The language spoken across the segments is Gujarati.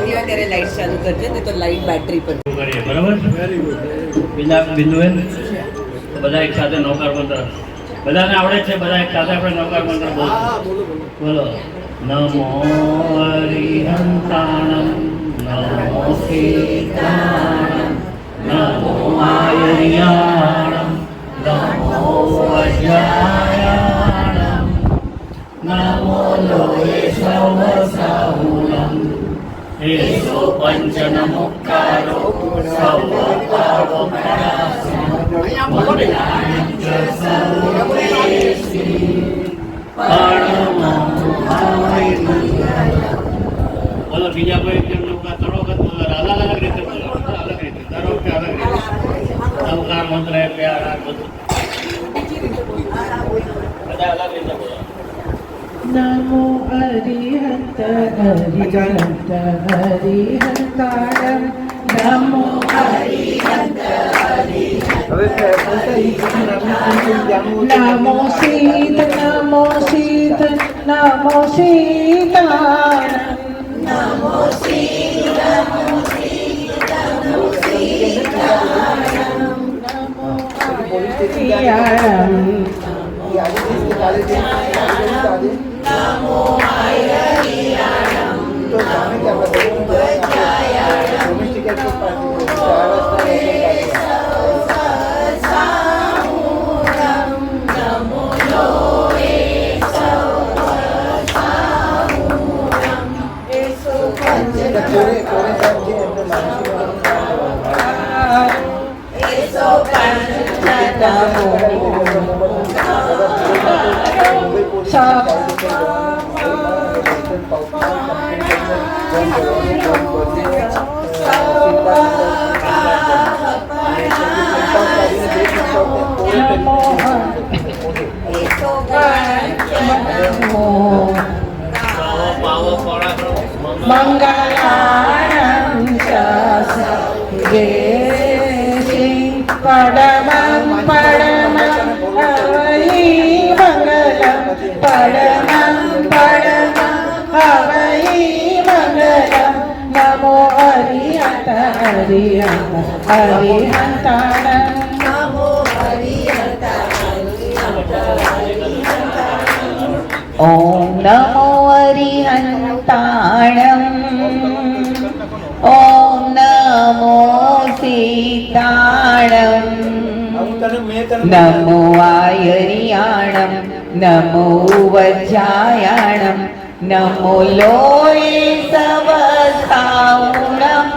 શાંતિ હોય ત્યારે લાઈટ ચાલુ કરજે, નહીં તો લાઈટ બેટરી પર કરીએ. બરાબર, બિંદુબેન બધા એક સાથે નૌકાર મંત્ર બધાને આવડે છે. બધા એક સાથે આપણે નૌકાર મંત્ર બોલો. નમો હરિહંતાણમ, નમો સીતાણમ, નમો આયર્યાણમ, નમો વજ્રાયાણમ, નમો લોય સવસાહુણમ, એસો પંચનમુક્કારો સર્વપાવપણાસનમ, મંગલાનિ ચ સર્વેષી પરમં હરિ. બોલો બીજા કોઈ તરો વખત બોલો, અલગ અલગ રીતે બોલો, અલગ રીતે તરો કે અલગ રીતે નવકાર મંત્ર એટલે આ બધું બધા અલગ રીતે બોલો. નમો હરિહંત હરિહંત હરિહંતાણમ, નમો હરિહંત નમો શીત નમો શીત નમો સીતાણમ, નમો શીત નમો શીત નમો સીતાણમ, નમો હરિયાણમ, નમો આયર્યાણમ, નમો વજ્રાયાણમ, નમો લોય સવસાહુણમ, એસો મંગલાણં ચ સર્વેષી પરમં પરમં હવૈ મંગલં, પરમં પરમં હવૈ મંગલં, નમો હરિહંત હરિહંત હરિહંતાણં, નમો હરિહંત ઓમ નમો હરિહંતાણમ, ઓમ નમો સીતાણમ, નમો આયર્યાણમ, નમો વજ્રાયાણમ, નમો લોય સવસાહુણમ,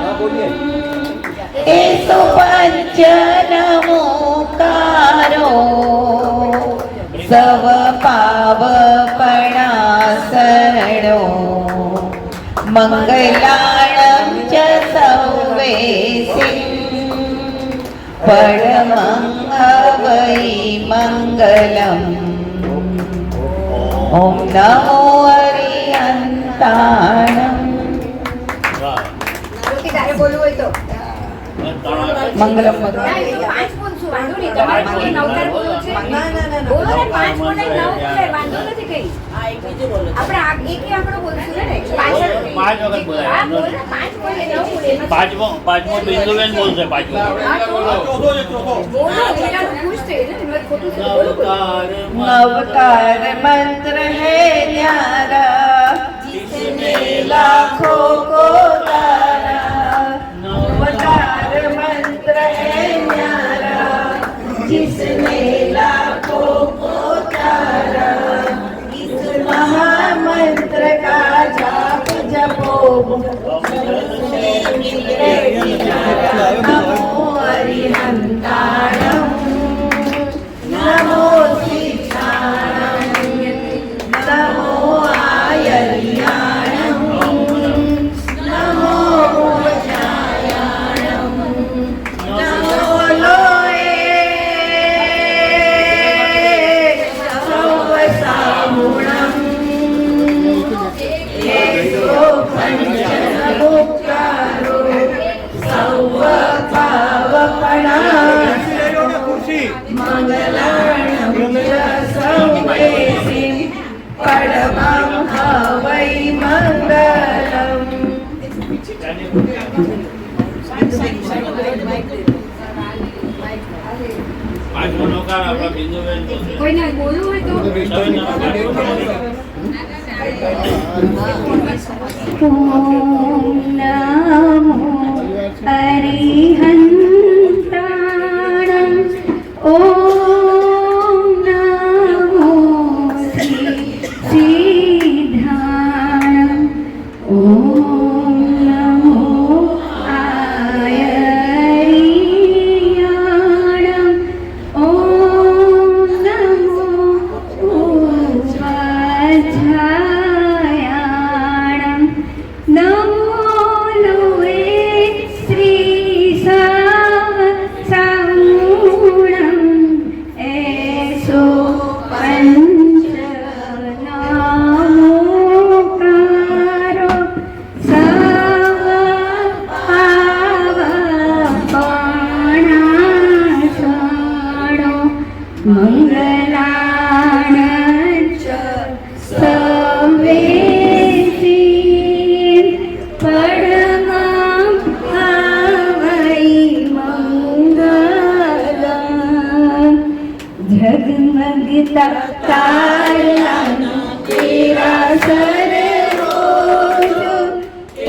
એસો પંચ નમોકારો સવ પાવપણાસણો, મંગલાણં ચ સર્વેષી પરમં હવૈ મંગલં. ઓમ નમો હરિહંતાણમ. બોલવું હોય તો મંગલમ પાંચ બોલશું, વાંધો નહીં. તમારે મને નવકાર બોલવું છે. બોલો ને, પાંચ બોલે, નવ બોલે, વાંધો નથી કઈ. આપણે એકે આપણે બોલશું ને, પાછળ પાંચ વખત બોલાય. હા, બોલો ને, પાંચ બોલે, નવ બોલે. પાંચમો બિંદુબેન બોલશે. પાંચમો બોલો, એના ખુશ થઈ ને, એમાં ખોટું છે. બોલો, બોલો. नवकार मंत्र है न्यारा, जिसमें लाखों को तारा, नवकार मंत्र है न्यारा, जिसमें लाखों को तारा, इस महामंत्र का जाप जपो, नमो हरिहंताणम, नमो सीताणम, नमो आयर्याणम, नमो वज्रायाणम, नमो लोये सवसाहुणम, एसो पंचनमो પાંચમો નોકાર આપણા બિંદુબેન બોલશે. કોઈને બોલવું હોય તો તમે ઓમ નમો અરિહંતાણં ઓમ નમો સિદ્ધાણં ઓમ નમો આયર્યાણં ઓમ નમો ઉપાધ્યાયાણં નમો લોએ શ્રી સાવૂણં એસો પંચનામોકારો સવાપાવપણાસણો મંગલાણં ચ સવેસી પડમં ભાવૈ મંગલં ઝગમગતા તારાના તેરા સરોજ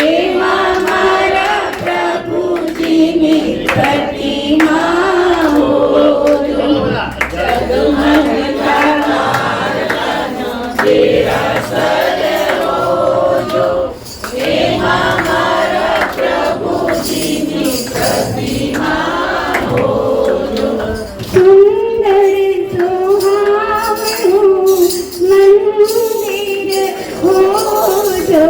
એમાં મારા પ્રભુજીની પ્રતિમા હોજો. ઝગમગતા તારાના તેરા સરોજો એમાં મારા પ્રભુજીની પ્રતિમા હોજો. સુંદર સુહાવણું મંદિર હોજો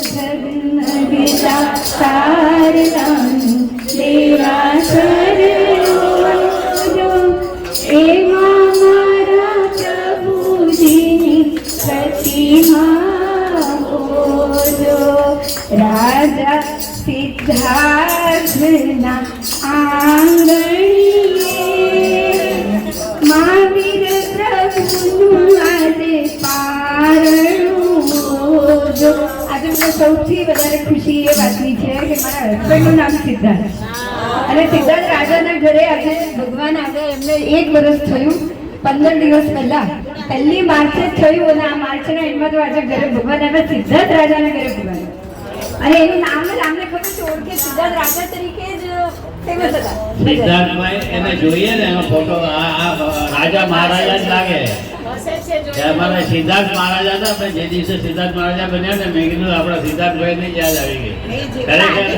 ઝગમગતા તારલાનું દેરાસર હોજો એમાં મારા પ્રભુજીની પ્રતિમા હોજો. રાજા સિદ્ધાર્થના આંગણીએ મહાવીર પ્રભુનું આજે પારણું હોજો. આજે મને સૌથી વધારે ખુશી એ વાતની છે કે મારા હસબન્ડનું નામ સિદ્ધાર્થ અને સિદ્ધાર્થ રાજાના ઘરે આજે ભગવાન આવ્યા. એમને 1 વર્ષ થયું 15 દિવસ પહેલા 1 માર્ચે જ થયું અને આ માર્ચના એન્ડમાં તો આજે ઘરે ભગવાન આવ્યા. સિદ્ધાર્થ રાજાના ઘરે ભગવાન અને એનું નામ જ આમને ખબર છે ઓળખે સિદ્ધાર્થ રાજા તરીકે જ ફેમસ હતા. સિદ્ધાર્થભાઈ એને જોઈએ ને એનો ફોટો આ રાજા મહારાજા જ લાગે. અમારા સિદ્ધાર્થ મહારાજા હતા આપણે જે દિવસે સિદ્ધાર્થ મહારાજા બન્યા ને મેં કીધું આપણા સિદ્ધાર્થભાઈ ની યાદ આવી ગઈ. ખરેખર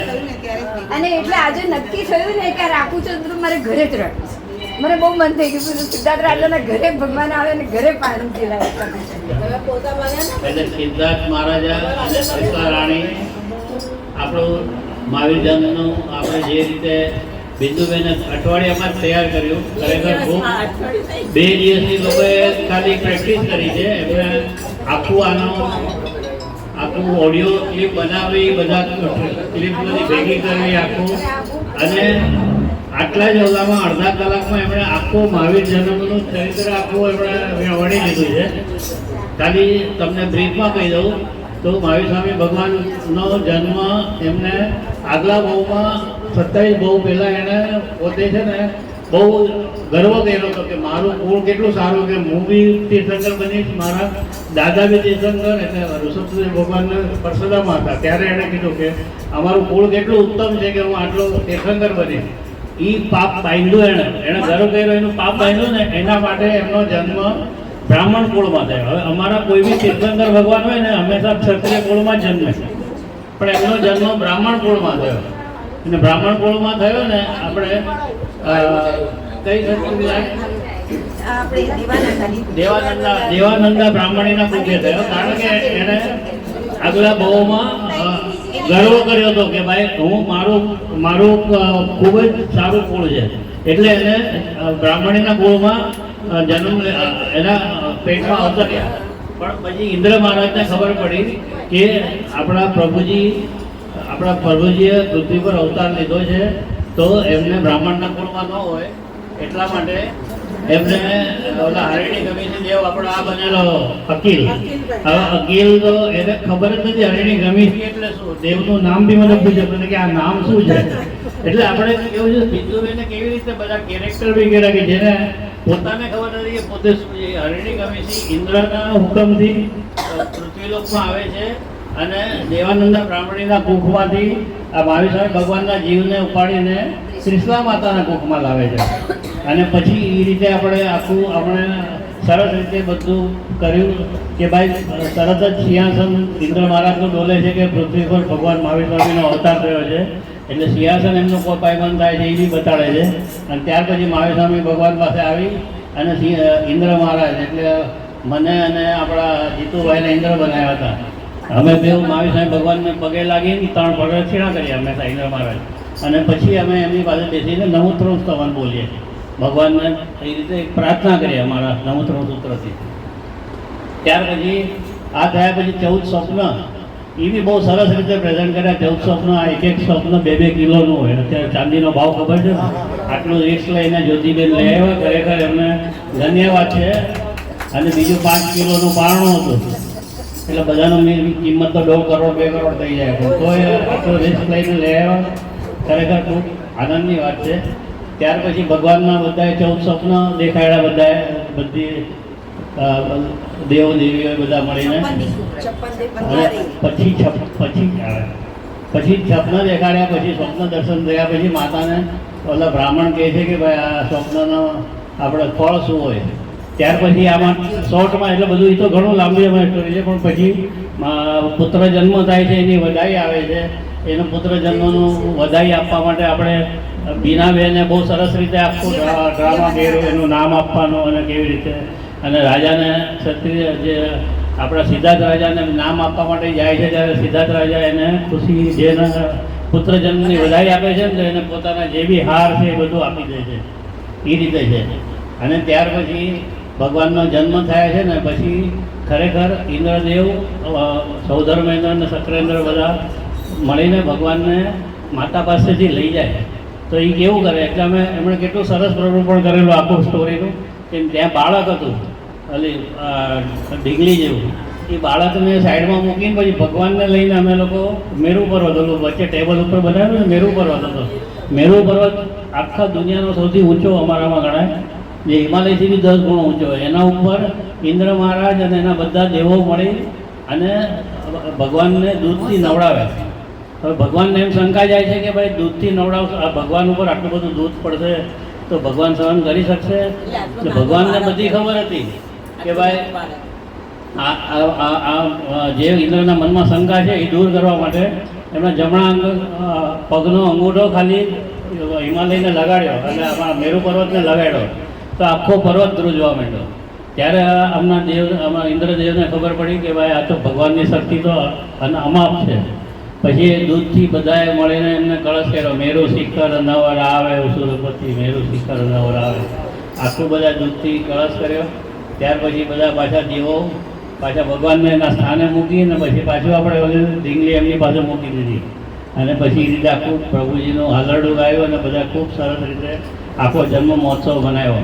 અને એટલે આજે નક્કી થયું ને કે આ રાખુચંદ્ર મારે ઘરે જ રાખવું છે. મને બહુ મન થઈ ગયું સિદ્ધાર્થ રાજાના ઘરે ભગવાન આવે ને ઘરે પાણી પીલાવે. એટલે સિદ્ધાર્થ મહારાજા અને સીતા રાણી આપણું મહાવીર જન્મનું આપણે જે રીતે બિંદુબેન અઠવાડિયામાં જ તૈયાર કર્યું. ખરેખર ખૂબ 2 દિવસની લોકોએ ખાલી પ્રેક્ટિસ કરી છે. એમને આખું ઓડિયો ક્લિપ બનાવી બધા ક્લિપ બધી ભેગી કરવી આખું અને આટલા જ ઓલામાં અડધા કલાકમાં એમણે આખું મહાવીર જન્મનું ચરિત્ર આખું એમણે વણી લીધું છે. ખાલી તમને બ્રીફમાં કહી દઉં તો મહાવીર સ્વામી ભગવાનનો જન્મ એમને આગલા ભાવમાં 27 ભાવ પહેલાં એને પોતે છે ને બહુ ગર્વ કર્યો હતો કે મારું કુળ કેટલું સારું કે હું બી તીર્થંકર બનીશ, મારા દાદા બી તીર્થંકર એટલે ઋષભદેવ ભગવાનના પરસદામાં હતા ત્યારે એણે કીધું કે અમારું કુળ કેટલું ઉત્તમ છે કે હું આટલો તીર્થંકર બનીશ. એ પાપ બાંધ્યું એણે ગર્વ કર્યો, એનું પાપ બાંધ્યું ને એના માટે એમનો જન્મ બ્રાહ્મણ કુળમાં થયો. હવે અમારા કોઈ બી તીર્થંકર ભગવાન હોય ને હંમેશા ક્ષત્રિય કુળમાં જ જન્મે છે પણ એમનો જન્મ બ્રાહ્મણ કુળમાં થયો અને બ્રાહ્મણ કુળમાં થયો ને આપણે કઈ દેવાનંદા બ્રાહ્મણીના કુળે થયો કારણ કે એને આગલા ભાવમાં ગર્વ કર્યો હતો કે ભાઈ હું મારું ખૂબ જ સારું કુળ છે એટલે એને બ્રાહ્મણીના કુળમાં જન્મ એના પેટમાં અવતર્યા. પણ પછી ઇન્દ્ર મહારાજને ખબર પડી કે આપણા પ્રભુજીએ પૃથ્વી પર અવતાર લીધો છે તો એમને બ્રાહ્મણના કુળમાં ન હોય એટલા માટે એમને ઓલા હરિણી ગમીથી દેવ આપણો આ બનેલો અકીલ. હવે અકીલ તો એને ખબર જ નથી હરિણી ગમીથી એટલે શું, દેવનું નામ બી મને પૂછ્યું હતું કે આ નામ શું છે. એટલે આપણે કેવું છે સિદ્ધુબેને કેવી રીતે બધા કેરેક્ટર બી કર્યા કે જેને પોતાને ખબર નથી કે પોતે શું છે. હરિણી ગમીથી ઇન્દ્રના હુકમથી પૃથ્વીલોકમાં આવે છે અને દેવાનંદા બ્રાહ્મણીના કુખમાંથી આ મહાવીર ભગવાનના જીવને ઉપાડીને ત્રિશલા માતાના કુખમાં લાવે છે. અને પછી એ રીતે આપણે સરસ રીતે બધું કર્યું કે ભાઈ તરત જ સિંહાસન ઇન્દ્ર મહારાજનું ડોલે છે કે પૃથ્વી પર ભગવાન મહાવીર સ્વામીનો અવતાર થયો છે. એટલે સિંહાસન એમનો કોઈ પાયમાન થાય છે એ બી બતાડે છે. અને ત્યાર પછી મહાવીર સ્વામી ભગવાન પાસે આવી અને ઇન્દ્ર મહારાજ એટલે મને અને આપણા જીતુભાઈને ઇન્દ્ર બનાવ્યા હતા. અમે બે મહાવીર સ્વામી ભગવાનને પગે લાગીને 3 પ્રદક્ષિણા કરી અમે ઇન્દ્ર મહારાજ. અને પછી અમે એમની પાસે બેસીને નમોત્તમ સ્તવન બોલીએ ભગવાનને એ રીતે પ્રાર્થના કરીએ અમારા નમોત્તમ સૂત્રથી. ત્યાર પછી આ થયા પછી 14 સ્વપ્ન એ બી બહુ સરસ રીતે પ્રેઝન્ટ કર્યા. 14 સ્વપ્ન એક સ્વપ્ન 2 કિલોનું હોય. અત્યારે ચાંદીનો ભાવ ખબર છે ને, આટલું રિસ્ક લઈને જ્યોતિબેન લઈ આવ્યા, ખરેખર એમને ધન્યવાદ છે. અને બીજું 5 કિલોનું પારણું હતું એટલે બધાનો કિંમત તો 1.5 કરોડ 2 કરોડ થઈ જાય. તો એ આટલું રિસ્ક લઈને લઈ આવ્યા, ખરેખર ખૂબ આનંદની વાત છે. ત્યાર પછી ભગવાનના બધાએ 14 સ્વપ્ન દેખાડ્યા, બધાએ બધી દેવ દેવીઓ બધા મળીને. પછી સ્વપ્ન દેખાડ્યા, પછી સ્વપ્ન દર્શન થયા પછી માતાને ઓલા બ્રાહ્મણ કહે છે કે ભાઈ આ સ્વપ્નનો આપણે ફળ શું હોય. ત્યાર પછી આમાં શોર્ટમાં એટલે બધું એ તો ઘણું લાંબી અમારી સ્ટોરી છે, પણ પછી પુત્ર જન્મ થાય છે એની વધાઈ આવે છે. એનો પુત્ર જન્મનું વધાઈ આપવા માટે આપણે બીનાબેને બહુ સરસ રીતે આખું ડ્રામા કર્યો, એનું નામ આપવાનું અને કેવી રીતે. અને રાજાને ક્ષત્રિય જે આપણા સિદ્ધાર્થ રાજાને નામ આપવા માટે જાય છે ત્યારે સિદ્ધાર્થ રાજા એને ખુશી જેના પુત્ર જન્મની વધાઈ આપે છે ને તો એને પોતાના જે બી હાર છે એ બધું આપી દે છે. એ રીતે છે. અને ત્યાર પછી ભગવાનનો જન્મ થાય છે ને પછી ખરેખર ઇન્દ્રદેવ સૌધર્મેન્દ્ર અને શક્રેન્દ્ર બધા મળીને ભગવાનને માતા પાસેથી લઈ જાય. તો એ કેવું કરે એટલે એમણે કેટલું સરસ પ્રરૂપણ કરેલું આખું સ્ટોરીનું કે ત્યાં બાળક હતું અલી ઢીંગલી જેવું. એ બાળકને સાઈડમાં મૂકીને પછી ભગવાનને લઈને અમે લોકો મેરુ પર્વત હતું વચ્ચે ટેબલ ઉપર બનાવ્યું ને મેરુ પર્વત હતો. મેરુ પર્વત આખા દુનિયાનો સૌથી ઊંચો અમારામાં ગણાય, જે હિમાલયથી બી 10 ગણો ઊંચો હોય. એના ઉપર ઇન્દ્ર મહારાજ અને એના બધા દેવો મળી અને ભગવાનને દૂધથી નવડાવે. હવે ભગવાનને એમ શંકા જાય છે કે ભાઈ દૂધથી નવડાવશો, આ ભગવાન ઉપર આટલું બધું દૂધ પડશે તો ભગવાન સહન કરી શકશે. એટલે ભગવાનને બધી ખબર હતી કે ભાઈ આ જે ઇન્દ્રના મનમાં શંકા છે એ દૂર કરવા માટે એમના જમણા પગનો અંગૂઠો ખાલી હિમાલયને લગાડ્યો અને આમાં મેરુ પર્વતને લગાડ્યો તો આખો પર્વત ધ્રુજવા માંડ્યો. ત્યારે અમારા ઇન્દ્રદેવને ખબર પડી કે ભાઈ આ તો ભગવાનની શક્તિ તો અમાપ છે. પછી એ દૂધથી બધાએ મળીને એમને કળશ કર્યો, મેરુ શિખર નવર આવે સુરપતિ, મેરુ શિખર નવર આવે, આખું બધા દૂધથી કળશ કર્યો. ત્યાર પછી બધા પાછા દેવો પાછા ભગવાનને એના સ્થાને મૂકીને પછી પાછું આપણે ઢીંગલી એમની પાસે મૂકી દીધી. અને પછી એ રીતે આખું પ્રભુજીનું હાલરડું ગાયું અને બધા ખૂબ સરસ રીતે આખો જન્મ મહોત્સવ બનાવ્યો.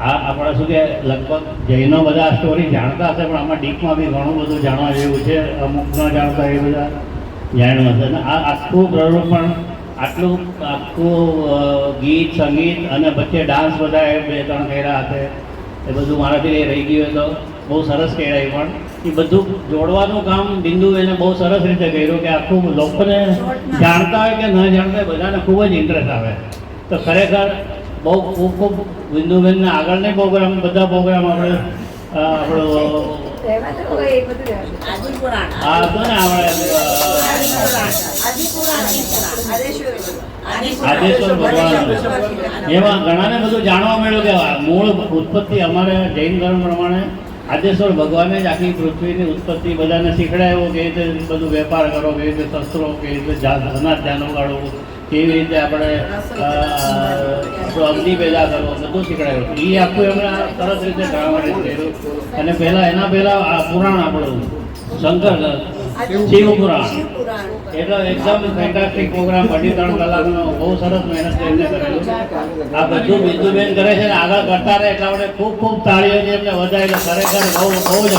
આ આપણા શું કે લગભગ જૈનો બધા આ સ્ટોરી જાણતા હશે, પણ આમાં ડીપમાં બી ઘણું બધું જાણવા જેવું છે. અમુક ન જાણતા એ બધા જાણ્યું હશે. અને આ આખું પ્રરૂપણ આટલું આખું ગીત સંગીત અને વચ્ચે ડાન્સ બધા 2-3 કર્યા હશે. એ બધું મારાથી રહી ગયું તો બહુ સરસ કહેવાય. પણ એ બધું જોડવાનું કામ બિંદુ એને બહુ સરસ રીતે કર્યું કે આખું લોકોને જાણતા હોય કે ન જાણતા હોય બધાને ખૂબ જ ઇન્ટરેસ્ટ આવે. તો ખરેખર બહુ ખૂબ બિંદુબેનને આગળના પ્રોગ્રામ બધા પ્રોગ્રામ આપણે આપણો હા હતો ને આદેશ્વર ભગવાન એમાં ઘણાને બધું જાણવા મળ્યું કે મૂળ ઉત્પત્તિ અમારે જૈન ધર્મ પ્રમાણે આદેશ્વર ભગવાને જ આખી પૃથ્વીની ઉત્પત્તિ બધાને શીખડાવ્યું કે રીતે બધું વેપાર કરો, કેવી રીતે શસ્ત્રો, કેવી રીતે અનાજ ધ્યાન ઉગાડવું, કેવી રીતે આપણે અગ્નિ પેદા કરવો, બધું શીખડાવ્યું. એ આખું એમણે સરસ રીતે ડ્રામાટિક કર્યું. અને એના પહેલાં આ પુરાણ આપણું શંકર શિવપુરાણ એટલો એકદમ ફેન્ટાસ્ટિક પ્રોગ્રામ 2.5 કલાકનો બહુ સરસ મહેનત કરીને કરેલું. આ બધું બિંદુબેન કરે છે ને આગળ કરતા રહે એટલા માટે ખૂબ ખૂબ તાળીઓથી એમને વધારેલો. ખરેખર બહુ જ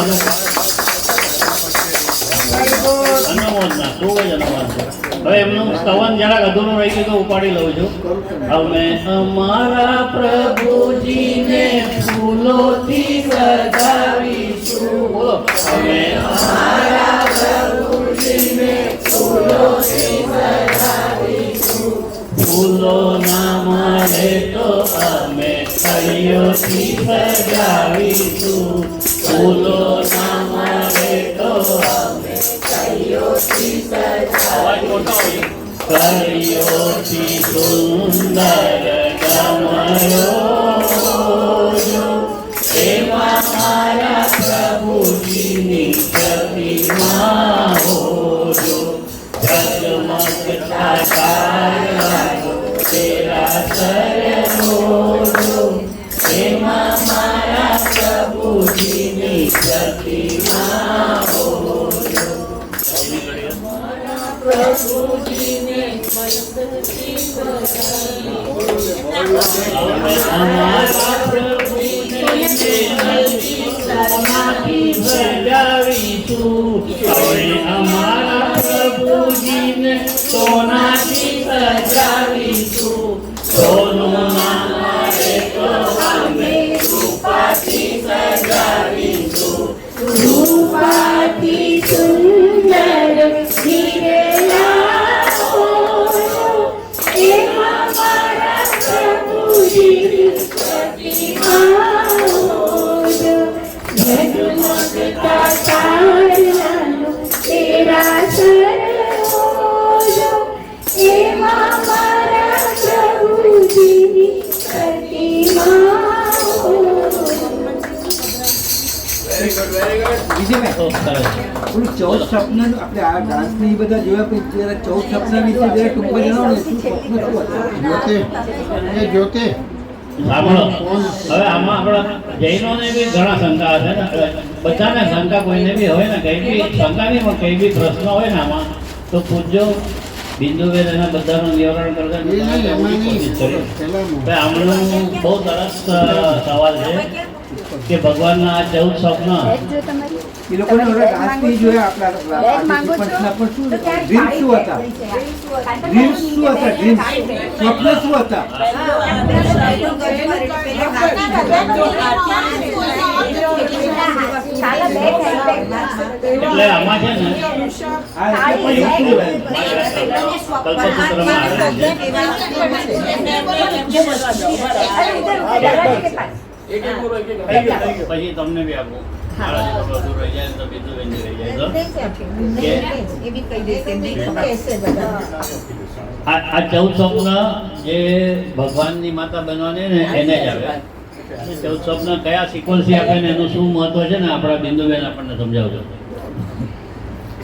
અનુમોદના ખૂબ જ અનુમોદના. હવે એમનું સ્તવન જરાક અધૂરું રહી ગયું તો ઉપાડી લઉં છું. અમે અમારા પ્રભુજીને ફૂલોથી સજાવીશું. બોલો. અમે અમારા પ્રભુજીને ફૂલોથી સજાવીશું. ફૂલો ના મળે તો અમે કળીઓથી સજાવીશું. ફૂલો ના મળે તો અમે કળીઓથી સજાવીશું. કળીઓથી સુંદર ગમરો જો એમાં મારા પ્રભુજીની પ્રતિમા હોજો. ઝગમગતા તારાઓ તેરા સરોજો એમાં મારા પ્રભુજીની પ્રતિમા હોજો. પ્રભુજીને અમારા પ્રભુજીને સોનાથી સજાવીશું. હવે અમારા પ્રભુજીને સોનાથી સજાવીશું. સોનું ના મળે તો અમે રૂપાથી સજાવીશું. રૂપાથી સુંદર ઘીરેલા ઓજો એમાં મારા પ્રભુજીની પ્રતિમા ઓજો. ઝગમગતા તારાનો તેરા સરોજો એમાં મારા પ્રભુજીની પ્રતિમા ઓજો. વિજયભાઈ, તો સરસ. પેલું 14 સપનાનું આપણે આ ડાન્સની બધા જોયા પછી જરા 14 સપના વિશે જરા ટૂંકમાં જણાવો ને. શું સપનું શું હતા? જ્યોતિ સાંભળો, હવે આમાં આપણા જૈનોને બી ઘણા શંકા છે ને. બધાને શંકા કોઈને બી હોય ને, કઈ બી શંકા નહીં પણ કઈ બી પ્રશ્ન હોય ને આમાં તો પૂછજો. બિંદુબેન એના બધાનું નિવારણ કરતા આમનું બહુ સરસ સવાલ છે કે ભગવાનના આ 14 સ્વપ્ન એ લોકોને ઓલા ડાન્સની જોયા આપણા પંચના પણ શું ડ્રીમ્સ શું હતા? ડ્રીમ્સ શું હતા? ડ્રીમ્સ સ્વપ્ન શું હતા? એટલે આમાં છે ને આ એટલે પણ શું હોય? કલ્પસૂત્રમાં પછી તમને બી આપું. મારાથી થોડું દૂર રહી જાય તો બિંદુબેન રહી જાય તો આ 14 સ્વપ્ન જે ભગવાનની માતા બનવાની ને એને જ આવે. 14 સ્વપ્ન કયા સિક્વન્સથી આપે ને એનું શું મહત્વ છે ને આપણા બિંદુબેન આપણને સમજાવજો.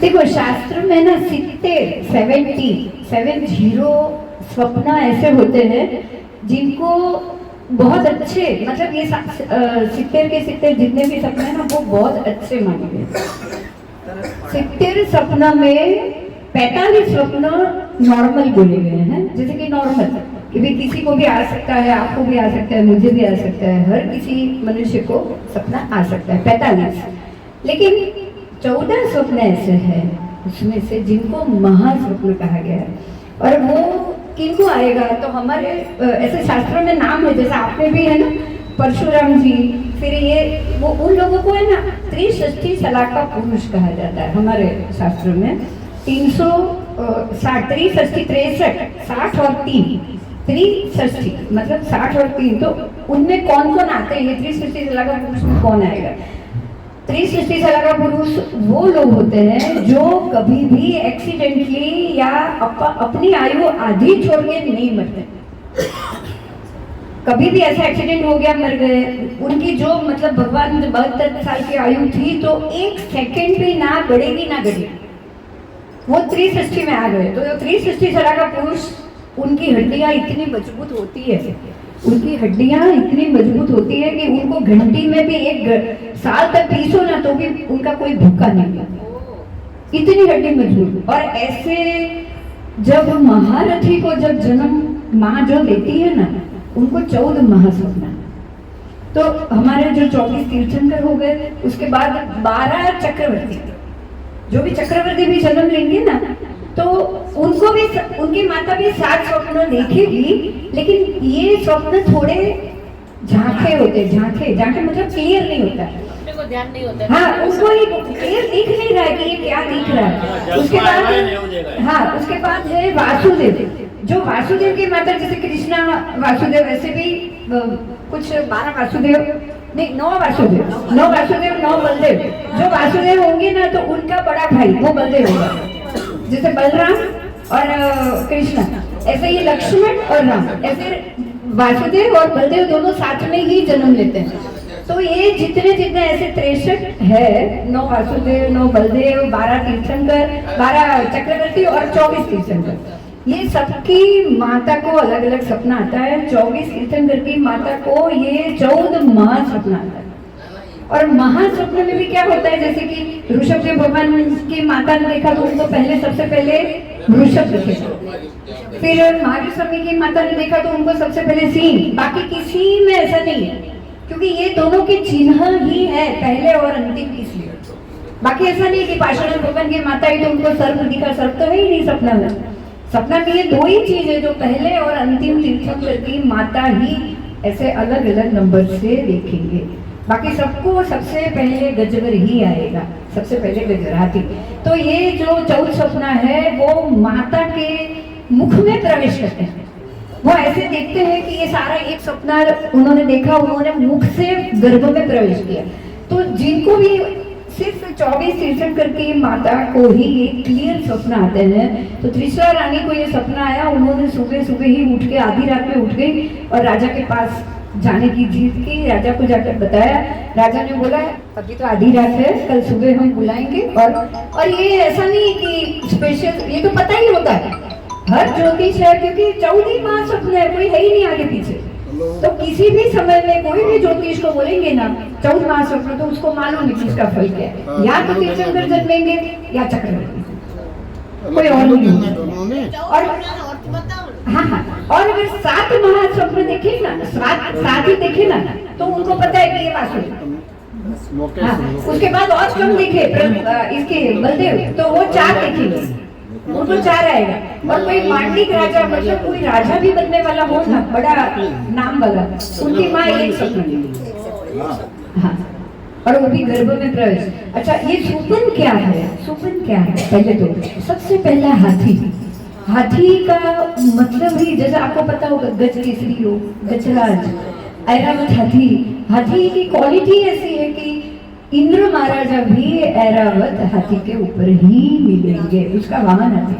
देखो शास्त्र में ना 70 स्वप्न ऐसे होते हैं जिनको बहुत अच्छे मतलब ये 70 के 70 जितने भी सपने हैं ना वो बहुत अच्छे माने गए. 70 सपना में 45 स्वप्न नॉर्मल बोले गए हैं. जैसे कि नॉर्मल कि भाई किसी को भी आ सकता है, आपको भी आ सकता है, मुझे भी आ सकता है, हर किसी मनुष्य को सपना आ सकता है 45. लेकिन 14 स्वप्न ऐसे हैं उसमें से जिनको महास्वप्न कहा गया है. और वो किनको आएगा तो हमारे ऐसे शास्त्रों में नाम है, जैसे आपने भी है ना परशुराम जी, फिर ये वो उन लोगों को है ना त्रिषष्ठी सलाह का पुरुष कहा जाता है हमारे शास्त्र में. 360 60 और 3 त्रिषष्ठी मतलब 60 और 3. तो उनमें कौन कौन आते हैं? ये त्रिषष्ठी सलाह का पुरुष में कौन आएगा? त्रिसृष्टि सलाह का पुरुष वो लोग होते हैं जो कभी भी एक्सीडेंटली या अपनी आयु आधी छोड़ के नहीं मरते. कभी भी ऐसा एक्सीडेंट हो गया, मर गए. उनकी जो मतलब भगवान 72 साल की आयु थी तो 1 सेकंड भी ना बढ़ेगी ना घटेगी, वो त्रिसृष्टि में आ गए. तो त्रिसृष्टि सलाह का पुरुष उनकी हड्डियां इतनी मजबूत होती है, उनकी हड्डियां इतनी मजबूत होती है कि उनको घंटी में भी 1 साल तक पीसो ना तो भी उनका कोई भूखा नहीं है. इतनी हड्डी मजबूत। और ऐसे जब महारथी को जब जन्म माँ जो देती है ना, उनको 14 महासपना। तो हमारे जो 24 तीर्थंकर हो गए, उसके बाद 12 चक्रवर्ती, जो भी चक्रवर्ती भी जन्म लेंगे ना, तो उनको भी, उनकी माता भी 7 स्वप्न देखेगी, लेकिन ये स्वप्न थोड़े झांके होते, झांके मतलब क्लियर नहीं होता, ध्यान नहीं होता। हाँ, उसको ये क्लियर दिख नहीं रहा है कि ये क्या दिख रहा है। उसके बाद, हाँ, उसके बाद है वासुदेव। जो वासुदेव की माता, जैसे कृष्णा वासुदेव, ऐसे भी कुछ 12 वासुदेव नहीं, 9 वासुदेव, 9 बलदेव। जो वासुदेव होंगे ना, तो उनका बड़ा भाई वो बलदेव होगा, जैसे बलराम और कृष्ण, ऐसे ही लक्ष्मण और राम, ऐसे वासुदेव और बलदेव दोनों साथ में ही जन्म लेते हैं। तो ये जितने ऐसे 63 है, 9 वासुदेव, 9 बलदेव, 12 तीर्थंकर, 12 चक्रवर्ती और 24 तीर्थंकर, ये सबकी माता को अलग अलग सपना आता है। 24 तीर्थंकर की माता को ये 14 महासपना आता है। और महासपने में भी क्या होता है, जैसे कि ऋषभदेव भगवान की माता ने देखा तो उनको सबसे पहले वृषभ दिखे, फिर महावीर स्वामी की माता ने देखा तो उनको सबसे पहले सिंह। बाकी किसी में ऐसा नहीं है, क्योंकि ये दोनों के चिन्ह ही है, पहले और अंतिम, इसलिए। बाकी ऐसा नहीं कि पार्श्वनाथ भगवान की माता है तो उनको सर्प दिखा, सर्प तो है ही नहीं सपना में। सपना में ये 2 ही चीज है जो पहले और अंतिम तीर्थंकर की माता ही ऐसे अलग अलग नंबर से देखेंगे। बाकी सबको सबसे पहले गजवर ही आएगा, सबसे पहले गजवर, हाथी। तो ये जो 14 सपना है वो माता के मुख में प्रवेश करते हैं। वो ऐसे देखते हैं कि ये सारा एक सपना उन्होंने देखा, उन्होंने मुख से गर्भ में प्रवेश किया। तो जिनको भी सिर्फ 24 तीर्थंकर की माता को ही ये क्लियर सपना आते हैं, तो त्रिशला रानी को ये सपना आया। उन्होंने सुबह ही उठ के, आधी रात में उठ गई और राजा के पास जाने की जिद की, राजा को जाकर बताया। राजा ने बोला अभी तो आधी रात है, कल सुबह हम बुलाएंगे। और ये ऐसा नहीं कि स्पेशल, ये तो पता ही होता है हर ज्योतिष है, क्योंकि 14 महासपना है, कोई है ही नहीं आगे पीछे। तो किसी भी समय में कोई भी ज्योतिष को बोलेंगे ना 14 महासपना, तो उसको मालूम है कि इसका फल क्या है। या तो तीर्थंकर जन्मेंगे या चक्रवर्ती, कोई और नहीं होगा। और और अगर 7 महासपना देखे ना, 7 ही देखे ना, तो उनको पता है कि ये वासुदेव। हाँ, उसके बाद और कम देखे इसके बलदेव, तो वो 4 देखेंगे, उनको 4 आएगा। और कोई मांडलिक राजा, मतलब कोई राजा भी बनने वाला हो ना, बड़ा नाम वाला, उनकी माँ एक सपना। हाँ, और वो भी गर्भ में प्रवेश। अच्छा, ये सुपन क्या है? सुपन क्या है? पहले तो सबसे पहला हाथी का मतलब ही, जैसे आपको पता होगा, गज केसरी हो, गजराज, ऐरावत हाथी की क्वालिटी ऐसी है कि इंद्र महाराजा भी ऐरावत हाथी के ऊपर ही मिलेंगे, उसका वाहन हाथी।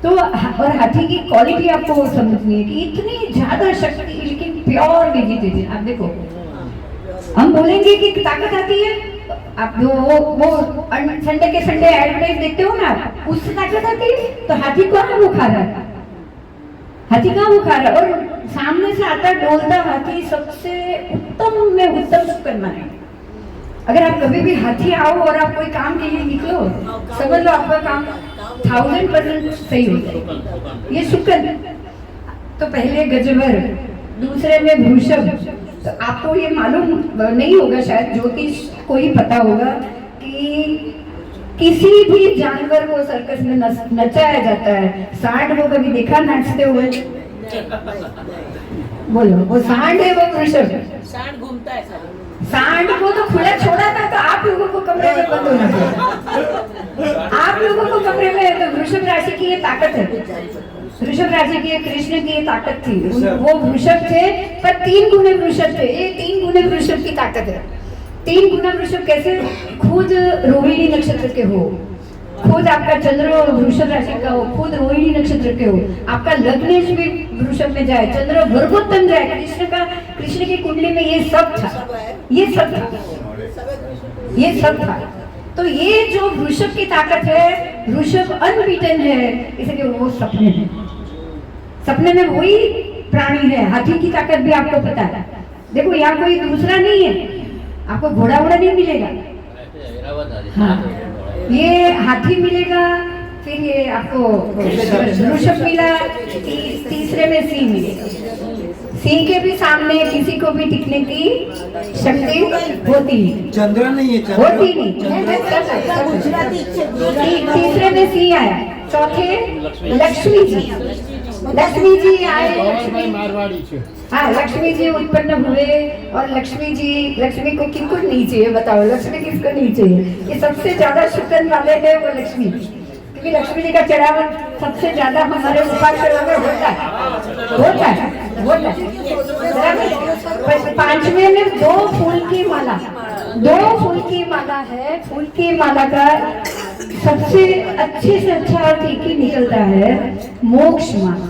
तो और हाथी की क्वालिटी आपको समझनी है कि इतनी ज्यादा शक्ति, लेकिन प्योर वेजिटेरियन। आप देखो, हम बोलेंगे कि ताकत आती है, आप वो संडे के संडे एडवर्टाइज देखते हो ना, उससे ताकत आती है। तो हाथी कहाँ वो खा रहा है? हाथी कहाँ वो खा रहा है? और सामने से आता डोलता हाथी सबसे उत्तम में उत्तम सुकन है। अगर आप कभी भी हाथी आओ और आप कोई काम के लिए निकलो, समझ लो आपका काम 1000% सही हो जाएगा। ये सुकन। तो पहले गजवर, दूसरे में वृषभ। तो आपको ये मालूम नहीं होगा, शायद ज्योतिष को ही पता होगा कि किसी भी जानवर को सर्कस में नचाया जाता है। सांड को कभी देखा नाचते हुए? बोलो, वो सांड है, वो वृषभ। सांड घूमता है, सांड को तो खुला छोड़ा था, तो आप लोगों को कमरे में बंद होना पड़ा। आप लोगों को कमरे में, तो वृषभ राशि की ये ताकत है। वृषभ राशि की कृष्ण की ये ताकत थी। वो वृषभ थे, पर 3 गुने वृषभ थे। ये 3 गुने वृषभ की ताकत है। 3 गुना वृषभ कैसे? खुद रोहिणी नक्षत्र के हो, खुद आपका चंद्र वृषभ राशि का हो, खुद रोहिणी नक्षत्र के हो, आपका लग्नेश भी वृषभ में जाए, चंद्र वर्गोत्तम जाए, कृष्ण की कुंडली में ये सब था, ये सब था। तो ये जो वृषभ की ताकत है, वृषभ अनबीटन है, इसलिए वो सपने में वही प्राणी है। हाथी की ताकत भी आपको पता है। देखो, यहाँ कोई दूसरा नहीं है, आपको घोड़ा नहीं मिलेगा। हाँ, ये हाथी मिलेगा, फिर ये आपको वृषभ मिला, तीसरे में सिंह मिलेगा। सिंह के भी सामने किसी को भी टिकने की शक्ति होती है, चंद्र नहीं है, होती नहीं। तीसरे में सिंह आया, चौथे लक्ष्मी जी, लक्ष्मी जी आए, हाँ लक्ष्मी जी उत्पन्न हुए। और लक्ष्मी जी, लक्ष्मी को किसको नहीं चाहिए बताओ, लक्ष्मी किसको नहीं चाहिए? ये सबसे ज्यादा शुक्र वाले हैं वो लक्ष्मी, क्योंकि लक्ष्मी जी का चढ़ावा सबसे ज्यादा हमारे उपासना में होता है। पांचवे में 2 फूल की माला, 2 फूल की माला है। फूल की माला का सबसे अच्छे से अच्छा अर्थ एक ही निकलता है, मोक्ष माला।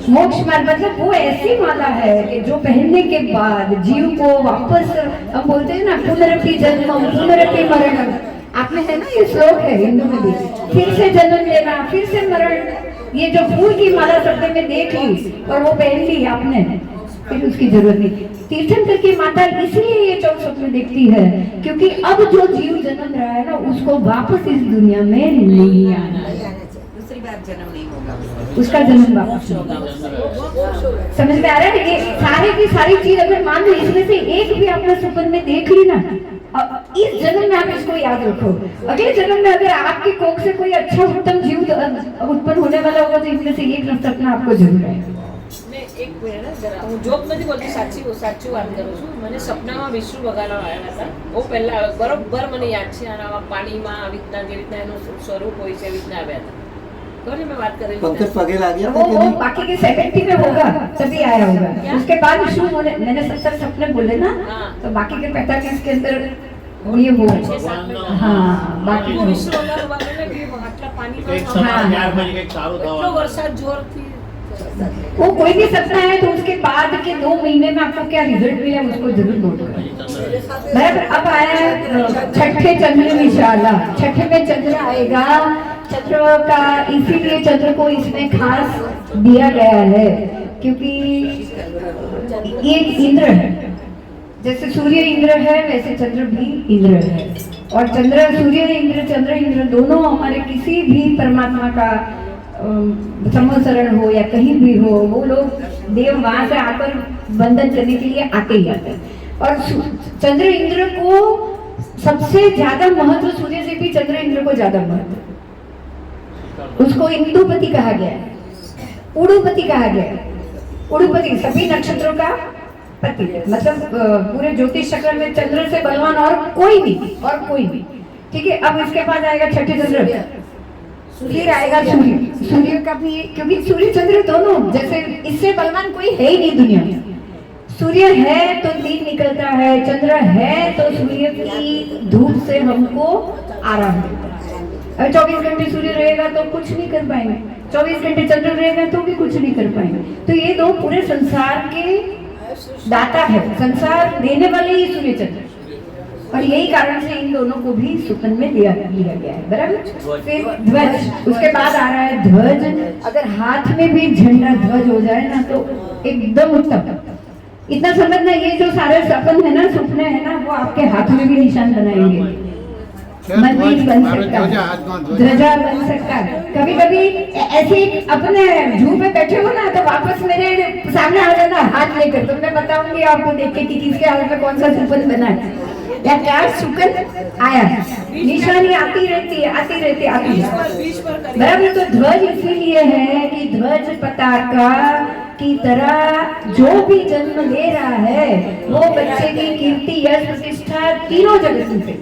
मोक्ष माला मतलब वो ऐसी माला है कि जो पहनने के बाद जीव को वापस, हम बोलते हैं ना पुनरपि जन्मम पुनरपि मरणम, आप में है ना ये श्लोक है हिंदू में भी, फिर से जन्म लेना फिर से मरण। ये जो फूल की माला शब्द में देख ली और वो पहन ली आपने, फिर उसकी जरूरत नहीं। तीर्थंकर की माता इसलिए ये 14 स्वप्न देखती है क्योंकि अब जो जीव जन्म रहा है ना उसको वापस इस दुनिया में नहीं आना है, दूसरी बार जन्म नहीं होगा, उसका जन्म वापस समझ में आ रहा है? ये सारी की सारी चीज अगर मान लो इसमें से एक भी आपने स्वप्न में देख ली ना, इस जन्म में आप इसको याद रखो। अगले जन्म में अगर आपकी कोख से कोई अच्छा उत्तम जीव उत्पन्न होने वाला होगा तो इनमें से एक सपना आपको जरूर है। એક મિનિટ જરા હું જોક નથી બોલતી, સાચી વાત કરું છું। મને સપનામાં વિષ્ણુ ભગવાન આવ્યા હતા, બહુ પહેલા બરોબર મને યાદ છે। અને આવા પાણીમાં આવી રીતના જે રીતના એનું સ્વરૂપ હોય છે એવી રીતના આવ્યા હતા। ખબર મેં વાત કરેલી पंकज पगे ला गया था वो कि नहीं? बाकी के 70 में होगा तभी आया होगा, उसके बाद विष्णु बोले, मैंने 70 सपने बोले ना, तो बाकी के 45 के अंदर ये हो, हाँ बाकी હું વિષ્ણુ ભગવાન વાળાને કે આટલા પાણીમાં એક સમય ત્યાર પછી કંઈક સારું એટલો થવાનું। વરસાદ જોરથી वो कोई भी सपना है तो उसके बाद के 2 महीने में आपको क्या रिजल्ट मिला उसको जरूर नोट करें। बराबर। अब आया छठे चंद्र इंशाल्लाह, छठे में चंद्र आएगा। चंद्र का इसीलिए चंद्र को इसमें खास दिया गया है क्योंकि ये इंद्र है, जैसे सूर्य इंद्र है वैसे चंद्र भी इंद्र है। और चंद्र सूर्य इंद्र दोनों हमारे किसी भी परमात्मा का संवत्सरण हो या कहीं भी हो, वो लोग देव वहां से आकर बंधन करने के लिए आते ही आते हैं। और चंद्र इंद्र को सबसे ज्यादा महत्व, सूर्य से भी चंद्र इंद्र को ज्यादा महत्व। उसको इंदुपति कहा गया है, उड़ुपति कहा गया है। उड़ुपति सभी नक्षत्रों का पति, मतलब पूरे ज्योतिष चक्र में चंद्र से बलवान और कोई नहीं। ठीक है। अब इसके बाद आएगा छठे चंद्र, फिर आएगा सूर्य। सूर्य का भी, क्योंकि सूर्य चंद्र दोनों जैसे, इससे बलवान कोई है ही नहीं दुनिया में। सूर्य है तो दिन निकलता है, चंद्र है तो सूर्य की धूप से हमको आराम मिलता है। अगर 24 घंटे सूर्य रहेगा तो कुछ नहीं कर पाएंगे, 24 घंटे चंद्र रहेगा तो भी कुछ नहीं कर पाएंगे। तो ये दो पूरे संसार के दाता है, संसार देने वाले ही सूर्य चंद्र। और यही कारण से इन दोनों को भी स्वप्न में लिया गया है। बराबर। फिर ध्वज, उसके बाद आ रहा है ध्वज। अगर हाथ में भी झंडा ध्वज हो जाए ना तो एकदम उत्तम। इतना समझना, ये जो सारे सपन है ना, सपने है ना, वो आपके हाथ में भी निशान बनाएंगे। मंदिर बन सकता है, ध्वजा बन सकता है। कभी कभी ऐसे अपने जू में बैठे हो ना तो वापस मेरे सामने आ जाना हाथ लेकर, तो मैं बताऊंगी आपको देख के कि किसके हाथ में कौन सा सुपन बना है या क्या सुकन आया है। निशानी आती रहती है। बराबर। तो ध्वज इसीलिए है कि ध्वज पताका की तरह जो भी जन्म ले रहा है वो बच्चे की कीर्ति, यश, प्रतिष्ठा तीनों जगत में,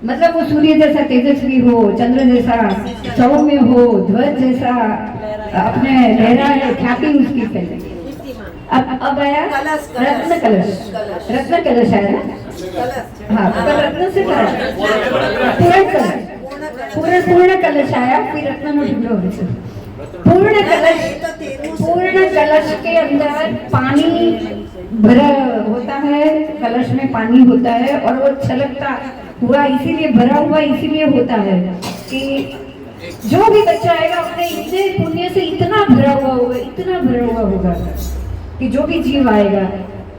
मतलब वो सूर्य जैसा तेजस्वी हो, चंद्र जैसा सौम्य हो, ध्वज जैसा अपने लहरा है, ख्याति उसकी फैले। अब आया रत्न कलश आया ना, हाँ तो रत्न से पूर्ण कलश आया। फिर रत्न पूर्ण कलश के अंदर पानी भरा होता है, कलश में पानी होता है और वो छलकता हुआ इसीलिए भरा हुआ इसीलिए होता है कि जो भी बच्चा आएगा अपने इतने पुण्य से इतना भरा हुआ होगा कि जो भी जीव आएगा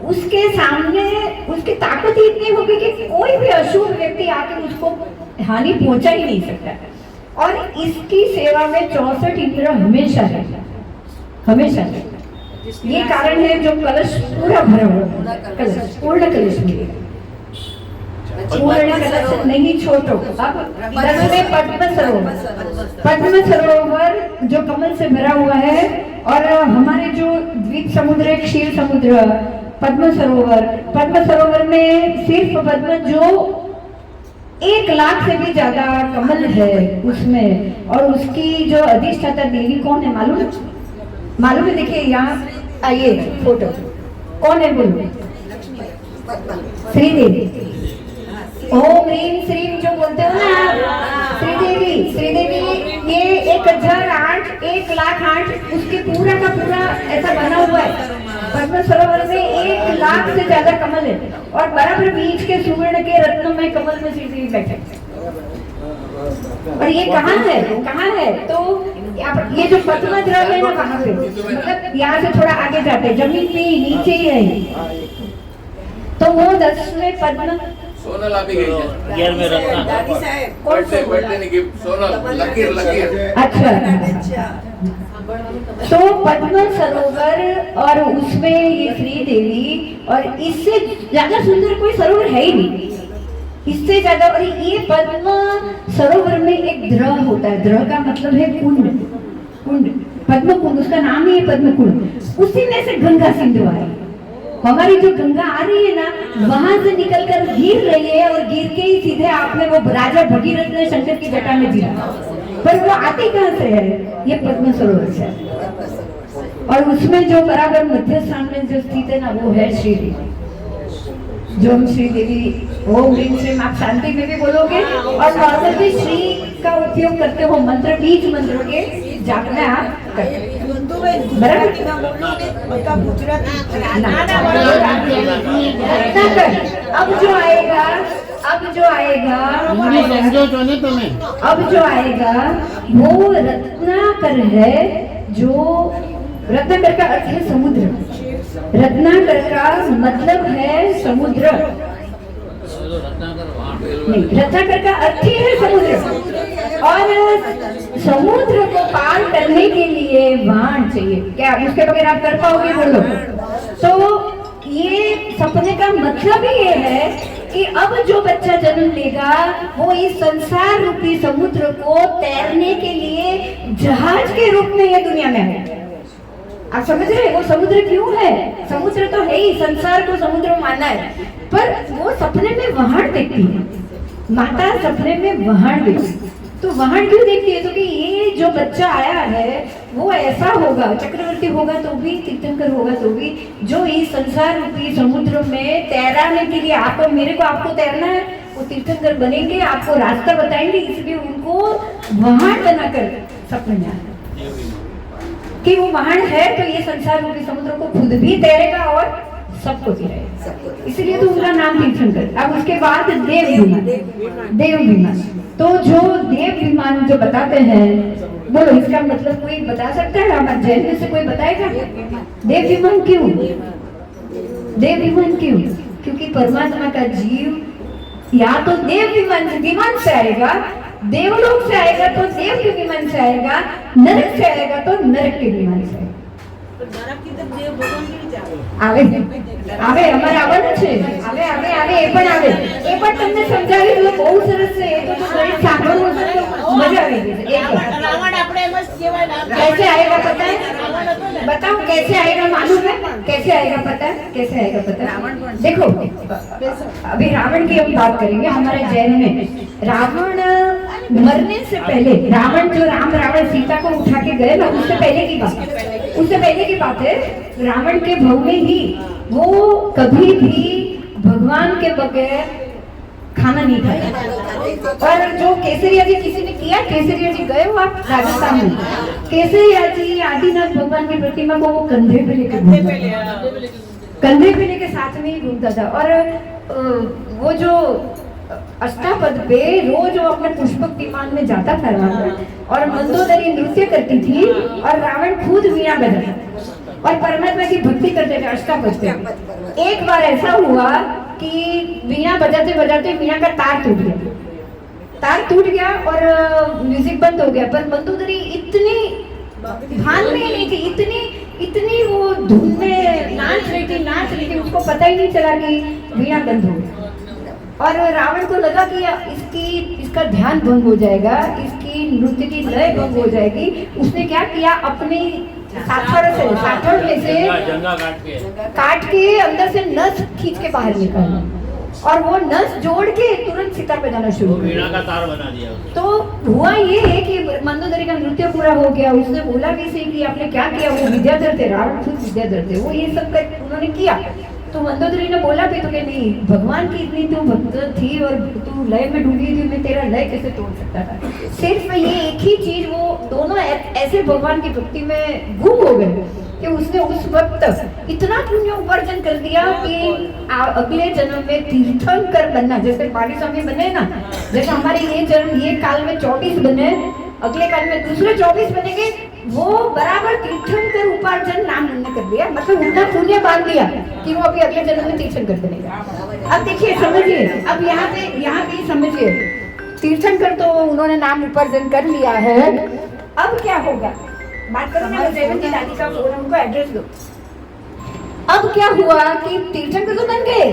उसके सामने उसकी ताकत ही इतनी होगी कि कोई भी अशुभ व्यक्ति आके उसको हानि पहुंचा ही नहीं सकता। और इसकी सेवा में 64 इंद्र हमेशा रहता, हमेशा रहता। ये कारण है जो कलश पूरा भरा हुआ है, कलश पूर्ण कलश मिलेगा, पूर्ण कलश नहीं छोटो। अब 10 में पद्म सरोवर जो कमल से भरा हुआ है, और हमारे जो द्वीप समुद्र है, क्षीर समुद्र, पद्म सरोवर में सिर्फ पद्म जो 1 लाख से भी ज्यादा कमल है उसमें। और उसकी जो अधिष्ठाता देवी कौन है मालूम है? देखिए यहाँ आइए फोटो, कौन है बोलो? श्रीदेवी। ओम ह्रीम श्रीम जो बोलते हो ना आप, श्रीदेवी ये 1008 1,08 उसके पूरा का पूरा ऐसा बना हुआ है। पद्म सरोवर में 1 लाख से ज्यादा कमल है, और बराबर बीच के सुवर्ण के रत्नों में कमल में श्रीदेवी बैठे। और ये कहाँ है? तो ये जो पद्म द्रव है ना, वहाँ पे मतलब यहाँ से थोड़ा आगे जाते, जमीन पे नीचे ही है। तो वो 10 में पद्म सोनल आपी गई है 11 में रत्ना। बर्थडे ने गिफ्ट सोनल लकीर। अच्छा, तो पद्म सरोवर और उसमें ये श्रीदेवी, और इससे ज्यादा सुंदर कोई सरोवर है ही नहीं, इससे ज्यादा। और ये पद्म सरोवर में एक द्रव होता है, द्रव का मतलब है कुंड, पद्म कुंड, उसका नाम ही है पद्म कुंड। उसी में से गंगा सिंधु आ रही है। हमारी जो गंगा आ रही है ना, वहां से निकलकर गिर रही है, और गिर के ही सीधे आपने वो राजा भगीरथ ने शंकर की जटा में गिरा। पर वो आती कहाँ से है? ये पद्म सरोवर से। और उसमें जो बराबर मध्य स्थान में जो स्थित है ना, वो है श्रीदेवी। जो हम श्रीदेवी ओम ह्रीम श्रीम आप शांति में भी बोलोगे, और नॉर्मली श्री का उपयोग करते हो मंत्र, बीज मंत्रों के जाप में आप बराबर। अब जो आएगा वो रत्नाकर है। जो रत्नाकर का अर्थ है समुद्र, रत्नाकर का मतलब है समुद्र, नहीं, रत्नाकर का अर्थ ही है समुद्र। और समुद्र को पार करने के लिए वाण चाहिए। क्या उसके बगैर आप कर पाओगे? बोलो। तो ये सपने का मतलब ही ये है कि अब जो बच्चा जन्म लेगा वो इस संसार रूपी समुद्र को तैरने के लिए जहाज के रूप में ये दुनिया में है। आप समझ रहे? वो समुद्र क्यों है? समुद्र तो है ही, संसार को समुद्र माना है, पर वो सपने में वहां देखती है, माता सपने में वहां देखती। तो वहां क्यों देखती है? तो कि ये जो बच्चा आया है वो ऐसा होगा, चक्रवर्ती होगा तो भी, तीर्थंकर होगा तो भी, जो इस संसार रूपी समुद्र में तैराने के लिए आपको, मेरे को आपको तैरना है, वो तीर्थंकर बनेंगे, आपको रास्ता बताएंगे। इसलिए उनको वहां बनाकर सपने में आना कि वो वहां है, तो ये संसार रूपी समुद्र को खुद भी तैरेगा और सबको तैरेगा, इसलिए तो उनका नाम तीर्थंकर। अब उसके बाद देव विमान। तो जो देव विमान जो बताते हैं, बोलो इसका मतलब कोई बता सकता है? हमारे जैन में से कोई बताएगा? देव विमान क्यों? देव विमान क्यों? क्योंकि परमात्मा का जीव या तो देव विमान से आएगा, देवलोक से आएगा तो देव के विमान से आएगा, नरक से आएगा तो नरक के विमान से આવે આવે અમારે આવવાનું છે, આવે આવે આવે એ પણ તમને સમજાવી દઉં, બહુ સરસ છે। એ તો ગણિત સાંભળવું છે તો મજા આવી ગઈ। રાવણ આપણે એમ જ કહેવાય ને, कैसे आएगा पता है? बताओ कैसे आएगा? मालूम है कैसे आएगा? पता है कैसे आएगा? पता है? देखो अभी रावण की हम बात करेंगे। हमारे जैन में रावण मरने से पहले, रावण जो रावण सीता को उठा के गए ना, उससे पहले की बात है। रावण के भव में ही वो कभी भी भगवान के बगैर खाना नहीं खाया। और जो केसरिया जी किसी ने किया, केसरिया जी गए हो आप राजस्थान में, केसरिया जी आदिनाथ भगवान की प्रतिमा को वो कंधे पे लेके साथ में ही घूमता था। और वो जो अष्टापद पे रोज वो अपने पुष्पक विमान में जाता था रावण, और मंदोदरी नृत्य करती थी, और रावण खुद वीणा बजाता और परमात्मा की भक्ति करते थे अष्टापद पे। एक बार ऐसा हुआ कि वीणा बजाते बजाते वीणा का तार टूट गया। तार टूट गया और म्यूजिक बंद हो गया, पर मंदोदरी इतनी भान में ही नहीं थी, इतनी वो धुन में नाच रही थी, उसको पता ही नहीं चला कि वीणा बंद हो गया। और रावण को लगा कि इसका ध्यान भंग हो जाएगा, इसकी नृत्य की लय भंग हो जाएगी। उसने क्या किया, अपनी साथड़ में से काट के अंदर से नस खींच के बाहर निकाला और वो नस जोड़ के तुरंत सितार बजाना शुरू कर वीणा का तार बना दिया। तो हुआ ये है कि मंदोदरी का नृत्य पूरा हो गया। उसने बोला भी सही कि आपने क्या किया, वो विद्याधर थे, रावण खुद विद्याधर थे, वो ये सब उन्होंने किया। तो मंदोदरी ने बोला भी तो कि नहीं, भगवान की इतनी तू भक्त थी और तू लय में डूबी थी, मैं तेरा लय कैसे तोड़ सकता था। सिर्फ ये एक ही चीज, वो दोनों ऐसे भगवान की भक्ति में गुम हो गए कि उसने उस वक्त इतना पुण्य उपार्जन कर दिया कि अगले जन्म में तीर्थंकर बनना, जैसे पाणी स्वामी बने ना, जैसे हमारे ये जन्म ये काल में 24 बने, अगले काल में दूसरे 24 बनेंगे, वो बराबर तीर्थंकर उपार्जन नाम उन्होंने कर दिया, मतलब उतना पुण्य बांध दिया कि वो अभी अगले जन्म में तीर्थंकर बनेगा। अब देखिए समझिए, अब यहाँ पे समझिए, तीर्थंकर तो उन्होंने नाम उपार्जन कर लिया है, अब क्या होगा, बात करो ना रेवंत जी दादी का फोन, उनको एड्रेस दो। अब क्या हुआ कि तीर्थंकर तो बन गए,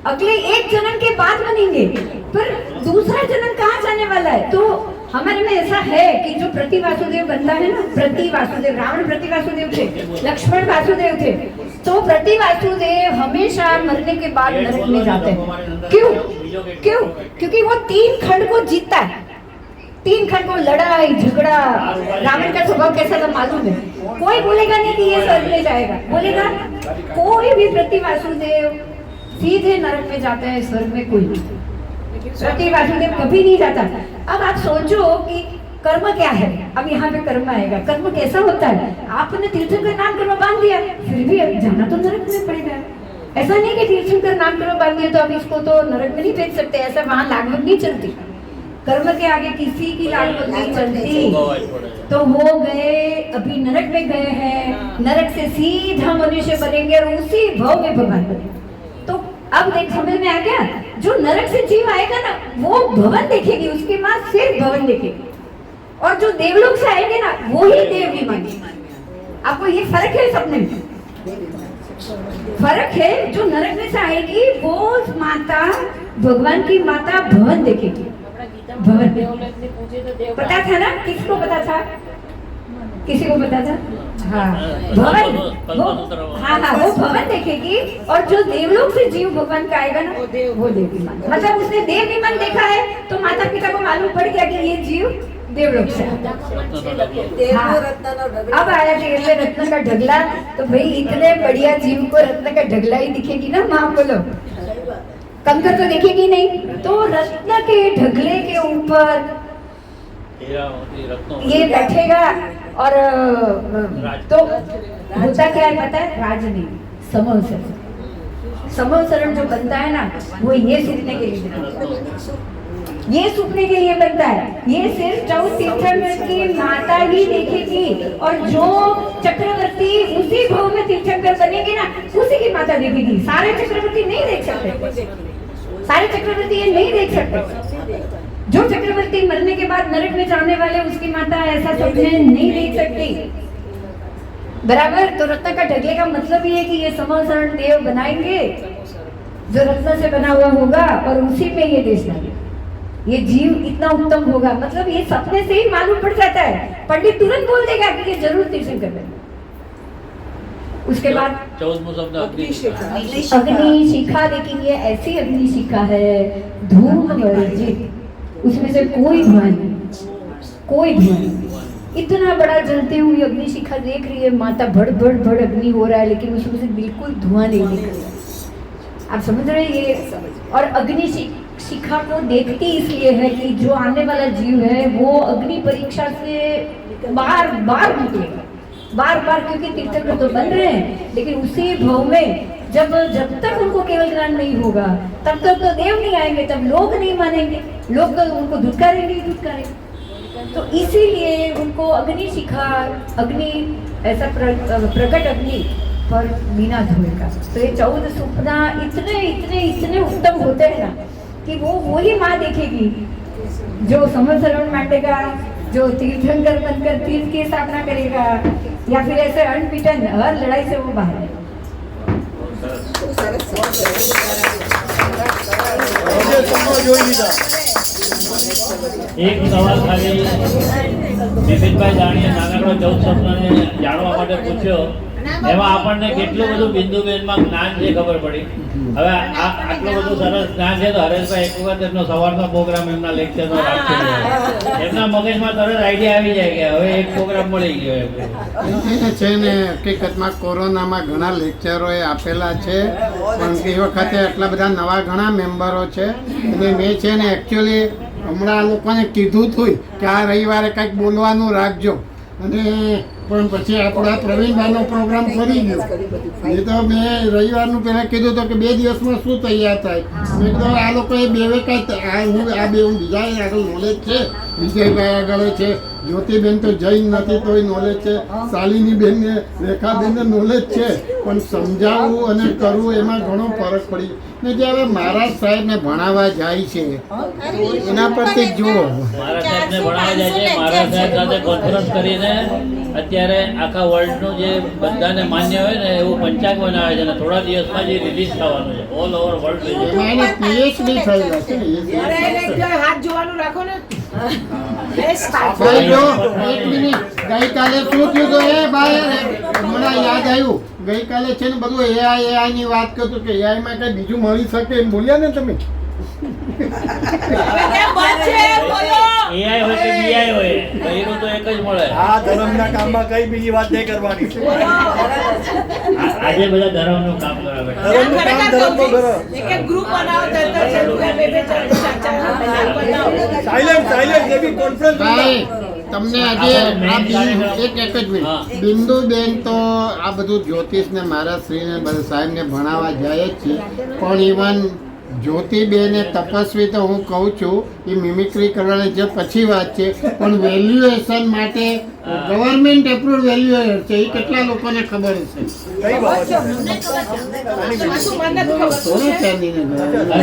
अगले एक जन्म के बाद बनेंगे, पर दूसरा जन्म कहाँ जाने वाला है। तो हमारे में ऐसा है कि जो प्रति वासुदेव बनता है ना, प्रति वासुदेव, रावण प्रति वासुदेव थे, लक्ष्मण वासुदेव थे, तो प्रति वासुदेव हमेशा मरने के बाद नरक में जाते हैं। क्यों? क्योंकि वो 3 खंड को जीतता है, 3 खंड को लड़ाई झगड़ा। रावण का स्वभाव कैसा था मालूम है, कोई बोलेगा नहीं कि ये स्वर्ग में जाएगा, बोलेगा कोई भी प्रति वासुदेव सीधे नरक में जाते हैं, स्वर्ग में कोई नहीं, प्रति वासुदेव कभी नहीं जाता। अब आप सोचो कि कर्म क्या है, अब यहाँ पे कर्म आएगा, कर्म कैसा होता है, आपने तीर्थंकर नाम कर्म बांध दिया, फिर भी अब जाना तो नरक में पड़ेगा। ऐसा नहीं कि तीर्थंकर नाम कर्म बांध दिया तो अब इसको तो नरक में नहीं भेज सकते, ऐसा वहां लागू नहीं चलती, कर्म के आगे किसी की लागू नहीं चलती। तो वो गए, अभी नरक में गए हैं, नरक से सीधा मनुष्य बनेंगे और उसी भाव में भगवान बनेंगे। तो अब देख समझ में आ गया, जो नरक से जीव आएगा ना, वो भवन देखेगी, उसके बाद सिर्फ भवन देखेगी, और जो देवलोक से आएंगे ना, वो ही देव विमान। आपको ये फर्क है, सपने में फर्क है। जो नरक में से आएगी वो माता, भगवान की माता भवन देखेगी, भवन। पता था ना, किसको पता था, किसी को पता था? हाँ, भवन, वो भवन देखेगी, और जो देवलोक से जीव भगवान का आएगा ना, वो देव विमान। मतलब उसने देव विमान देखा है तो माता पिता को मालूम पड़ गया कि ये जीव देवलोक से। हाँ, अब आया कि रत्न का ढगला, तो भाई इतने बढ़िया जीव को रत्न का ढगला ही दिखेगी ना, माँ बोलो, कंकर तो देखेगी नहीं। तो रत्न के ढगले के ऊपर ये बैठेगा, और तो होता क्या है पता है, राज नहीं, समवसरण जो बनता है ना, वो ये सीखने के लिए बनता है, ये सूखने के लिए बनता है। ये सिर्फ चौथ तीर्थंकर की माता ही देखेगी, और जो चक्रवर्ती उसी भाव में तीर्थंकर बनेगी ना, उसी की माता देखेगी। सारे चक्रवर्ती नहीं देख सकते, सारे चक्रवर्ती ये नहीं देख सकते। जो चक्रवर्ती मरने के बाद नरक में जाने वाले, उसकी माता ऐसा सपने नहीं देख सकती, बराबर। तो रत्न का ढगले का मतलब ये है कि ये समवसरण देव बनाएंगे जो रत्न से बना हुआ होगा, और उसी में ये देश लगेगा, ये जीव इतना उत्तम होगा। मतलब ये सपने से ही मालूम पड़ जाता है, पंडित तुरंत बोल देगा कि ये जरूर तीर्थंकर बनेगा। उसके बाद अग्नि शिखा, लेकिन ये ऐसी अग्नि शिखा है धूम वर्जित, उसमें से कोई धुआं नहीं, कोई धुआं नहीं। इतना बड़ा जलते हुई अग्नि शिखा देख रही है माता, भड़ भड़ भड़ अग्नि हो रहा है, लेकिन उसमें से बिल्कुल धुआं नहीं निकल रहा। आप समझ रहे हैं ये? और अग्नि शिखा को देखती इसलिए है कि जो आने वाला जीव है वो अग्नि परीक्षा से बार बार निकलेगा, बार बार, क्योंकि तीर्थंकर तो बन रहे हैं, लेकिन उसी भाव में जब तक उनको केवल ज्ञान नहीं होगा, तब तक तो देव नहीं आएंगे, तब लोग नहीं मानेंगे, लोग तो उनको धुतकारेंगे ही धुतकारेंगे। तो इसीलिए उनको अग्नि शिखा, अग्नि ऐसा प्रकट अग्नि पर बिना धोए का। तो ये 14 सपना इतने इतने इतने उत्तम होते हैं ना कि वो वही माँ देखेगी जो समर्थन मांगेगा, जो तीर्थंकर बनकर तीर्थ की स्थापना करेगा, या फिर ऐसे अनपिटन हर लड़ाई से वो बाहर है। એક સવાલ ખાલી બિપિનભાઈ જાણીએ નાનકડો 14 સપનાને જાણવા માટે પૂછ્યો, એમાં આપણને કેટલું બધું બિંદુબેનમાં જ્ઞાન છે ખબર પડી. હવે આટલું બધું સરસ જ્ઞાન છે તો હરેશભાઈ એક વખત એમનો સવારનો પ્રોગ્રામ એમના લેક્ચરનો રાખશે. એમના મગજમાં તરત આઈડિયા આવી જાય કે હવે એક પ્રોગ્રામ મળી ગયો એમ. છે ને હકીકતમાં કોરોનામાં ઘણા લેક્ચરોએ આપેલા છે, પણ એ વખતે આટલા બધા નવા ઘણા મેમ્બરો છે અને મેં છે ને એકચ્યુઅલી હમણાં આ લોકોને કીધું હતું કે આ રવિવારે કંઈક બોલવાનું રાખજો, અને પણ પછી આપણા પ્રવીણભાઈનો પ્રોગ્રામ કરી ગયો. એ તો મેં રવિવારનું પહેલાં કીધું હતું કે 2 દિવસમાં શું તૈયાર થાય. મેં કીધું આ લોકોએ બેવે કાંઈ હું બીજા આગળ નોલેજ છે, વિજયભાઈ આગળ છે, જ્યોતિબેન તો જૈન નથી તોય નોલેજ છે, શાલિની બેનને રેખાબેનને નોલેજ છે, પણ સમજાવવું અને કરવું એમાં ઘણો ફરક પડી. ને જ્યારે મહારાજ સાહેબને ભણાવવા જાય છે એના પરથી જુઓ. મહારાજ સાહેબને ભણાવવા જાય છે, મહારાજ સાહેબ સાથે કોન્ફરન્સ કરીને અત્યારે આખા વર્લ્ડનું જે બધાને માન્ય હોય ને એવું પંચાંગ બનાવે છે અને થોડા દિવસમાં જે રિલીઝ થવાનું છે ઓલ ઓવર વર્લ્ડ. એમાં એને પીએચડી થયેલા છે. હાથ જોવાનું રાખો ને. ભાઈ જો એક મિનિટ, ગઈકાલે શું થયું હતું એ ભાઈ હમણાં યાદ આવ્યું. ગઈકાલે છે ને બધું એઆઈ ની વાત કરતું કે એઆઈ માં કઈ બીજું મળી શકે એમ બોલ્યા ને તમે. એઆઈ હોય કે બીઆઈ હોય, બૈરું તો એક જ મળે. આ ધર્મના કામમાં કઈ બીજી વાત નહીં કરવાની. આજે બધા ધર્મનું કામ કરવા બેઠા. ધર્મનું કામ ધર્મનો કરો. ગ્રુપ બનાવો સાયલેન્ટ જેવી કોન્ફરન્સ ભાઈ તમને આજે આ એક જ મિનિટ, બિંદુબેન તો આ બધું જ્યોતિષ ને મહારાજશ્રીને બધા સાહેબને ભણાવવા જાય જ છે, પણ ઇવન જ્યોતિબેન એ તપસ્વી તો હું કહું છું એ મિમિક્રી કરવાની જે પછી વાત છે, પણ વેલ્યુએશન માટે ગવર્મેન્ટ એપ્રુવ વેલ્યુએશન છે એ કેટલા લોકોને ખબર હશે? કઈ બાબત છે? સોનું ચાંદીને ના, ના.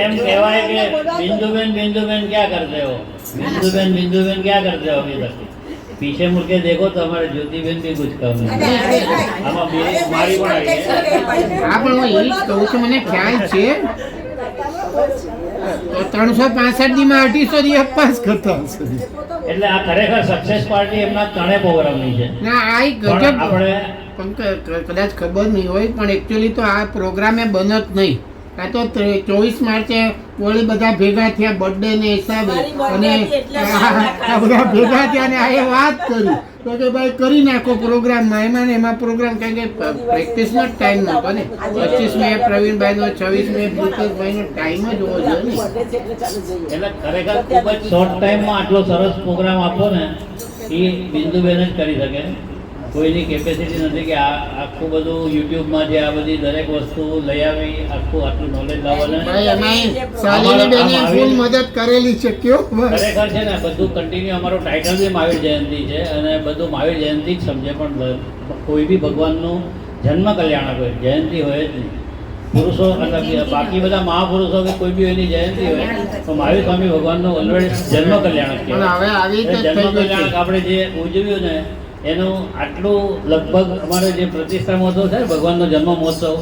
એમ કહેવાય કે बिंदुबेन क्या करते हो, बिंदुबेन क्या करते हो अभी तक. पीछे मुड़ के देखो तो हमारे ज्योतिबेन भी कुछ कम नहीं. આમાં બે મારી પણ આવી છે. હા, પણ હું એ જ કહું છું, મને ખ્યાલ છે તો 365 દીમાં 800 દી અપવાસ કરતા હશે. એટલે આ ખરેખર સક્સેસ પાર્ટી એમના ત્રણે પ્રોગ્રામની છે. ના આ એક પણ ગજબ આપણે પણ કદાચ ખબર નહીં હોય, પણ એકચ્યુઅલી તો આ પ્રોગ્રામે બન જ નહીં. આ તો 24 માર્ચે વળી બધા ભેગા થયા બર્થડે ને હિસાબે, અને આ બધા ભેગા થયા ને આ એ વાત કરી તો કે ભાઈ કરી નાખો પ્રોગ્રામમાં. એમાં ને એમાં પ્રોગ્રામ કારણ કે પ્રેક્ટિસનો જ ટાઈમ નહોતો ને. 25 મે પ્રવીણભાઈનો, 26 મે ભૂપેશભાઈનો ટાઈમ જ હોવો જોઈએ ને. એટલે ખરેખર ખૂબ જ શોર્ટ ટાઈમમાં આટલો સરસ પ્રોગ્રામ આપો ને એ બિંદુબેન જ કરી શકે. કોઈની કેપેસિટી નથી કે આ આખું બધું યુટ્યુબમાં જે આ બધી દરેક વસ્તુ લઈ આવી આટલું નોલેજ લાવવાનું. ભાઈ એમાં શાલિની બેને ફૂલ મદદ કરેલી છે. કયો ખરેખર છે ને બધું કન્ટિન્યુ અમારું ટાઇટલ બી મહાવીર જયંતિ છે અને બધું મહાવીર જયંતિ જ સમજે, પણ કોઈ બી ભગવાનનું જન્મ કલ્યાણક હોય, જયંતિ હોય જ નહીં. પુરુષો મતલબ બાકી બધા મહાપુરુષો કે કોઈ બી એની જયંતિ હોય તો મહાવીર સ્વામી ભગવાનનું ઓલરેડી જન્મ કલ્યાણક પણ હવે આવી રીતે જન્મ થઈ ગયું કલ્યાણક છે. આપણે જે ઉજવ્યું ને એનું આટલું લગભગ અમારે જે પ્રતિષ્ઠા મહોત્સવ છે ને ભગવાનનો જન્મ મહોત્સવ,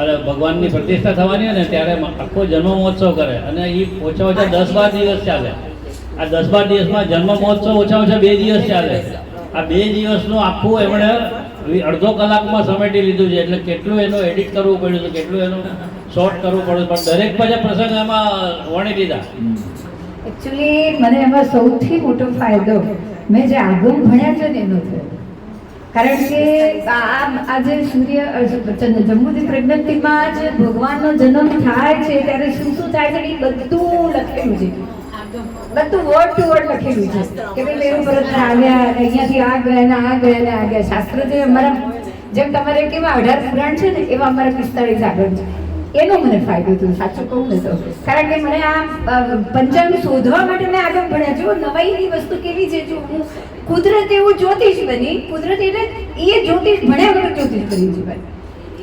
અરે ભગવાનની પ્રતિષ્ઠા થવાની હોય ને ત્યારે આખો જન્મ મહોત્સવ કરે અને એ ઓછા 10-12 દિવસ ચાલે. આ 10-12 દિવસમાં જન્મ મહોત્સવ ઓછા 2 દિવસ ચાલે. આ 2 દિવસનું આખું એમણે અડધો કલાકમાં સમેટી લીધું છે. એટલે કેટલું એનું એડિટ કરવું પડ્યું હતું, કેટલું એનું શોર્ટ કરવું પડ્યું, પણ દરેક પછી પ્રસંગ એમાં વણી લીધા. એકચ્યુઅલી મને એમાં સૌથી મોટો ફાયદો મેં જે આગમ ભણ્યા છે ને એનો થયો. કારણ કે આ જે જમ્મુની પ્રેગ્નન્સીમાં જે ભગવાનનો જન્મ થાય છે ત્યારે શું શું થાય છે એ બધું લખેલું છે, બધું વર્ડ ટુ વર્ડ લખેલું છે કે ભાઈ મેરુ પર્વત આવ્યા, અહીંયાથી આ ગયા ને આ ગયા ને આ ગયા. શાસ્ત્ર જે અમારા જેમ તમારે કેવા 18 પુરાણ છે ને એવા અમારા 45 આગળ છે. એનો મને ફાયદો થયો, સાચું કહું ને તો. કારણ કે મને આ પંચાંગ શોધવા માટે મેં આગળ ભણ્યા. જો નવાઈની વસ્તુ કેવી છે, જો હું કુદરત એવું જ્યોતિષ બની, કુદરત એટલે એ જ્યોતિષ ભણ્યા વગર જ્યોતિષ બની છે ભાઈ.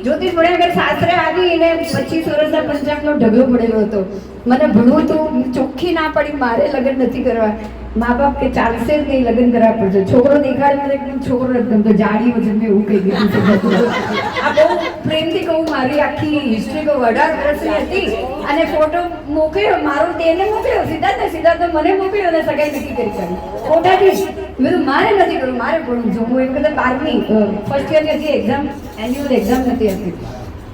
જ્યોતિષ ભણ્યા વગર શાસ્ત્રે આવી એને 25 વર્ષના પંચાંગનો ઢગલો પડેલો હતો. મને ભણવું તો ચોખ્ખી ના પડી, મારે લગ્ન નથી કરવા. મા બાપ કે ચાલશે જ નહીં, લગ્ન કરવા પડશે. છોકરો દેખાડે મને એકદમ છોકરો એકદમ તો જાડી વજન મેં એવું કહી દીધું છે. આ બહુ પ્રેમથી કહું, મારી આખી હિસ્ટ્રી કહું. 18 વર્ષની હતી અને ફોટો મોકલ્યો મારો, તેને મોકલ્યો સિદ્ધાર્થને મને મોકલ્યો અને સગાઈ નક્કી કરી ફોટાથી જ. મેં કીધું મારે નથી કરવું, મારે ભણવું છે. હું એમ કદાચ 12મી ફર્સ્ટ યરની હતી, એક્ઝામ એન્યુઅલ એક્ઝામ નથી હતી.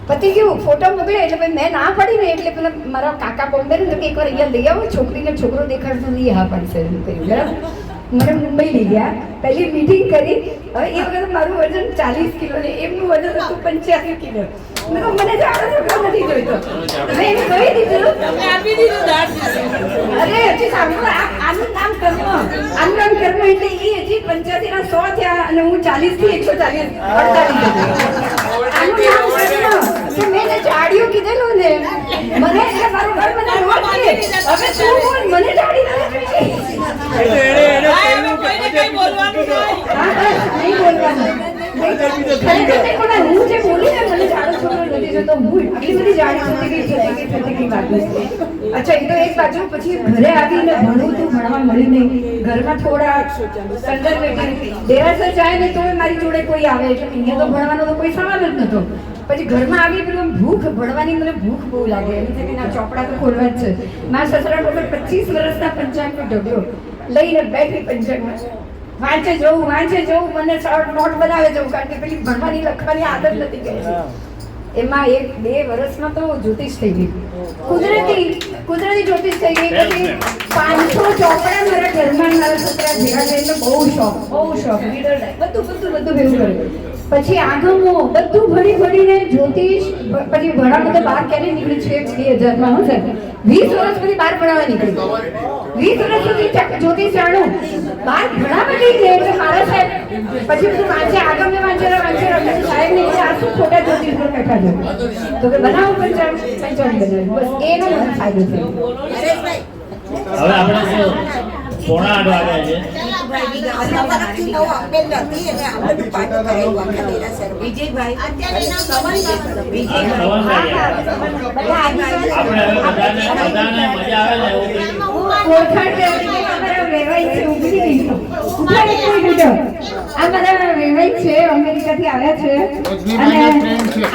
પતિ કેવું ફોટો મોકલ્યો એટલે ભાઈ મેં ના પાડી ને, એટલે પેલા મારા કાકા બોમ્બે ને તો કે એકવાર અહીંયા લઈ આવો, છોકરીને છોકરો દેખાડતો નહીં, હા પાડશે એમ કહ્યું. બરાબર, મને મુંબઈ લઈ ગયા, પહેલી મીટિંગ કરી. હવે એ વખતે મારું વજન 40 કિલો ને એમનું વજન હતું 85 કિલો. મેં કહ્યું મને જાડો છોકરો નથી જોઈતો. મેં એને કહી દીધું, તમને આપી દીધું દાળ. અરે હજી સાંભળો, આનું નામ કર્મ, આનું નામ કર્મ. એટલે એ હજી 85 ના 100 થયા અને હું 40 થી 140 આનું નામ કર્મ. તો મેં એને જાડિયું કીધેલું ને, મને એટલે મારું ઘર મને રોજ કહે, હવે તું બોલ, મને જાડી નથી જોઈતી. હા, હવે કોઈને કંઈ બોલવાનું નહીં. હા, બસ, નહીં બોલવાનું. ખરેખર તે કોને હું જે બોલી ને, મને જાડો છોકરો નથી જોઈતો, હું એટલી બધી જાડી થતી ગઈ વાત નથી. અચ્છા, એ તો એક બાજુ. પછી ઘરે આવીને ભણવું તું, ભણવા મળ્યું નહીં. ઘરમાં થોડા કન્ઝર્વેટિવ, દેરાસર જાય ને તો મારી જોડે કોઈ આવે, એટલે અહીંયા તો ભણવાનો તો કોઈ સવાલ જ નતો. પછી ઘરમાં આવી પેલું ભૂખ, ભણવાની મને ભૂખ બહુ લાગે. એમ છે કે ના, ચોપડા તો ખોલવા જ છે. મારા સસરા વગર 25 વર્ષના પંચાંગનો ઢગલો લઈને બેઠી પંચાંગમાં વાંચે જવું, મને શોર્ટ નોટ બનાવે જવું, કારણ કે પેલી ભણવાની લખવાની આદત નથી ગઈ. એમાં 1-2 વર્ષમાં તો જ્યોતિષ થઈ ગઈ, કુદરતી જ્યોતિષ થઈ ગઈ. પછી 500 ચોપડા મારા ઘરમાં મારા છોકરા ભેગા થઈ, એટલે બહુ શોખ બધું ભેગું કર્યું. પછી આગમો બધું ભણીને જ્યોતિષ. પછી ભણવા તો બહાર ક્યારે નીકળી છે 2000 માં. હું સાહેબ 20 વર્ષ સુધી બહાર ભણાવવા નીકળી, 20 વર્ષ સુધી જ્યોતિષ જાણું, બહાર ભણાવવા ગઈ ને એટલે મારા સાહેબ પછી બધું વાંચે, આગમને વાંચે સાહેબ ને આ શું ખોટા જ્યોતિષ પર બેઠા છે, તો કે બનાવો પંચાંગ બનાવ્યું. બસ એનો મને ફાયદો થયો. હવે આપણે 7:45 વાગ્યા છે. આપણે હવે બધાને મજા આવે ને એવું કંઈક. ઓળખાણ કરવી કે અમારા વેવાઈ છે, ઉભી રહી. આ મારા વેવાઈ છે, અમેરિકાથી આવ્યા છે. અને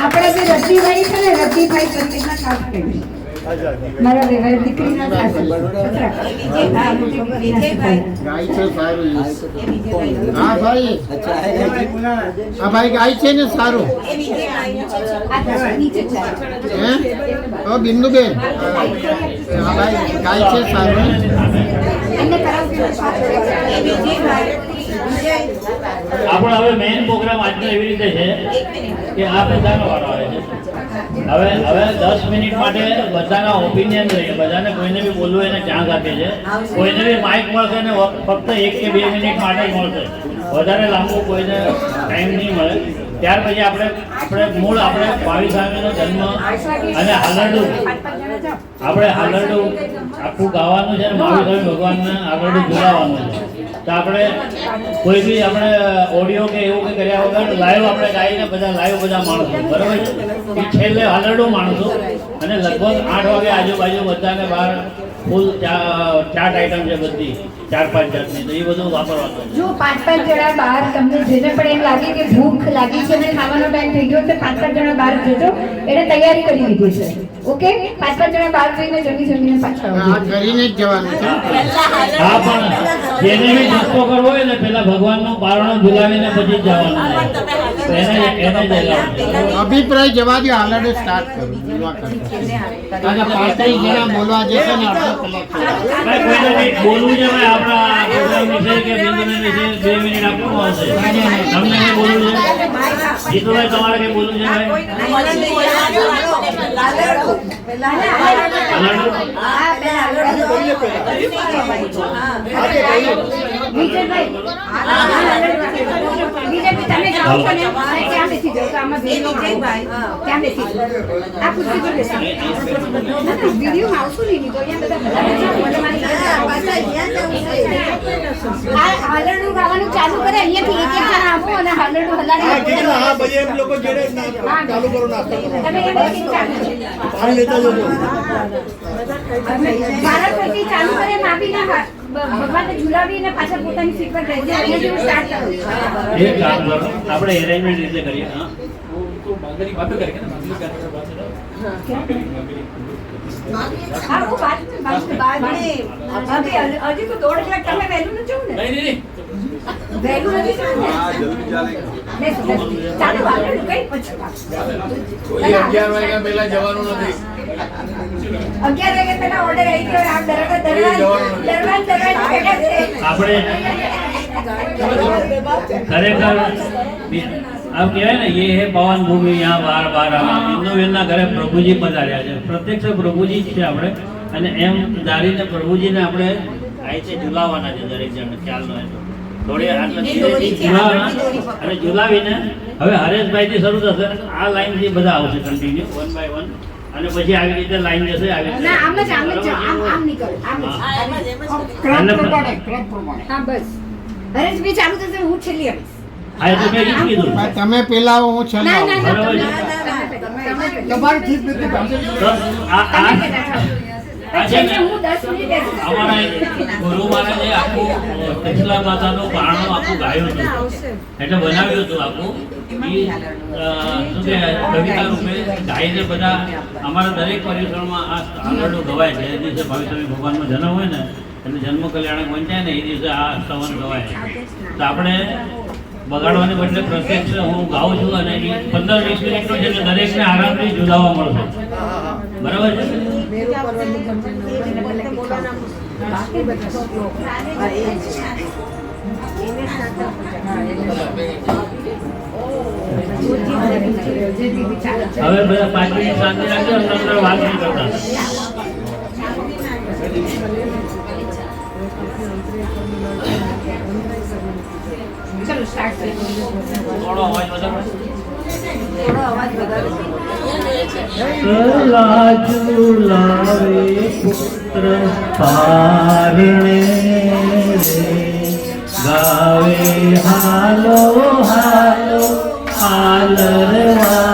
આપણા જે રતિભાઈ છે ને, રતિભાઈ સંગીતના ખાસ પ્રેમ છે. મારા વેવાઈ દીકરીના ખાસ ગાય છે સારું. હા ભાઈ, હા ભાઈ ગાય છે ને સારું. હે ઓ બિંદુબેન, હા ભાઈ ગાય છે સારું. આપણો હવે મેઇન પ્રોગ્રામ આજનો એવી રીતે છે કે આ બધાનો વારો આવે છે. હવે 10 મિનિટ માટે બધાના ઓપિનિયન લઈએ, બધાને કોઈને બી બોલવું એને ચાન્સ આપીએ છે. કોઈને બી માઇક મળશે ને ફક્ત 1 કે 2 મિનિટ માટે જ મળશે, વધારે લાંબુ કોઈને ટાઈમ નહીં મળે. ત્યાર પછી આપણે ભાવી સ્વામીનો જન્મ અને હાલરડું, આપણે હાલરડું આખું ગાવાનું છે ને, ભાવી સ્વામી ભગવાનને હાલરડું ઝુલાવવાનું છે. તો આપણે કોઈ બી આપણે ઓડિયો કે એવું કંઈ કર્યા વગર લાઈવ આપણે ગાઈને બધા માણસો, બરાબર છે. એ છેલ્લે હાલરડું માણસો અને લગભગ 8 વાગે આજુબાજુ બધાને બહાર ફૂલ ચાટ આઈટમ છે બધી 4-5 જાતની, તો એ બધું વાપરવાનું. જો 5-5 જણા બહાર, તમને જેને પણ એમ લાગે કે ભૂખ લાગી છે અને ખાવાનો ટાઈમ થઈ ગયો છે, 5-5 જણા બહાર જજો. એને તૈયારી કરી લીધી છે. ઓકે, 5-5 જણા બહાર જઈને જમીને પાછા આવજો. હા, કરીને જ જવાનું છે. હા, પણ જેને બી નાસ્તો કરવો હોય ને પેલા ભગવાનનું પારણું ઝુલાવીને પછી જ જવાનું છે. તો એને જ જવાનું. અભિપ્રાય જવા દો, હાલરડું સ્ટાર્ટ કરું બોલવા કરતા. કારણ કે 35 જણા બોલવા જશે ને અડધો કલાક. ભાઈ કોઈને કંઈક બોલવું છે ભાઈ, આપણા પ્રોગ્રામ વિશે કે બિંદુને વિશે 2 મિનિટ આપવાનું આવશે. તમને કંઈ બોલવું છે? જીતુભાઈ તમારે કંઈ બોલવું છે ભાઈ? તમે જાઓ છો ને ત્યાં બેસી જાઓ તો આમાં ત્યાં બેસી જાઓ આ ખુરશી પર બેસી વિડીયો આવશું નહીં તો હલરડું ગાવાનું ચાલુ કરે અહીંયાથી એક જણ આપો અને હલરડું હલાડી તમે એમાંથી ચાલુ ભારત પછી ચાલુ કરે માપીના ભગવાનને ઝુલાવીને પાછા પોતાની સીટ પર રહેજે અહીંયા જેવું સ્ટાર્ટ કરો એક કામ કરો, આપણે એરેન્જમેન્ટ રીતે કરીએ. હા, હા હું વાત હજી તો 1.5 કલાક તમે વહેલું નથી જવું ને વહેલું નથી જવું ને ચાલો આગળ કઈ પછી કોઈ 11 વાગ્યા પહેલા જવાનું નથી. 11 વાગે પહેલા ઓર્ડર આવી ગયો આપ દરવાજ બેઠા છે આપણે ખરેખર આમ કહેવાય ને, ये है पवन भूमि, यहाँ बार बार ઇન્દુબેનના ઘરે પ્રભુજી પધાર્યા છે. પ્રત્યક્ષ પ્રભુજી જ છે આપણે, અને એમ ધારીને પ્રભુજીને આપણે આઈથી ઝુલાવવાના છે દરેક જણ. ખ્યાલ ન હોય તો થોડી આટલા ધીરેથી ઝુલાવવાના, અને ઝુલાવીને હવે હરેશભાઈથી શરૂ થશે. આ લાઈનથી બધા આવશે કન્ટિન્યુ 1 બાય 1, અને પછી આવી રીતે લાઈન જશે. આવી ના આમ જ આમ નીકળો આમ હા બસ હરેશભાઈ ચાલુ થશે હું છેલ્લી આવીશ. હા, એ તો મેં ઈ જ કીધું. તમે પેલા આવો, હું છેલ્લે ના ના આવું. ના તમારી જીત નથી પાછી. તો આ છે ને, હું 10 મિનિટ અમારા એક ગુરુ મહારાજે આખું તીસલા માતાનું પારણું આખું ગાયું હતું, એટલે બનાવ્યું હતું આખું. ઈ શું કે કવિતા રૂપે ગાઈને બધા અમારા દરેક પરિસરમાં આ આંગણું ગવાય છે. એ દિવસે ભાવિસ્વામી ભગવાનનો જન્મ હોય ને, એટલે જન્મ કલ્યાણક વંચાય ને, એ દિવસે આ સ્તવન ગવાય. તો આપણે બગાડવાને બદલે પ્રત્યક્ષ હું ગાઉં છું, અને એ 15-20 મિનિટનો છે, એટલે દરેકને આરામથી ઝુલાવવા મળશે. બરાબર છે? હવે બધા 5 મિનિટ શાંતિ રાખજો, અંદર વાત નહીં કરતા. ચલો સ્ટાર્ટ કરીએ. થોડો અવાજ વધારો. થોડો અવાજ વધારો. કલા ઝુલાવે પુત્ર પારણે રે, ગાવે હાલો હાલો હાલરવાના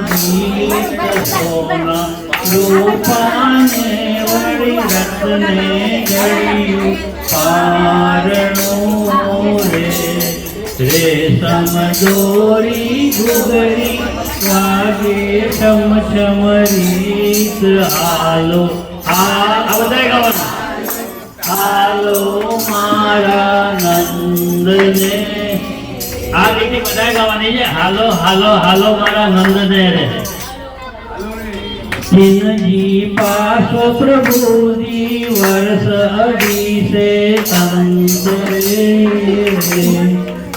ગીત, સોના રૂપાને વળી રત્ને જડિયું પારણું રે. રેશમ દોરી ઘૂઘરી વાગે છમ છમ રીત, હાલો આ બધાય ગાવાનું. હાલો મારા નંદને, આ રીતે બધાય ગાવાની છે. હાલો હાલો હાલો મારા નંદને રે. जिनजी पासो प्रभुजी वर्ष अभिषे तंत्रे,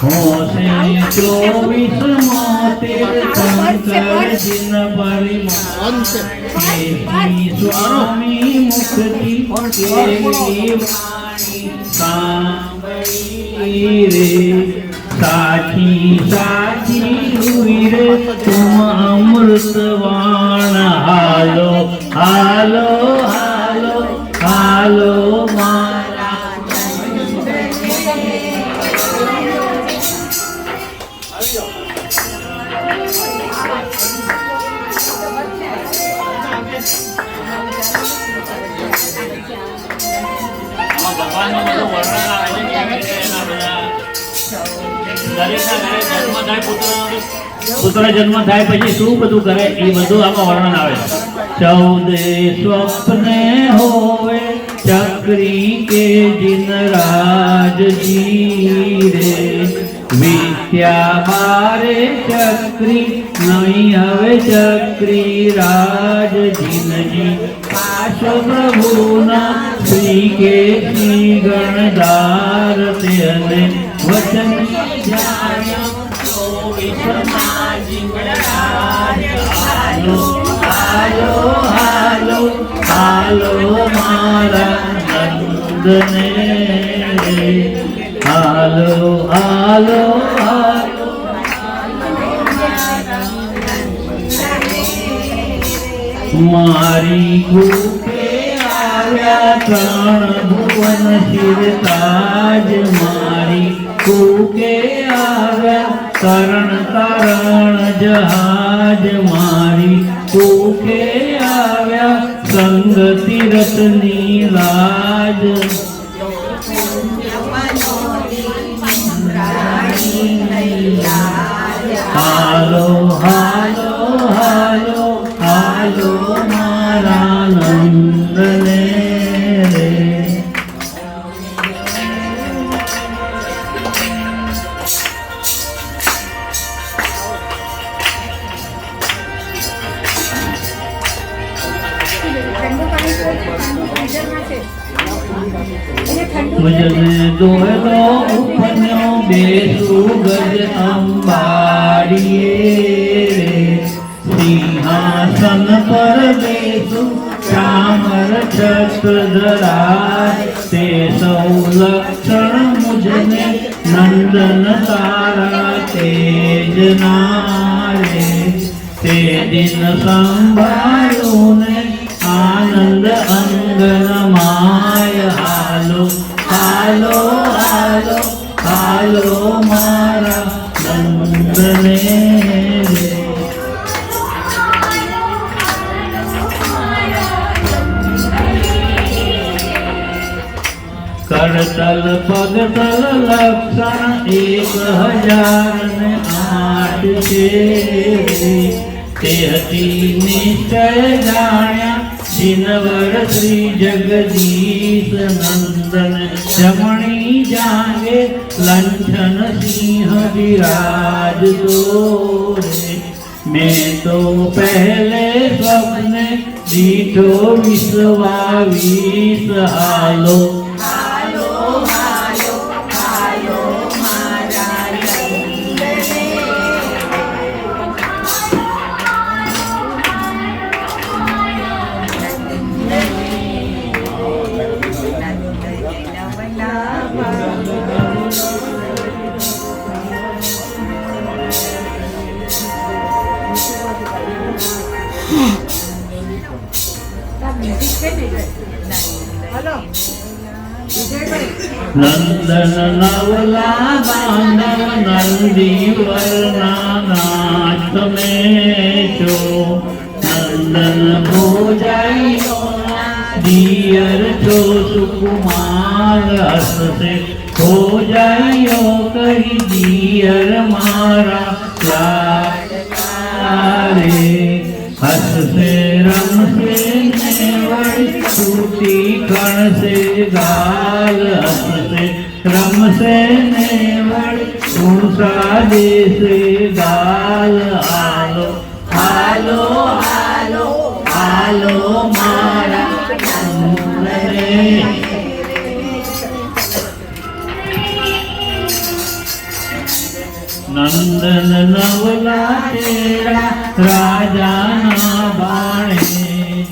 होसे 24 मोतिर शंकर जिन परिमान, स्वामी मुक्ति वाणी सांबड़ी रे. साची साची हुई रे तुम अमृतवाण, हालो हालो हालो हालो मारा. ભગવાનનું બધું વર્ણન આવે છે, કેવી રીતે એના બધા દરેકના ઘરે જન્મ થાય, પુત્ર જન્મ થાય પછી શું બધું કરે, એ બધું આમાં વર્ણન આવે છે. 14 સ્વપ્ને હોવે ચક્રી કે જીન રાજજી રે, વિદ્યા બારે ચક્રી નહીં હવે ચક્રી રાજ. જીનજી પાશો પ્રભુના શ્રી કે શ્રી ગણદાર, તેને વચન હાલો હાલો હાલો હાલો મારા નંદને રે હાલો હાલો હાલો મારી કુકે આવ્યા ત્રણ ભુવન શિરતાજ મારી કુકે આવ્યા તરણ તારણ જહાજ મારી કુકે આવ્યા સંગ તીરથની લાજ હાલો હાલો હાલો હાલો મારા નંદને રે મુજને દોયલો ઉપન્યો બેસુ ગજ અંબાડીએ રે સિંહાસન પર બેસુ ચામર છત્ર ધરાય તે સૌ લક્ષણ મુજને નંદન તારા તેજ નારે તે દિન સંભાળ્યું ને આનંદ અંગન માય હાલો હાલો હાલો હાલો મારા નંદને રે કરતલ પગતલ લક્ષણ 1008 છે તે હતી નિશ્ચય જાણ્યા દિનવર શ્રી જગદીશ નંદન જમણી જાગે લંઠન સિંહ વિરાજ દોરે મેં તો પહેલે સ્વપ્ને દીઠો 20 હાલો નંદન નવલા બાંધવ નંદી વર્ણાનાથ મેં છો નંદન ભોજાઈઓ દિયર છો સુકુમાર હસશે ભોજાઈઓ કહી દિયર મારા લાડકારે હસશે રમશે નેવડી છૂટી કણસે ગાલ હસશે રમશે નેવડી ઊંસા દેશે ગાલ હાલો હાલો હાલો હાલો મારા નંદને નંદન નવલા તેરા રાજાના બાણે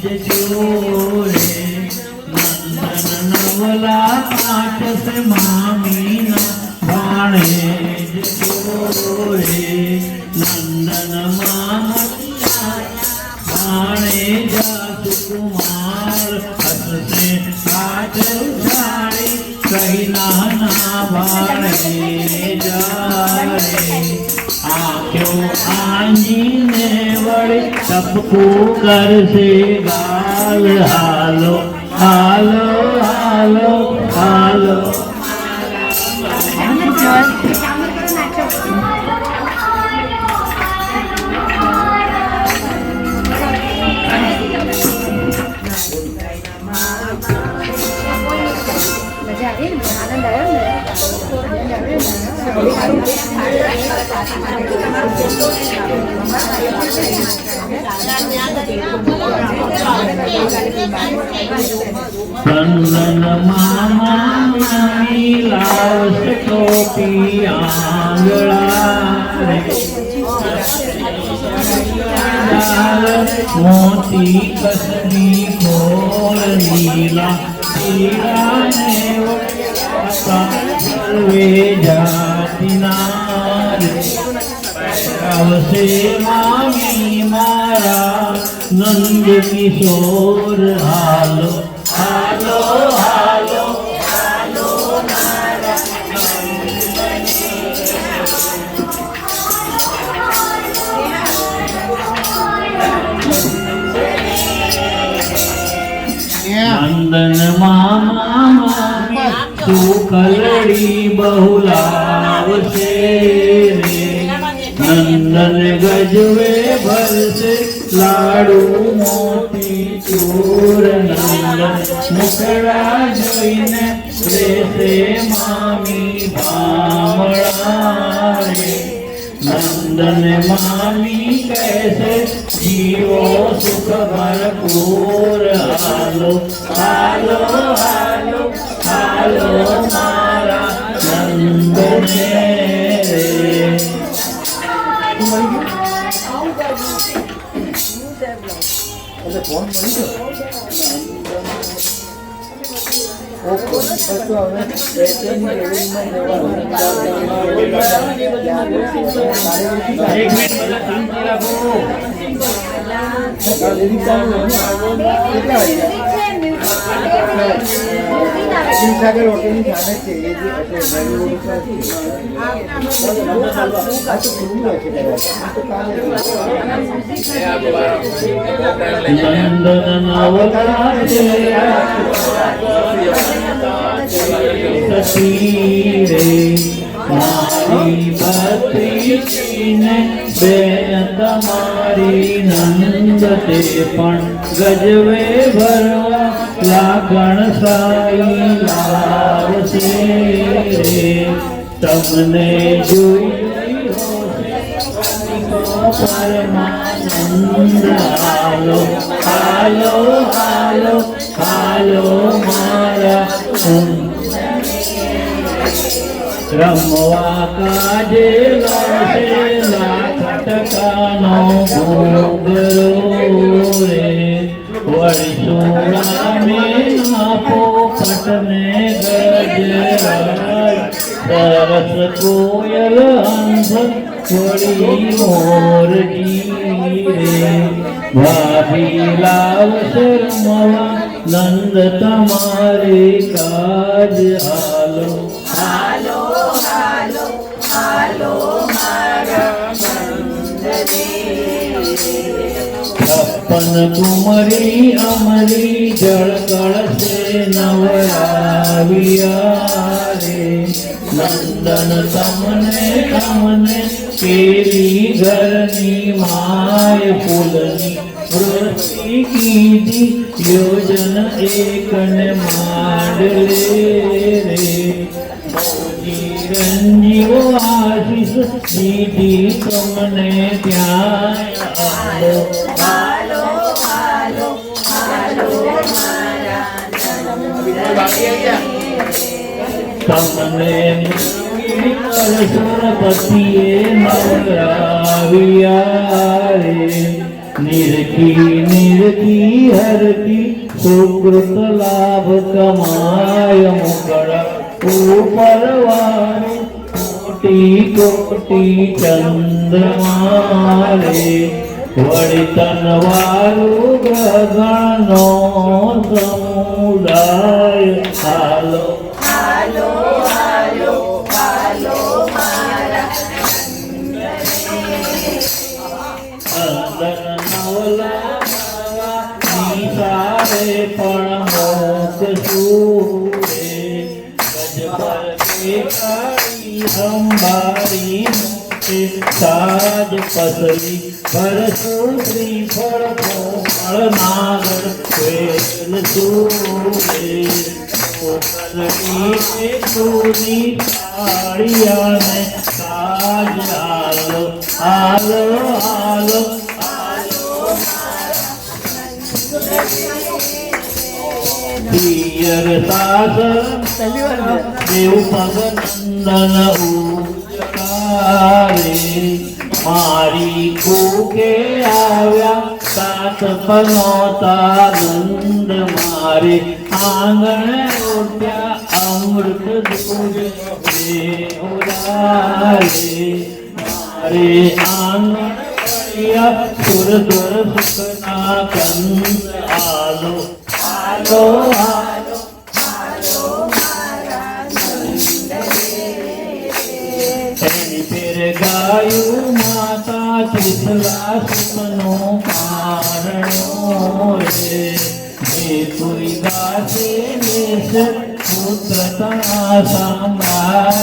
જ જોડે નંદન નવલા પાઠ મામીના બાણે જ જોડે નંદન બાણે જાસુ કુમાર હસશે કાચ ઉછાળી કહી નાના બાણે જારે આંખ્યો આંજીને વળી ટપકું કરશે ગાલ હાલો હાલો હાલો હાલો મજા આવી ને આનંદ ચંદન મામા લાવશે ટોપી આંગળા लाल मोती कसबी घोर नीला नीलाने सर्वे जाति नारी अवसे मामी मारा नंद किशोर हालो हालो हालो हालो मारा नंदन मामा मामी तू कलड़ी बहुलाव से रे नंदन गजवे भर से लाडू मोती चूर नंदन मुखड़ा जोईने रेसे मामी भामड़ा रे नंदन मामी कैसे जीवो सुख भरपूर हालो हालो हालो हालो मारा नंदन रे એટલે ફોન મળી ગયો ઓકે બસ તો હવે બેચેની લેવલમાં જવાનું એક મિનિટ બધા શાંતિ રાખો લેડી ચાલુ કેટલા સાગર હોટેલની સામે છે એ જે એટલે આ તો પૂરું હોય છે કદાચ આ તો કાલે નંદન નવકારે સતી રે મારી ભત્રીજીને બેન તમારી નંદ તે પણ ગજવે ભરવા લાગણ સાઈ લાવશે રે તમને જોઈ પરમાનંદ હાલો હાલો હાલો હાલો મારા રમવા કાજે લાશે લાખટકાનો ભોગરો રે વર્ષોળા મેં આપો પટને ગજરાય સરસ કોયલ હંસ થોડી મોરજી રે ભાભી લાવ શરમવા નંદ તમારે કાજ હાલો હાલો હાલો હાલો મારા छप्पन कुमरी अमरी जल कलसे नवराविया रे नंदन तमने तमने केली घरनी माय फूलनी वृत्ति कीधी योजन एकने माडले रे રંજીવો આશીષ દીધી તમને ત્યાં હાલો હાલો હાલો હાલો તમને સરસ્વતીએ નવરાવ્યા રે નિરખી નિરખી હરકી સુકૃત લાભ કમાય મુકળા ઉપરવારે કોટી કોટી ચંદ્રમારે વળી તનવારું ગગનનો સમુદાય હાલો હાલો હાલો હાલો મારા અંદન નવલા નિસારે પણ મોક સુરે સંભારી મુખે સાજ પસરી ભરસું શ્રીફળ કોમળ નાગર વેલ સૂરે કોકલની સૂની તાળિયાને સાજ હાલો હાલો હાલો પિયર સાસર દેવ પગ નંદન ઉજકારે મારી કુકે આવ્યા સાત પનોતા નંદ મારે આંગણે ઉઠ્યા અમૃત દૂધ ઉડારે મારે આંગણ સુરદુર સુખના કંદ આલો આલો આલો એની પેર ગાયું માતા ત્રિસલા સુમનો કારણો રે જે કોઈ ગાશે લેશ પુત્ર તા સામ્રાજ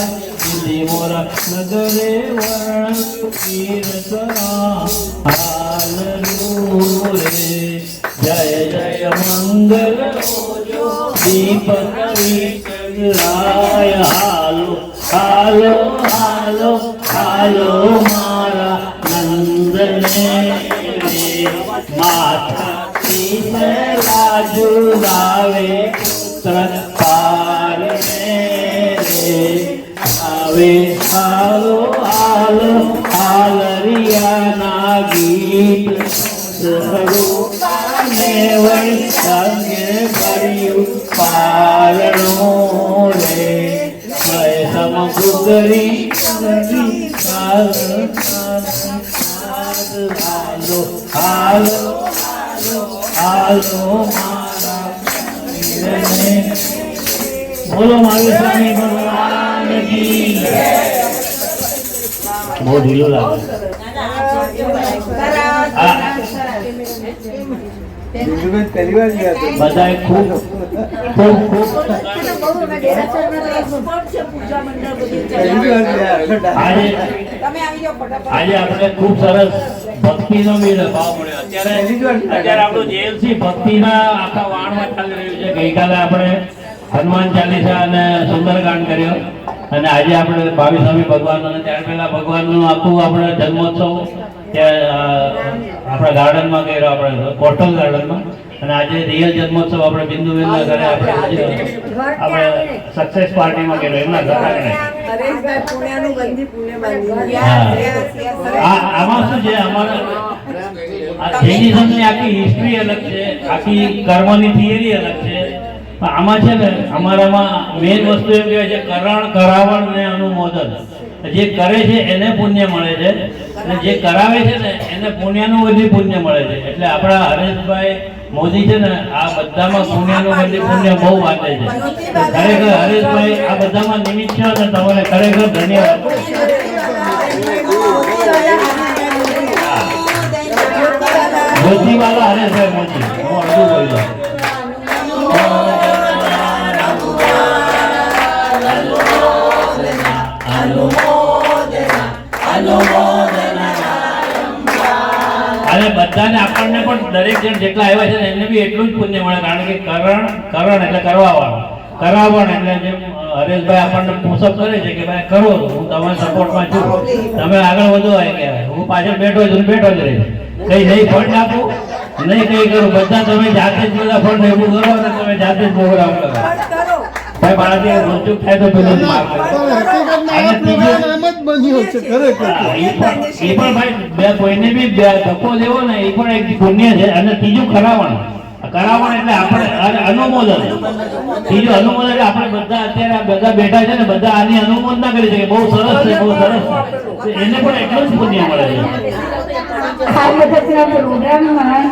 મોરા નગરે વર્ણ કીર્તના હાલરૂ રે જય જય મંગલ દીપક વિચરાય હાલો હાલો હાલો હાલો મારા નંદને રે માતા તીસરા જુલાવે પુત્ર પારને રે આવે હાલો હાલો હાલરિયાના ગીત સ્વરૂપાને વળી સંગે ભર્યું પારણો રે સમગુગરી હાલો હાલો હાલો હાલો મારા બોલો મહાવીર સ્વામી ભગવાન કી બહુ ઢીલો લાગે બિંદુબેન પહેલી વાર ગયા હતા. બધાએ ખૂબ ખૂબ ખૂબ પહેલી વાર ગયા. આજે આપણે ખૂબ સરસ ભક્તિનો બી ભાવ મળ્યો. અત્યારે આપણું જેલસી ભક્તિના આખા વાણમાં ચાલી રહ્યું છે. ગઈકાલે આપણે હનુમાન ચાલીસા અને સુંદરકાંડ કર્યો અને આજે આપણે 22મી ભગવાન અને ત્યાર પહેલા ભગવાનનું આખું આપણે જન્મોત્સવ ત્યાં આપણા ગાર્ડનમાં કર્યો, આપણે કોટલ ગાર્ડનમાં. અને આજે રિયલ જન્મોત્સવ આપણે બિંદુબેનના ઘરે આપણે સક્સેસ પાર્ટીમાં કર્યો, એમના ઘર આગળ. આમાં શું છે, અમારા જૈનિઝમની આખી હિસ્ટ્રી અલગ છે, આખી કર્મની થિયરી અલગ છે. આમાં છે ને અમારામાં મેઇન વસ્તુ એમ કહેવાય છે કરણ, કરાવણ ને અનુમોદન. જે કરે છે એને પુણ્ય મળે છે અને જે કરાવે છે ને એને પુણ્યનું બધી પુણ્ય મળે છે. એટલે આપણા હરેશભાઈ મોદી છે ને આ બધામાં પુણ્યનું બધી પુણ્ય બહુ વાંચે છે. ખરેખર હરેશભાઈ આ બધામાં નિમિત્ત છે અને તમને ખરેખર ધન્યવાદ. જ્યોતિવાલા હરેશભાઈ મોદી, હું અડધું બોલ્યો. અને બધાને આપણને પણ દરેક જણ જેટલા આવ્યા છે એને બી એટલું જ પુણ્ય મળે, કારણ કે કરણ એટલે કરવા વાળો, કરાવણ એટલે જેમ હરેશભાઈ આપણને પુશઅપ કરે છે કે ભાઈ કરો, હું તમારા સપોર્ટમાં છું, તમે આગળ વધો. કે હું પાછળ બેઠો છું, બેઠો જ રહીશ, કઈ નહીં ફંડ આપું નહીં કઈ કરું, બધા તમે જાતે જ બધા ફંડ ભેગું કરો અને તમે જાતે જ પ્રોગ્રામ કરો. ભાઈ મારાથી રોચુક થાય તો પેલું જ માફ કરે. કોઈને બી ધક્કો દેવો ને એ પણ એક પુણ્ય છે. અને ત્રીજું કરાવણ એટલે આપણે અનુમોદન. ત્રીજું અનુમોદન એટલે આપણે બધા અત્યારે બધા બેઠા છે ને બધા આની અનુમોદના કરી શકે, બહુ સરસ છે, બહુ સરસ છે, એને પણ એટલું જ પુણ્ય મળે છે. આ વખતના પ્રોગ્રામમાં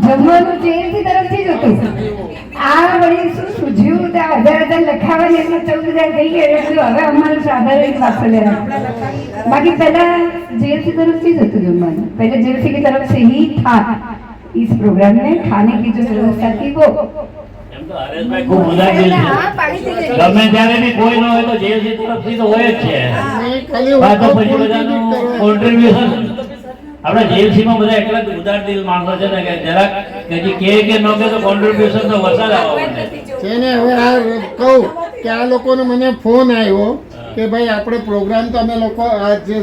જમવાનું જેલથી તરફથી જ હતું. આ વળી શું સૂઝ્યું, 1000 લખાવાની એમાં 14,000 થઈ ગયા એટલે હવે અમારું સાધારણ વાપરેલા. बाकी पहला जेल की तरफ से जरूर जमाना, पहले जेल की तरफ से ही था इस प्रोग्राम में खाने की जो व्यवस्था थी वो. ખૂબ ઉદાસીન છે. ગમે ત્યારે બી કોઈ ન હોય તો જેલસી તરફથી તો હોય જ છે. તો પછી બધાનું કોન્ટ્રીબ્યુશન આપણા જેલસીમાં બધા એટલા ઉદાર દિલ માણસો છે ને કે જરાક કે ન કે તો કોન્ટ્રીબ્યુશન તો વરસાદ આવવા માંડે છે ને. હવે આ કહું કે આ લોકોનો મને ફોન આવ્યો કે ભાઈ આપણે પ્રોગ્રામ તો અમે લોકો આ જે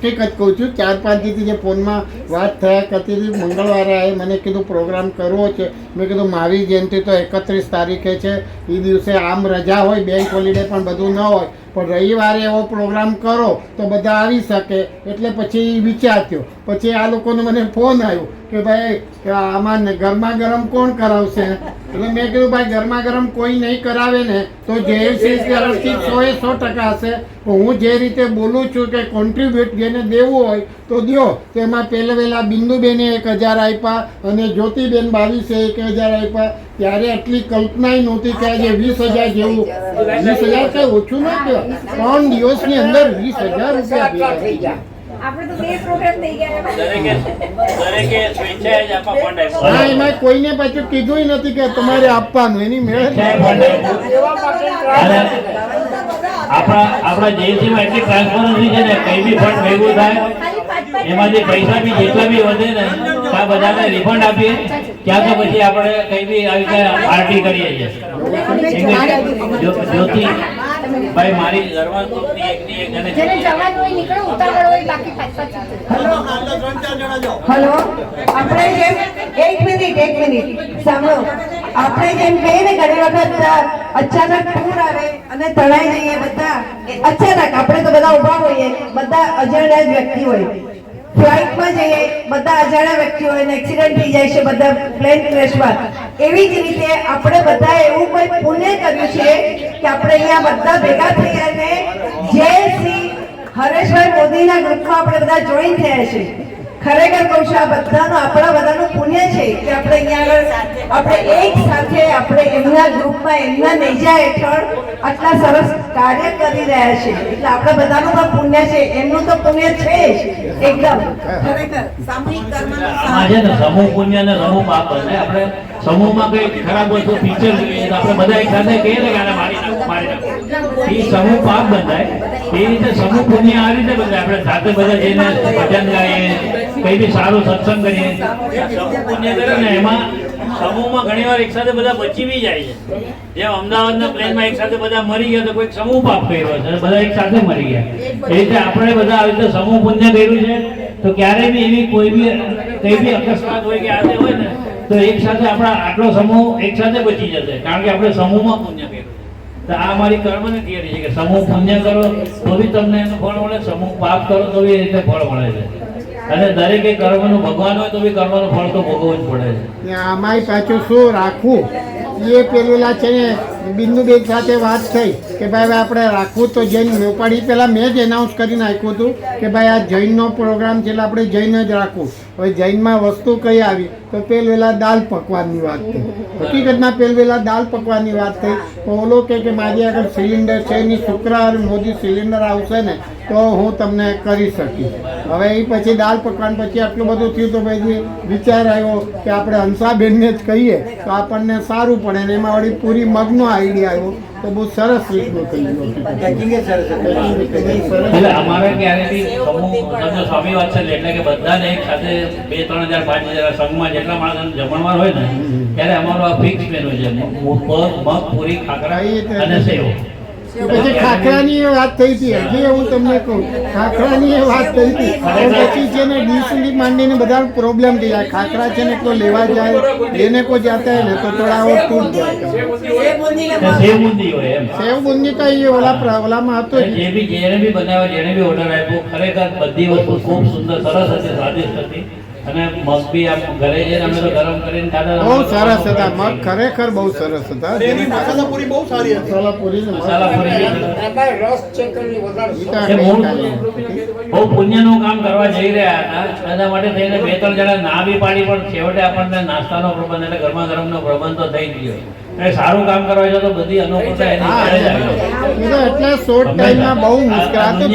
હકીકત કહું છું 4-5 દીથી જે ફોનમાં વાત થયા કરતી હતી, મંગળવારે આવે મને કીધું પ્રોગ્રામ કરવો છે. મેં કીધું મહાવીર જયંતિ તો 31 તારીખે છે, એ દિવસે આમ રજા હોય, બેંક હોલિડે પણ બધું ન હોય, પણ રવિવારે એવો પ્રોગ્રામ કરો તો બધા આવી શકે. એટલે પછી વિચાર થયો. પછી આ લોકોનો મને ફોન આવ્યો કે ભાઈ આમાં ગરમા ગરમ કોણ કરાવશે? એટલે મેં કીધું ભાઈ ગરમા ગરમ કોઈ નહીં કરાવે ને તો JLC તરફથી 100% હશે. હું જે રીતે બોલું છું કે કોન્ટ્રીબ્યુટ જેને દેવું હોય તો દો. તેમાં પહેલા બિંદુબેને 1000 આપ્યા અને જ્યોતિબેન 22 1000 આપ્યા. ત્યારે આટલી કલ્પના નહોતી કે આજે 20,000 જેવું 20,000 કઈ ઓછું ન કહેવાય. 3 દિવસની અંદર 20,000 રૂપિયા ભેગા થઈ ગયા. આપણે તો 2 પ્રોગ્રામ થઈ ગયા. દરેકે સ્વેચ્છાએ જ આપવા ફંડ આપ્યો. હા, એમાં કોઈને પાછું કીધું નથી કે તમારે આપવાનું. એની મેળ આપણા JLC-માં એટલી ટ્રાન્સપરન્સી છે ને, કઈ બી ફંડ ભેગું થાય એમાંથી પૈસા બી જેટલા બી વધે ને ત્યાં બધાને રિફંડ આપીએ. ત્યાં તો પછી આપણે કઈ બી આવી રીતે પાર્ટી કરીએ છીએ. જ્યોતિ ભાઈ મારી ઘરમાં એકની એક અને જેને જવાનું હોય નીકળો, ઉતાવળ હોય બાકી 5-5 હલો, આપણે જેમ એક મિનિટ સાંભળો. આપણે જેમ કહીએ ને ઘણી વખત અચાનક પૂર આવે અને તણાઈ જઈએ બધા. અચાનક આપણે તો બધા ઉભા હોઈએ, બધા અજાણ્યા જ વ્યક્તિ હોય. ફ્લાઇટમાં જઈએ, બધા અજાણ્યા વ્યક્તિ હોય ને એક્સિડન્ટ થઈ જાય છે બધા પ્લેન ક્રેશમાં. એવી જ રીતે આપણે બધા એવું કોઈ પુણ્ય કર્યું છે કે આપણે અહીંયા બધા ભેગા થઈ અને JLC હરેશભાઈ મોદીના ગ્રુપમાં આપણે બધા જોઈન થયા છે. ખરેખર કહું છું, આ બધાનું આપણા બધાનું પુણ્ય છે કે આપણે અહીંયા આગળ આપણે એક સાથે આપણે એમના ગ્રુપમાં એમના નેજા હેઠળ આટલા સરસ કાર્ય કરી રહ્યા છે. એટલે આપણા બધાનું પણ પુણ્ય છે, એમનું તો પુણ્ય છે જ એકદમ. ખરેખર સામૂહિક કર્મનો આમાં છે ને સમૂહ પુણ્ય અને સમૂહ પાપ બંને. આપણે સમૂહમાં કઈ ખરાબ વસ્તુ પિક્ચર જોઈએ તો આપણે બધા એક સાથે કહીએ ને કે આને મારી નાખો. એ સમૂહ પાપ બંધાય. એ રીતે સમૂહ પુણ્ય આ રીતે બંધાય. આપણે સાથે બધા જઈને ભજન ગાઈએ, કઈ બી સારું સત્સંગ કરીએ. સમૂહ પુણ્ય કરે ને એમાં સમૂહમાં ઘણી વાર એક સાથે બધા બચી બી જાય છે. જેમ અમદાવાદના પ્લેનમાં એક સાથે બધા મરી ગયા તો કોઈ સમૂહ પાપ કર્યો છે, બધા એક સાથે મરી ગયા. એ રીતે આપણે બધા આવી રીતે સમૂહ પુણ્ય કર્યું છે. તો ક્યારેય બી એવી કોઈ બી કઈ બી અકસ્માત હોય કે આજે હોય ને તો એક સાથે આપણા આટલો સમૂહ એક સાથે બચી જશે, કારણ કે આપણે સમૂહમાં પુણ્ય કર્યું. તો આ અમારી કર્મની થિયરી છે કે સમૂહ પુણ્ય કરો તો બી તમને એનું ફળ મળે, સમૂહ પાપ કરો તો બી એ રીતે ફળ મળે છે. અને દરેકે કર્મનું ભગવાન હોય તો બી કર્મનું ફળ તો ભોગવવું જ પડે છે. આમાંય પાછું શું રાખવું એ પેલું છે ને બિંદુબેન સાથે વાત થઈ કે ભાઈ આપણે રાખવું તો જૈન વેપારી. પહેલાં મેં જ એનાઉન્સ કરી નાખ્યું હતું કે ભાઈ આ જૈનનો પ્રોગ્રામ છે એટલે આપણે જૈન જ રાખવું. હવે જૈનમાં વસ્તુ કઈ આવી તો પહેલા દાલ પકવાનની વાત થઈ. હકીકતમાં પહેલા દાલ પકવાનની વાત થઈ તો ઓલો કે મારી આગળ સિલિન્ડર છે, એની શુક્રવાર મોદી સિલિન્ડર આવશે ને તો હું તમને કરી શકીશ. હવે એ પછી દાલ પકવાન પછી આટલું બધું થયું તો પછી વિચાર આવ્યો કે આપણે હંસાબેનને જ કહીએ તો આપણને સારું પડે. ને એમાં વળી પૂરી મગનો આઈડિયા આવ્યો તો બહુ સરસ રીતનું થઈ એટલે અમારે ક્યારે બી સમૂહ સ્વામી વાત છે એટલે કે બધાને એક સાથે 2-3 હજાર 5,000 સંઘમાં જેટલા માણસ જમણવાર હોય ને ત્યારે અમારો આ ફિક્સ મેનુ છે. મગ, પૂરી, ખાખરા અને સેવ. પછી ખાખરાની એ વાત થઈ હતી. હજી હું તમને કહું, ખાખરાની એ વાત થઈ હતી. પછી છે ને ડીસની માંડીને બધા પ્રોબ્લેમ થઈ જાય. ખાખરા છે ને એટલો લેવા જાય એને કોઈ જાતા ને તો થોડા ઓર તૂટ જાય. સેવ બુંદી હોય એમ. સેવ બુંદી તો એ ઓલામાં હતો જ. જેને બી બનાવ્યો, જેને બી ઓર્ડર આપ્યો, ખરેખર બધી વસ્તુ ખૂબ સુંદર સરસ હતી, સ્વાદિષ્ટ હતી. અને મગ બી આમ ઘરે જઈને અમે તો ગરમ કરીને ખાધા. બહુ સરસ હતા મગ, ખરેખર બહુ સરસ હતા. મસાલા પૂરી બહુ સારી હતી. મસાલા પૂરી બહુ પુણ્યનું કામ કરવા જઈ રહ્યા હતા. એના માટે થઈને 2-3 જણા ના બી પાડી, પણ છેવટે આપણને નાસ્તાનો પ્રબંધ એટલે ગરમા ગરમનો પ્રબંધ તો થઈ જ ગયો. એટલે સારું કામ કરવા જાય તો બધી અનુકૂળતા એની ઘરે જ આવી. એટલે શોર્ટ ટાઈમમાં બહુ મુશ્કેલ હતું.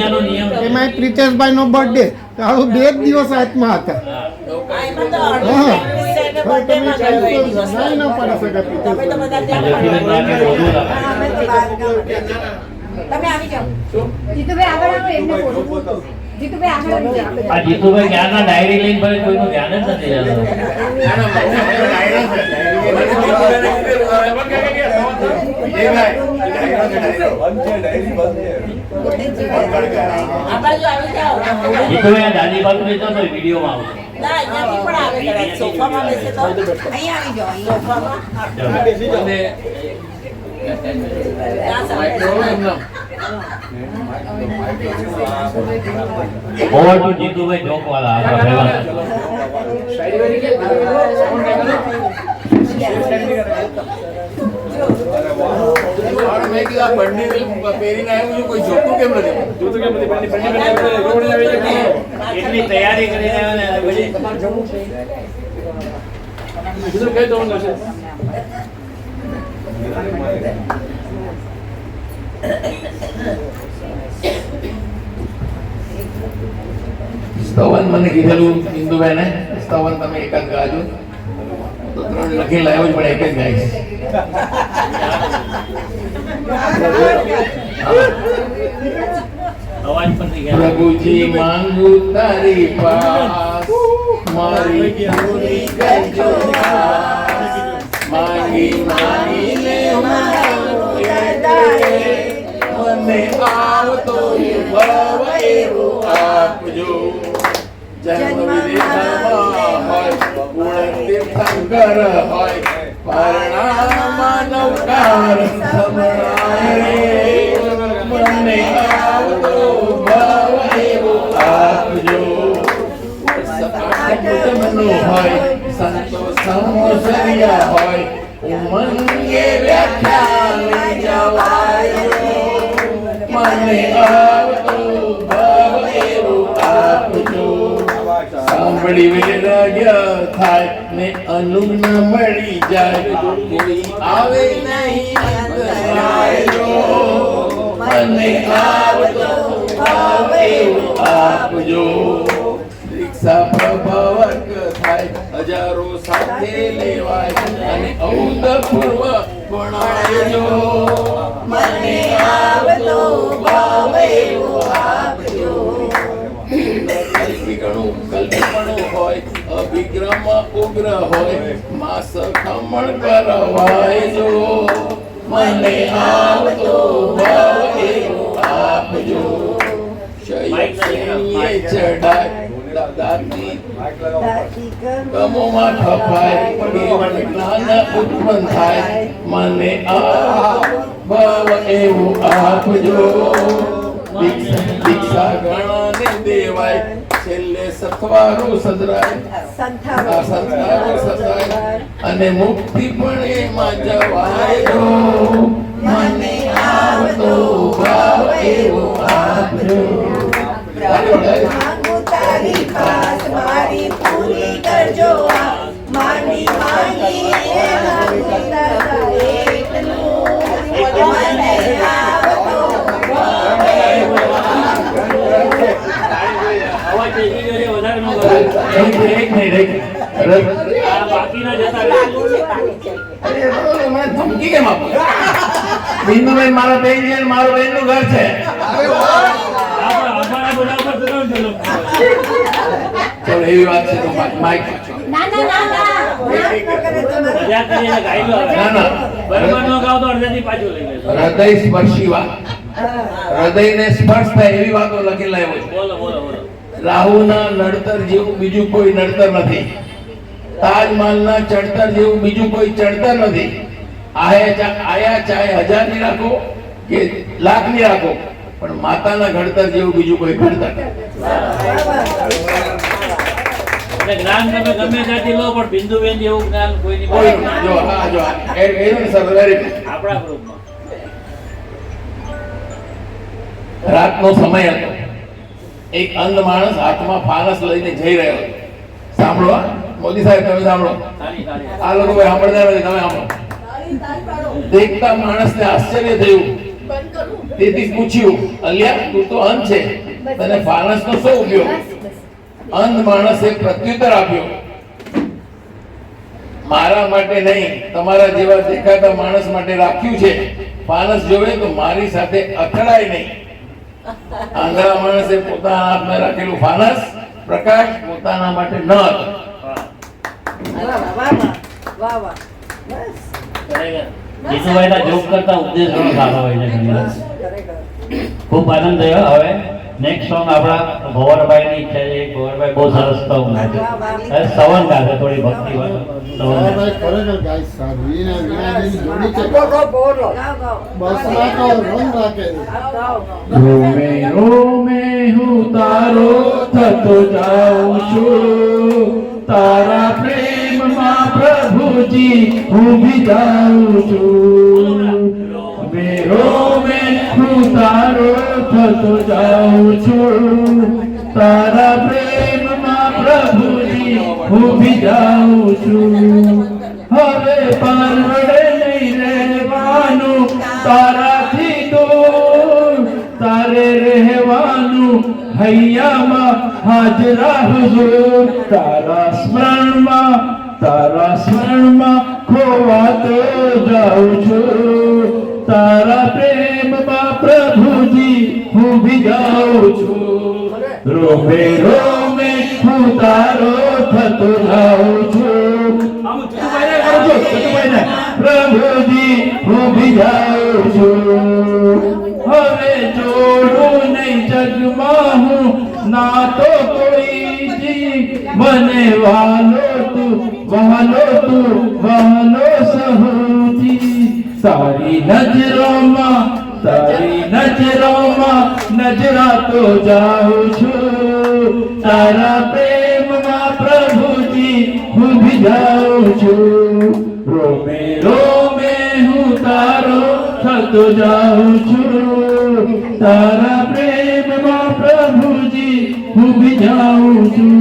એમાં પ્રિતેશભાઈ નો બર્થડે તો આવું 2 દિવસ હાથમાં હતા. તમે આવી જાઓ. જીતુભાઈ આગળ આવો, એમને બોલો. જીતુભાઈ આગળ આવી જાઓ. આ જીતુભાઈ ક્યારના ડાયરી લઈને ફરે, કોઈનું ધ્યાન જ નથી જતું. જીતુભાઈ આ દાદી બાજુ લેતો તો વિડીયોમાં આવશે. ઓવર ટુ જીતુભાઈ જોકવાલા આપણા પહેલા મેં કીધું આ બંડી પહેરીને આવ્યું છું, કોઈ જોતું કેમ નથી? એટલી તૈયારી કરીને આવ્યા ને પછી બીજું કઈ જવાનું છે? સ્તવન મને કીધેલું ઇન્દુબેને, સ્તવન તમે એક જ ગાજો તો 3 લખી લાવ્યો જ, પણ એક જ ગાઈશ. અવાજ પણ થઈ ગયા. પ્રભુજી માંગુ તારી પાસ, મારી પૂરી કરજો આસ. માંગી માંગીને મને આવતો ભાવ એવો આપજો. જન્મ વિદેશમાં હોય, ગુણ તીર્થંકર હોય, પરણામાં નવકાર સંભળાય રે. મને આવતો ભાવ એવો આપજો. સકાટનો હોય, સંતો સંસર્યા હોય, ઉમંગે વ્યાખ્યા લઈ જવાય. મને આવતો ભાવ એવો આપજો. સાંભળી વૈરાગ્ય થાય ને અનુગ્ન મળી જાય, કોઈ આવે નહીં અંતરાયો. મને આવતો ભાવ એવો આપજો. દીક્ષા પ્રભાવક થાય, હજારો સાથે લેવાય અને ઔદપૂર્વ ભણાયજો. મને આવતો ભાવ એવો આપજો. કલ્પીગણું કલ્પણું હોય, અભિગ્રમ ઉગ્ર હોય, માસ ખમણ કરવાયજો. મને આવતો ભાવ એવો આપજો. શૈયે ચડાય દાદાની ગમોમાં ખપાય, જ્ઞાન ઉત્પન્ન થાય. મને ભાવ એવું આપજો. દીક્ષા ગણાને દેવાય, છેલ્લે સથવારો સદરાય, સંથારો સદરાય અને મુક્તિ પણ એમાં જવાય. મને આવતો ભાવ એવો આપજો. તારી પાસ મારી પૂરી કરજો આસ. માની માગી અવાજ બેસી ગયો છે, વધારે ન કરો. એક નહીં આ બાકીના જતા રહેજો. મને ધમકી કેમ આપો? બિંદુબેન મારા બેન છે, મારું બેનનું ઘર છે. આપણા બધા ઉપર ચલાવ ચલો. ચલો એવી વાત છે તો માઇક ના ના ના ના મજાક કરીને ગાઈ લો. ના ના બરાબર ન ગાવ તો અડધેથી પાછું લઈ લેજો. હૃદય સ્પર્શી વાત, હૃદયને સ્પર્શ થાય એવી વાતો લખી લાવ્યો છે. બોલો બોલો બોલો. રાહુના નડતર જેવું બીજું કોઈ નડતર નથી. તાજમહલના ચડતર જેવું બીજું કોઈ ચડતર નથી. આયા ચાહે 1000 ની રાખો કે લાખ ની રાખો, પણ માતાના ઘડતર જેવું બીજું કોઈ ઘડતર નથી. એટલે જ્ઞાન તમે ગમે ત્યાંથી લો, પણ બિંદુબેન જેવું જ્ઞાન કોઈની કોઈ પાસે જો હા જો એનું સર વેરી આપણા ગ્રુપમાં. રાતનો સમય હતો. એક અંધ માણસ હાથમાં ફાનસ લઈને જઈ રહ્યો હતો. સાંભળો હા, મોદી સાહેબ તમે સાંભળો. તાળી તાળી. આ લોકો કોઈ સાંભળતા નથી, તમે સાંભળો. દેખતા માણસને આશ્ચર્ય થયું. તેથી પૂછ્યું, અલ્યા તું તો અંધ છે, તને ફાનસનો શું ઉપયોગ? અંધ માણસે પ્રત્યુત્તર આપ્યો, મારા માટે નહીં, તમારા જેવા દેખાતા માણસ માટે રાખ્યું છે. ફાનસ જોવે તો મારી સાથે અથડાય નહીં. આંધળા માણસે પોતાના હાથમાં રાખેલું ફાનસ પ્રકાશ પોતાના માટે ન હતો. જીતુભાઈના જોક કરતા ઉપદેશ ઘણો સારો હોય છે. ખૂબ આનંદ થયો. હવે નેક્સ્ટ સોંગ આપણા ભવરભાઈની ઈચ્છા છે. ભવરભાઈ બહુ સરસ સોંગ ગાશે. સવન ગાશે, થોડી ભક્તિ વાળો સવન ગાશે. ખરેખર ગાય સારું એને વીણાની જોડી છે બસમાં તો રોમ રાખે રોમે રોમે હું તારો થતો જાઉં છું, તારા પ્રેમમાં પ્રભુજી હું ભી જાઉં છું. રોમે રોમે હું તારો થતો જાઉં છું, તારા પ્રેમમાં પ્રભુજી હું ભી જાઉં છું. હવે પરવડે નહીં રહેવાનું તારાથી દૂર, તારે રહેવાનું હૈયામાં હાજરા હુજૂર. તારા સ્મરણમાં ખોવાતો જાઉં છું, તારા પ્રેમમાં પ્રભુજી હું ભી જાઉં છું. રોમે રોમે હું તારો થતો જાઉં છું, પ્રભુજી હું ભી જાઉં છું. હવે જોડું નહીં જગમાં હું ના તો કોઈજી, મને વહાલો તું વહાલો સહુજી. તારી નજરોમાં નજરાતો જાઉં છું, તારા પ્રેમમાં પ્રભુજી હું ભી જાઉં છું. રોમે રોમે હું તારો થતો જાઉં છું, તારા પ્રેમમાં પ્રભુજી હું ભી જાઉં છું.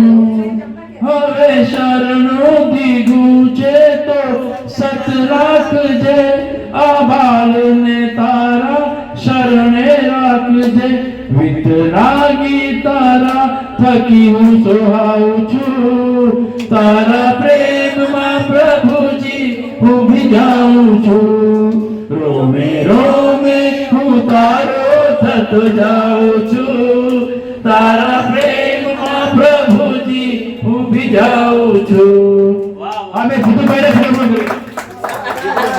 હવે શરણું દીધું છે તો સત રાખજે, આ બાળને તારા શરણે રાખજે. વિતરાગી તારા થકી હું સોહાવું છું, તારા પ્રેમમાં પ્રભુજી હું ભી જાઉં છું. રોમે રોમે હું તારો થતો જાઉં છું, તારા પ્રેમમાં પ્રભુજી હું ભી જાઉં છું. અમે જીતુભાઈને ફોન કર્યો.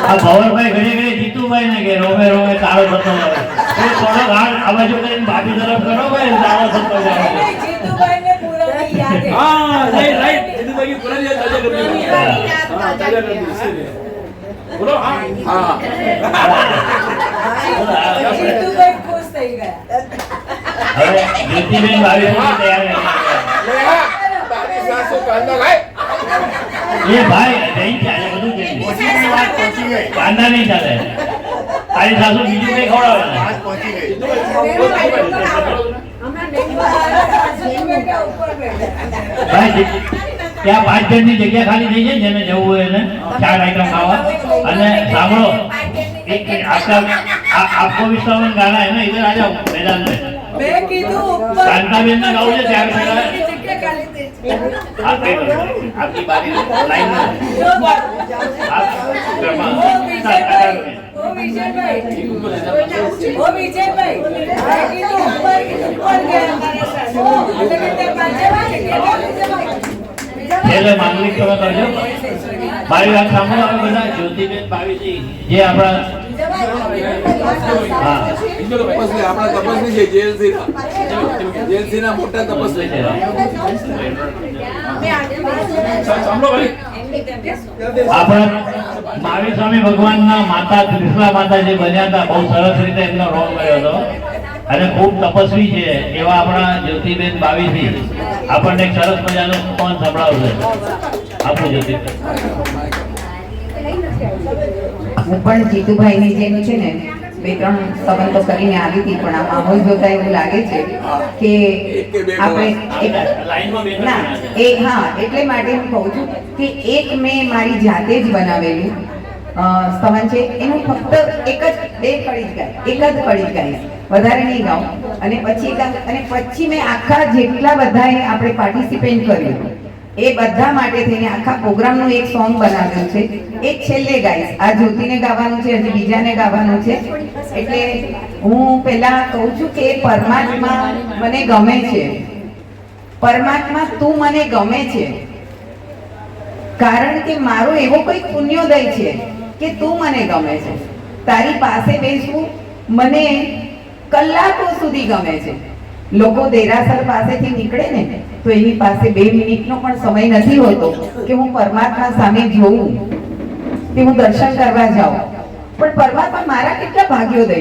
આ ભવરભાઈ ઘડી ઘડી જીતુભાઈને કે રોમે રોમે તારો થતો જાય. એ થોડો હાથ આ બાજુ કરીને ભાભી તરફ કરો ભાઈ, તારો થતો જાય. हाँ राइट जितूभाई की पुरानी याद ताजा करनी है. हाँ ताजा करनी है. बोलो हाँ हाँ. જીતુભાઈ ખુશ થઈ ગયા. હવે જ્યોતિબેન ભાભી તૈયાર ले बाकी सासू कांदा लाए. એ ભાઈ નહીં ચાલે, બધું જઈ पहुंची बात पहुंची गई. કાંદા નહીં ચાલે. તારી સાસુ બીજું કઈ ખવડાવે ને? बात पहुंची गई. ભાઈ ત્યાં 5 જણની જગ્યા ખાલી થઈ જાય, જેને જવું હોય એને 4 આઈટમ ખાવા. અને સાંભળો, એક આપકો વિશ્વાસ ગાના है ना, इधर आ जाओ मैदान में. મેં કીધું ઉપર કાંતાબેન ને ગાવું છે ત્યારે પહેલા જગ્યા ખાલી થઈ છે. आपकी बारी लाइन में ઓ વિજયભાઈ, ઓ વિજયભાઈ, મેં કીધું ઉપર ગયા મારા સાથે. એટલે કે તે પાંચે વાગે ગયા વિજયભાઈ. છેલ્લે માંગણી કરો કરજો. મારી વાત સાંભળો. હવે બધા જ્યોતિબેન ભાવીજી જે આપણા હા ઇન્દોર તપસ્વી આપણા તપસ્વી છે જેલસી ના મોટા તપસ્વી છે. સાંભળો ભાઈ. આપણા મહાવીર સ્વામી ભગવાનના માતા ત્રિશલા માતા જે બન્યા હતા, બહુ સરસ રીતે એમનો રોલ કર્યો હતો અને ખૂબ તપસ્વી છે એવા આપણા જ્યોતિબેન ભાવીજી આપણને એક સરસ મજાનો સોંગ સંભળાવશે. આપણું જ્યોતિબેન. હું પણ જીતુભાઈની જેમ છે ને 2-3 સંબંધો કરીને આવી હતી, પણ આ માહોલ જોતા એવું લાગે છે કે આપણે ના હા એટલે માટે હું કહું છું કે એક મેં મારી જાતે જ બનાવેલું સ્તવન છે, એનું ફક્ત એક જ 2 કડી જ ગાઈશ, વધારે નહીં ગાઉં. અને પછી મેં આખા જેટલા બધાએ આપણે પાર્ટિસિપેટ કર્યું એ બધા માટે થઈને આખા પ્રોગ્રામનું એક સોંગ બનાવ્યું છે. એક છેલ્લે ગાઈશ. આ જ્યોતિને ગાવાનું છે, હજી બીજાને ગાવાનું છે. એટલે હું પહેલા કહું છું કે પરમાત્મા મને ગમે છે, પરમાત્મા તું મને ગમે છે, કારણ કે મારો એવો કોઈ પુણ્યોદય છે કે તું મને ગમે છે. તારી પાસે બેસવું મને કલાકો સુધી ગમે છે. લોકો દેરાસર પાસેથી નીકળે ને તો એની પાસે 2 મિનિટનો પણ સમય નથી હોતો કે હું પરમાત્મા સામે જોઉં, કે હું દર્શન કરવા જાઉં. પણ પરમાત્મા મારા કેટલા ભાગ્યોદય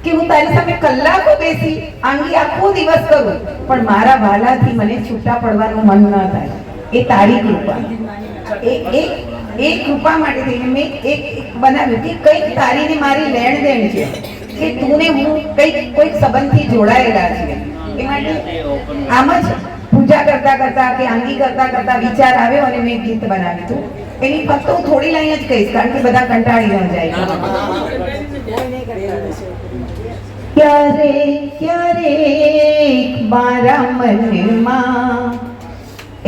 કે હું તારી સામે કલાકો બેસી આંગી આખો દિવસ કરું પણ મારા વાલાથી મને છૂટા પડવાનું મન ન થાય. એ તારી કૃપા. એ કૃપા માટે થઈને મેં એક બનાવ્યું કે કંઈક તારીને મારી લેણ દેણ છે કે તું ને હું કોઈક સંબંધથી જોડાયેલા છે. એ માટે આમ જ પૂજા કરતા કરતા કે આંગી કરતા કરતા વિચાર આવ્યો અને મેં ગીત બનાવ્યું હતું. એની ફક્ત હું થોડી લાઈન જ કહીશ કારણ કે બધા કંટાળી ન જાય. ક્યારે ક્યારે મારા મનમાં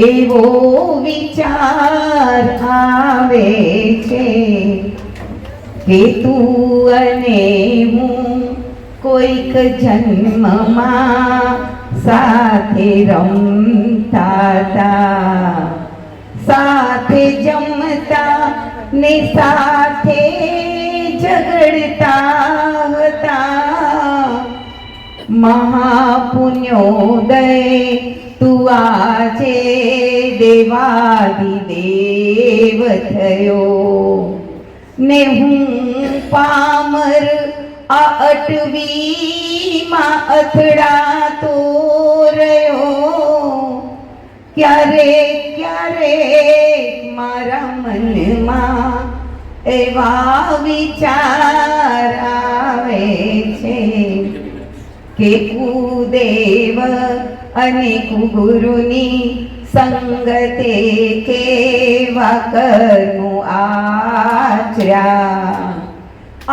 એવો વિચાર આવે છે કે તું અને હું કોઈક જન્મમાં સાથે રમતા હતા, સાથે જમતા ને સાથે ઝઘડતા હતા. મહાપુણ્યોદય તું આજે દેવાદિદેવ થયો ને હું પામર આ અટવીમાં અથડાતો રહ્યો. ક્યારે ક્યારે મારા મનમાં એવા વિચાર આવે છે કે કુદેવ અને કુગુરુની સંગતે કેવા કર્મો આચર્યા.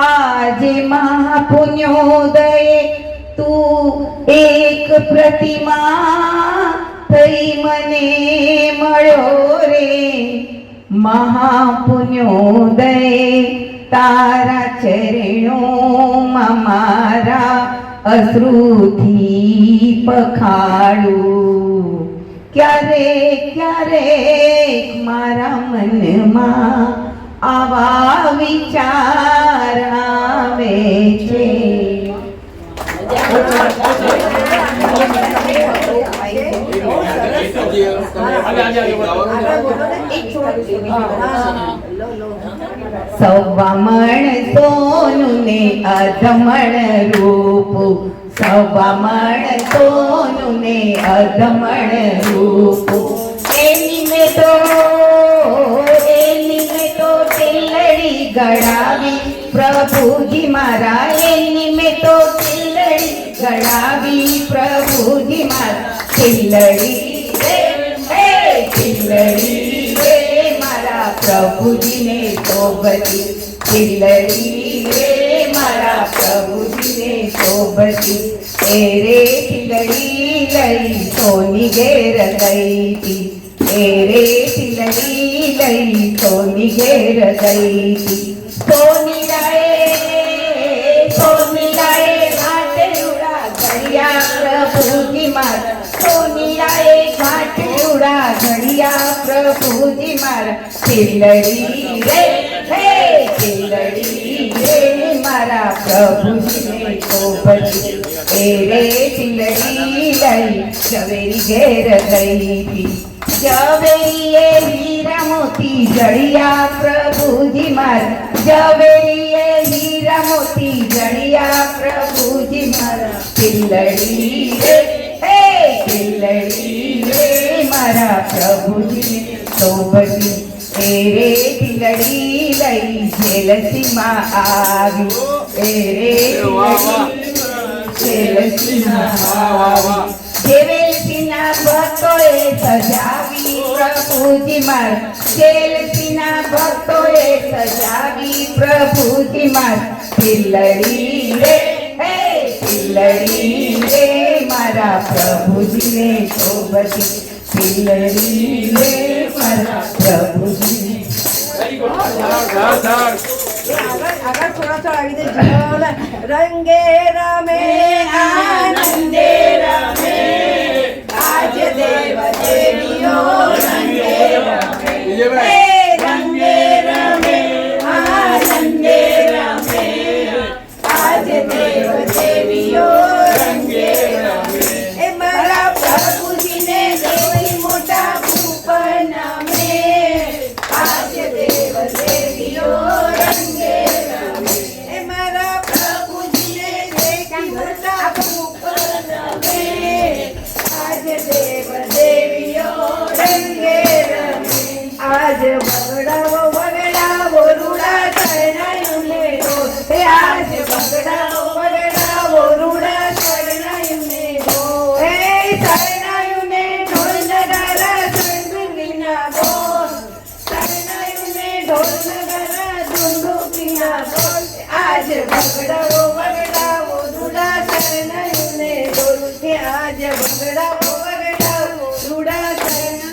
આજે મહાપુણ્યોદયે તું એક પ્રતિમા થઈ મને મળ્યો રે. મહાપુણ્યોદયે તારા ચરણોમાં મારા અશ્રુથી પખાડું. ક્યારે ક્યારે મારા મનમાં આવા વિચાર આવે છે. સવામણ સોનું ને અધમણ રૂપ, સવામણ સોનું ને અધમણ રૂપ. એની મેં તો તિલડી ગળાવી પ્રભુજી મારા. એની મેં તો તિલડી ગળાવી પ્રભુજી મારા. તિલડી રે મારા પ્રભુજીને શોભતી. તિલડી રે મારા પ્રભુજીને શોભતી. એ રે તિલડી લઈ સોની ઘેર ગઈ તી. એ રે તિલડી લઈ સોની ઘેર ગઈ તી. સોની લાએ ઘાટલુડા ઘડિયા પ્રભુજી મારા. સોની લાએ ઘાટલુડા ઘડિયા પ્રભુજી મારા. તિલડી રે તિલડી રે મારા પ્રભુજીને શોભતી. એ રે તિલડી લઈ ઝવેરી ઘેર ગઈ તી. ઝવેરીએ હીરા મોતી જડિયા પ્રભુજી મારા. ઝવેરીએ હીરા મોતી જડિયા પ્રભુજી મારા. તિલડી રે મારા પ્રભુજીને શોભતી. એ રે તિલડી લઈ જેલસીમાં આવી. એ રે જેલસીમાં આવી. જેલસીના ભક્તોએ સજાવી પ્રભુજી મારા. જેલસીના ભક્તોએ સજાવી પ્રભુજી મારા. તિલડી રે મારા પ્રભુજીને શોભતી. તિલડી રે મારા પ્રભુજીને. આગળ થોડા ચડાવી દેજો. રંગે રમે આનંદે રમે આજ દેવ દેવીઓ. રંગે રમે રંગે રમે આનંદે રમે આજ દેવ દેવીઓ. રંગે રમે आज देव देवियो रंगे रमे आज बगड़ाओ बगड़ाओ रूड़ा शरणाई में दो आज बगड़ाओ बगड़ाओ रूड़ा शरणाई में दो शरणाई में ढोल नगारा संगीना बोल शरणाई में ढोल नगारा दुंदुकिया बोल आज बगड़ाओ बगड़ाओ रूड़ा शरणाई में दो आज बगड़ाओ बगड़ाओ रूड़ा शरणाई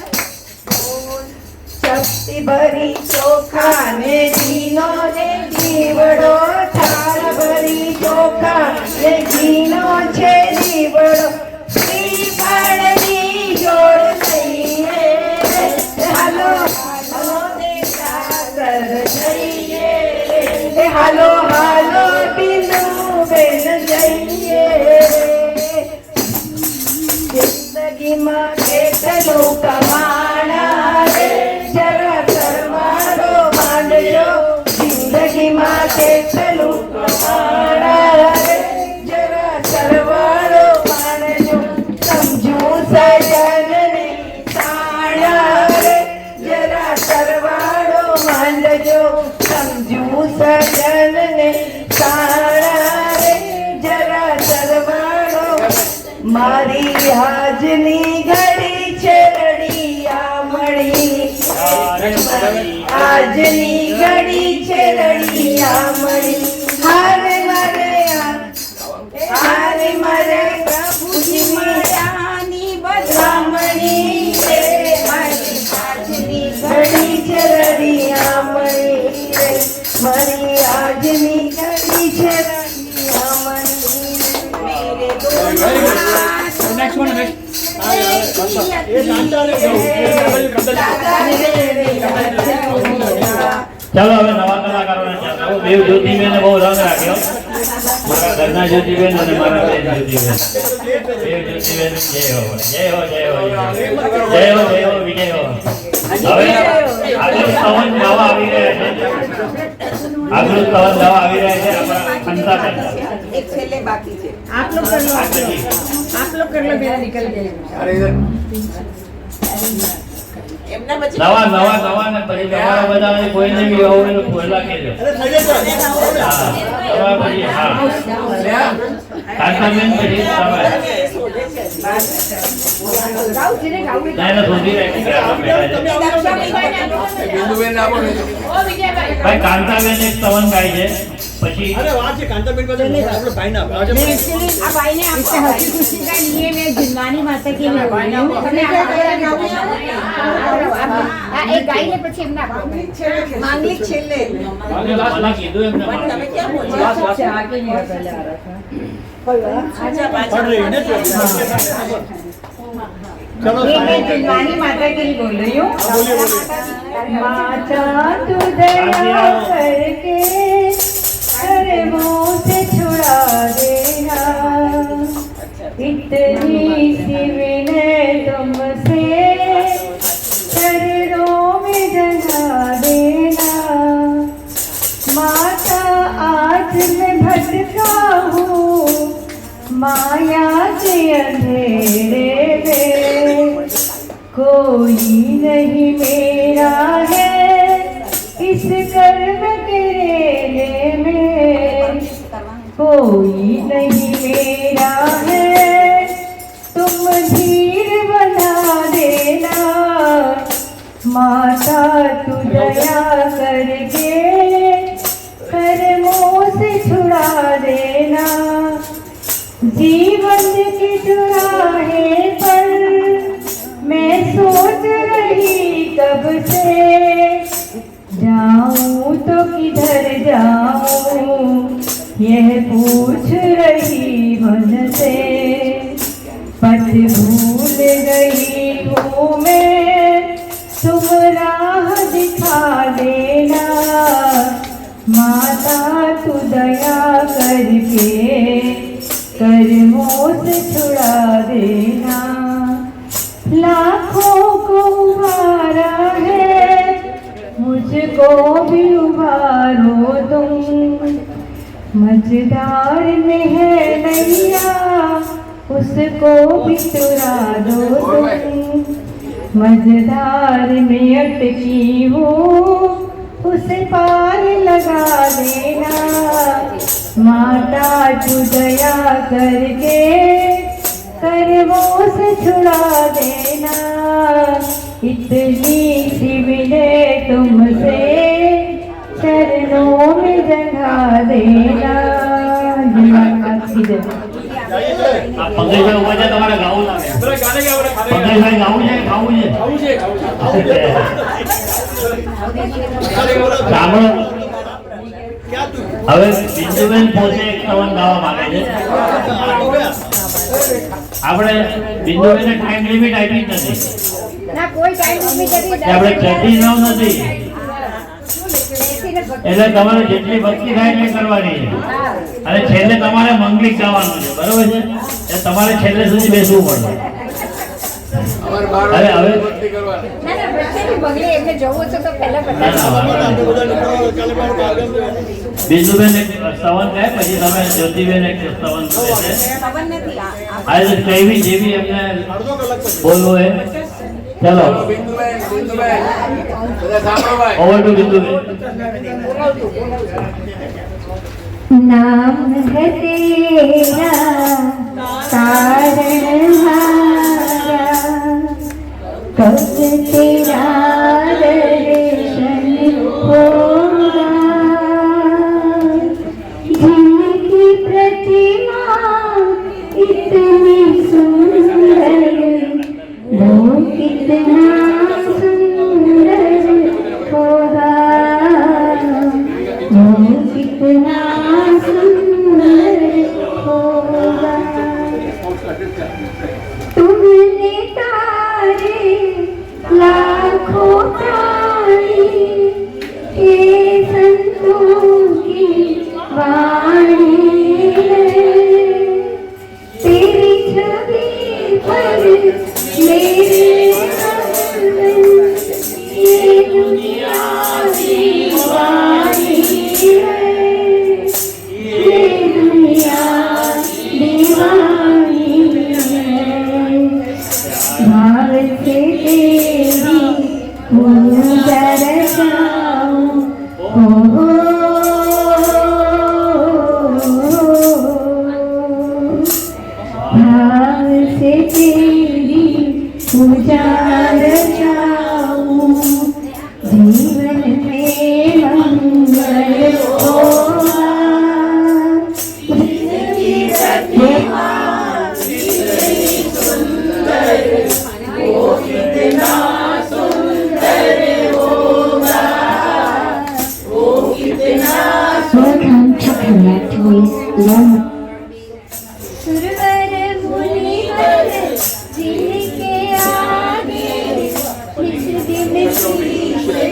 शक्ति भरी चोखा ने जीनो ने जीवड़ो थाल भरी चोखा ने जीनो छे जीवड़ो श्रीफळनी जोड़ नहीं है हालो हालो देशा कर जइए हालो हालो बिनु बेन जइए जिंदगी में કેટલું કમાણા રે જરા સરવાળો માંડજો જિંદગીમાં કેટલું કમાણા રે જરા સરવાળો માંડજો સમજુ સજનને તાણા રે જરા સરવાળો માંડજો સમજુ સજનને તાણા રે જરા સરવાળો મારી હાજની ઘડી છે રડિયા મળી આજની ઘડી છે રડિયા મળી હારે મારે પ્રભુજી મારાની બધામણી રે મારી આજની ઘડી છે રડિયા મળી રે મારી આજની ઘડી છે રડિયા મળી મેરે દો next one next ચાલો હવે નવા કલાકારોને ચાલો બે જ્યોતિબેન બહુ રંગ રાખ્યો મારા ઘરના જ્યોતિબેન અને મારા બે જ્યોતિબેન બે જ્યોતિબેન જય હો જય હો જય હો જય હો જય હો વિજય હો હવે આગળ સવન ગાવા આવી રહ્યા છે આગળ સવન ગાવા આવી રહ્યા છે આપણા ખંતાબેન એક છેલ્લે બાકી છે आप लोग कर लो मेरा निकल गया अरे इधर એમના પછી નવા નવા નવા ને પછી તમારા બધા કોઈને બી આવું તો પહેલા કહેજો હા નવા પછી હા કાંતાબેન પછી તમે गाओ जिने गाओ ના ના શોધી રાખી કે આપણે બિંદુબેન આપો ને ઓ વિજયભાઈ ભાઈ કાંતાબેન એક સવન ગાય છે પછી अरे वाह से कांताबेन को આપણે ભાઈ ના अब आईने आपसे हंसी खुशी का लिए मैं जिंदानी माता के लिए बोल रही हूँ તમને एक गाय ने પછી એમના માંગલિક છેલ્લે મને કીધું એમને તમે ક્યાં બોલ્યા अच्छा आगे नहीं पहले आ रहा था अच्छा पढ़ पाछા रही है ना चलो ये मैं जिंदानी माता के लिए बोल रही हूँ बोलिए बोलिए माता तू दया करके कर्मों से छुड़ा देना इतनी सी विनय तुमसे चरणों में जगा देना माता आज मैं भटका हूँ माया के अंधेरे में कोई नहीं मेरा है इस कर्म के रेले में कोई नहीं मेरा है तुम धीर बना देना माता तू दया करके कर्मों से छुड़ा देना जीवन की चुराहे पर मैं सोच रही कब से जाऊं तो किधर जाऊं यह पूछ रही मन से पथ भूल गई हूँ मैं तुम राह दिखा देना माता तू दया करके कर्मों से छुड़ा देना लाखों को उबारा है मुझको भी उबारो तुम मझधार में है नैया उसको भी चुरा दो तुम, मझधार में अटकी हो उसे पार लगा देना, माता तू दया करके करवों से छुड़ा देना, इतनी सी विनय तुमसे चरणों में जगा देना। આ પંકજભાઈ ઉભા છે, તમારે ગાવું લાગે. પંકજભાઈ ગાવું છે, ખાવું છે. સાંભળો, હવે બિંદુબેન પોતે એક સવન ગાવા માંગે છે. આપણે બિંદુબેનને ટાઈમ લિમિટ આપી જ નથી, ના કોઈ ટાઈમ લિમિટ નથી, આપણે 39 નથી. એટલે તમારે જેટલી ભક્તિ થાય એટલી કરવાની છે, અને છેલ્લે તમારે મંગલિક ગાવાનું છે, બરોબર છે? એ તમારે છેલ્લે સુધી બેસવું પડે. અરે હવે ના ના વચ્ચેથી બગડે એમને જવું છે તો પહેલા બિંદુબેન એક સ્તવન કહે, પછી તમે જ્યોતિબેન એક સ્તવન કહે છે. આજે કઈ જેવી એમને બોલવું એ ચલો ઓવર ટુ બિંદુબેન. नाम है तेरा तारणहारा, कब तेरा दर्शन होगा, जिनकी प्रतिमा इतनी सुंदर वो कितना सुंदर होगा, वो कितना सुंदर होगा। तुमने तारे लाखों तारे ये संतों की वाणी है, तेरी छवि पर मेरे मन ये दुनिया दीवानी है, ये दुनिया दीवानी है, भाव से तेरी गुजर जाऊं, भाव से तेरी गुजार जाऊं, जीवन में मंगल होगा, जिंदगी प्रतिमा कितनी सुंदर वो कितना सुंदर होगा, वो कितना Welcome to Connect with Learn. सुरवर मुनिवर जिनके आगे इस दिन की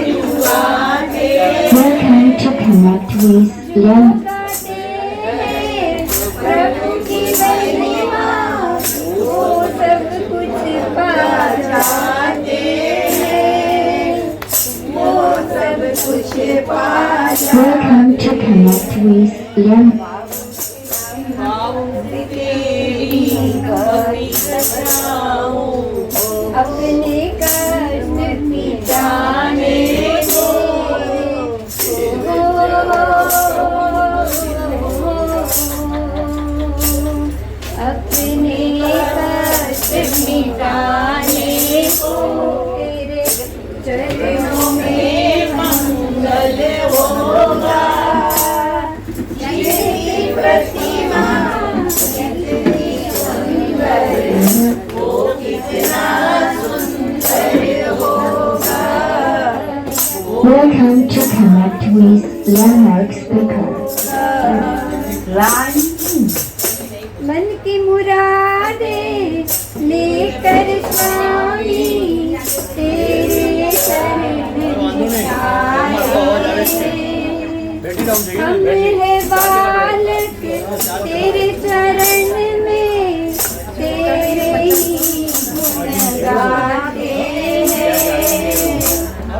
शुरुआते Welcome to Connect with Learn. प्रभु की महिमा वो सब कुछ पा जाते हैं, वो सब कुछ पा Welcome to Connect with Learn. अपने कष्ट मिटाने को, अपने कष्ट मिटाने को, तेरे चरणों में मंगल होगा, तेरी प्रतिमा कितनी सुंदर वो कितना सुंदर होगा। Welcome to Connect with Learn Speaker. मन की मुरादे लेकर स्वामी तेरे शरण आए, हम है बालक तेरे चरण में तेरे ही गुण गाते हैं,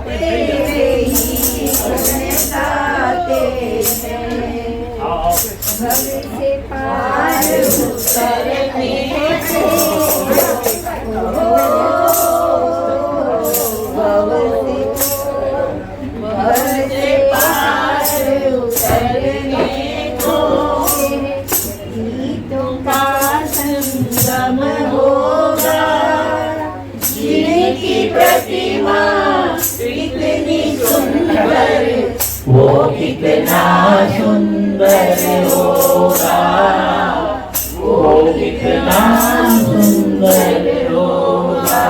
तेरे ही गुण गाते हैं। પાર ઉતરને છે ભવસે પાર ઉતરને को गीतों का संगम होगा जिनकी प्रतिमा कितनी सुंदर वो कितना सुंदर होगा वो कितना सुंदर होगा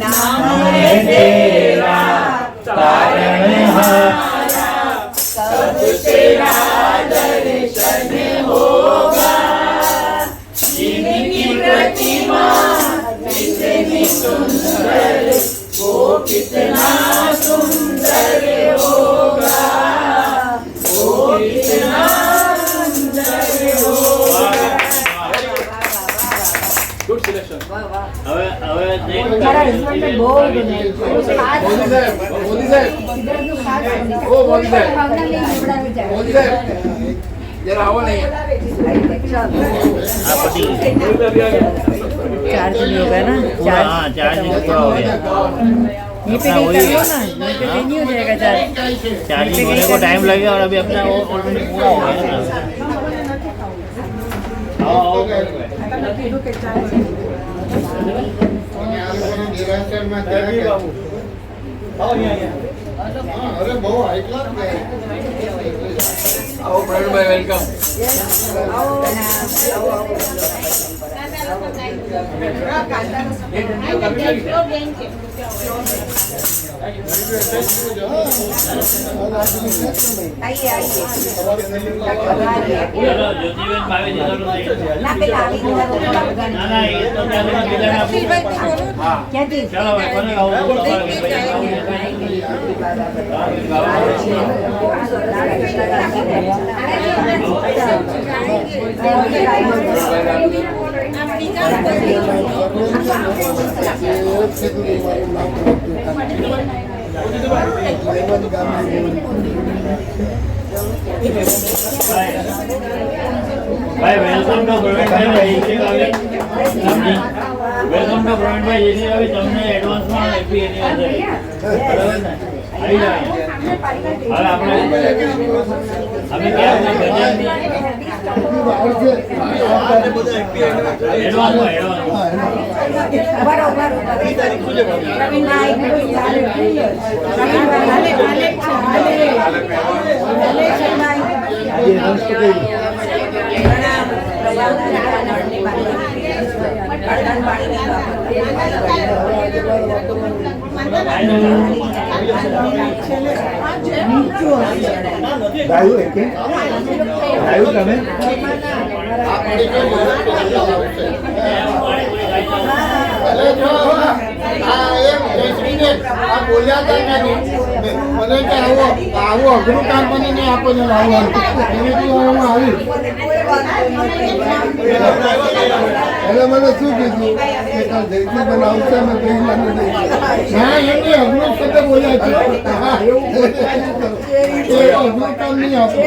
नाम है तेरा तारणहारा सब तेरा दर्शन होगा जिनकी प्रतिमा कितनी सुंदर वो कितना सुंदर होगा वो कितना सुंदर होगा ગુડ સિલેક્શન હવે મારા હસબન્ડને બહુ ગમે મોદી સાહેબ ઓ મોદી સાહેબ મોદી સાહેબ જરા આવો નહીં આ પતિ चार्ज नहीं होगा ना हाँ चार्ज पूरा हो गया ये पे नहीं करो ना ये पे नहीं हो जाएगा चार्ज चार्जिंग होने को टाइम लगेगा और अभी अपना ऑलरेडी पूरा हो गया ना અરે બહુ હાઈ ક્લાસ આવો પ્રવીણભાઈ વેલકમ आइए आइए ज्योतिबेन भाभी ना पेला આવી ना ना ये तो क्या क्या चीज चलो भाई कोने भाई वेलकम टू प्रवीण भाई वेलकम टू प्रवीण भाई जैसे अभी तुमने एडवांस में हैप्पी एनिवर्सरी बराबर ना આવી જાય હવે આપણે અમે क्या એડવાન્સ બરોબર પ્રવીણભાઈ ગાયું એક ગાયું તમે બોલ્યા હતા મને કે આવું અઘરું કામ મને નહીં આપો ને લાવવાનું હું આવી એટલે મને શું કીધું કે કાલ જયથી બનાવશે ને કઈ મને ના એમને અઘરું શબ્દ બોલ્યા છે અઘરું કામ નહીં આપો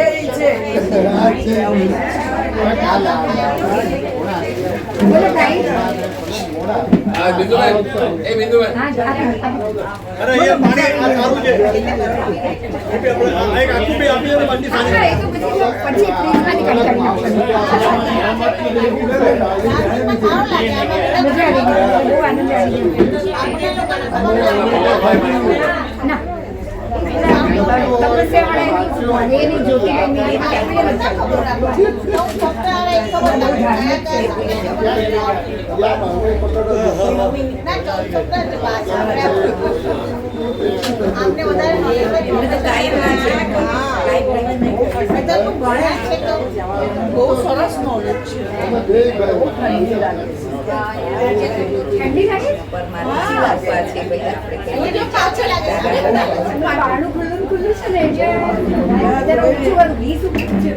બિંદુભાઈ એ બિંદુભાઈ અરે એ પાણી આ સારું છે આ એક આખું બી આપીએ ને બંને સારી બહુ સરસ નોલેજ છે ઠંડી લાગે બારણું ખુલ્લું ખુલ્લું છે ને એટલે ઓછું વાળું 20 રૂપિયા છે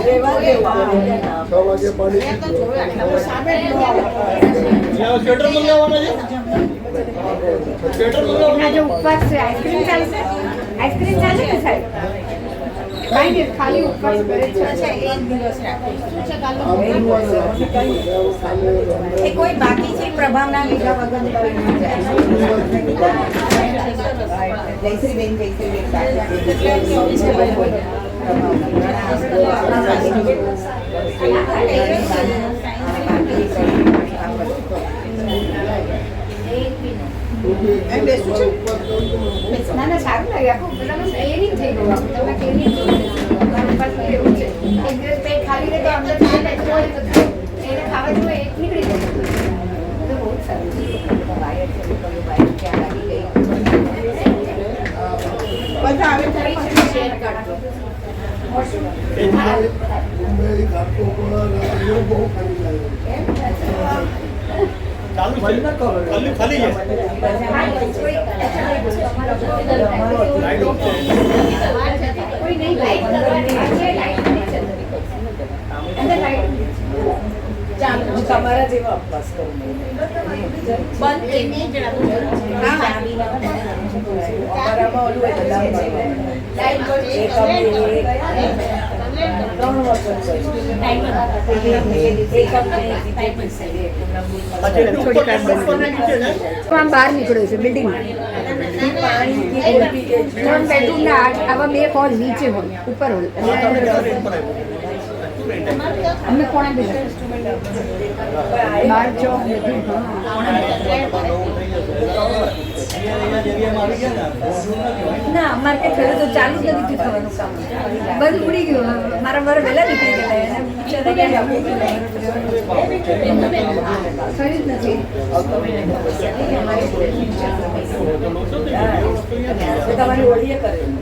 6 વાગે પાણી સ્વેટર મંગાવવાના છે સ્વેટર મંગાવવાના જો ઉપવાસ છે આઈસ્ક્રીમ ચાલશે ને સાહેબ કાંઈ નહીં, ખાલી ઉપવાસ કરે છે. એ કોઈ બાકી છે પ્રભાવના લીધા વગર કોઈ ન જાય. જયશ્રીબેન ના ના સારું લાગે આખું બધાનું ક્લિયરિંગ થઈ ગયું આખું. તમે ક્લિયરિંગ એવું છે એક દિવસ પેટ ખાલી રહે તો અંદર એને ખાવા જેવું એક નીકળી જાય તો બહુ જ સારું છે. બધા આવે ત્યારે શેર કાઢજો. ચાલુ છે ખાલી છે કોઈ નહીં તમારા જેવા અભ્યાસ કરું આમ બહાર નીકળ્યો છે બિલ્ડિંગ 3 બેડરૂમ ના આવા 2 હોલ નીચે હોય ઉપર હોલ અમે કોણ બાર છો ના અમારે કઈ થયું તો ચાલુ જ નથી થવાનું કામ બધું ઉડી ગયું મારા વાર વહેલા નીકળી ગયેલા ખરી જ નથી તમારી ઓળીએ કરેલું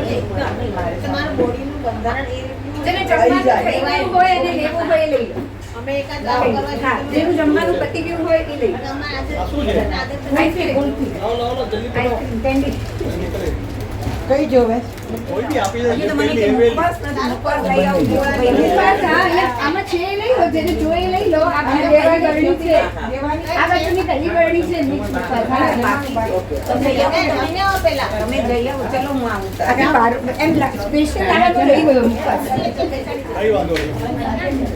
તમારા બોડીનું બંધારણ એ જેવું હોય અને લેવું હોય લઈ લો. જેનું જમવાનું પતી ગયું હોય એ લઈ કઈ જોવે આમાં છે એ લઈ લો જેને જો એ લઈ લો. આ દેવા ગરણી છે આ બાજુની કલી ગરણી છે તમે જઈ આવો ચલો હું આવું એમ સ્પેશિયલ આવા તો લઈ ગયો કઈ વાંધો નહીં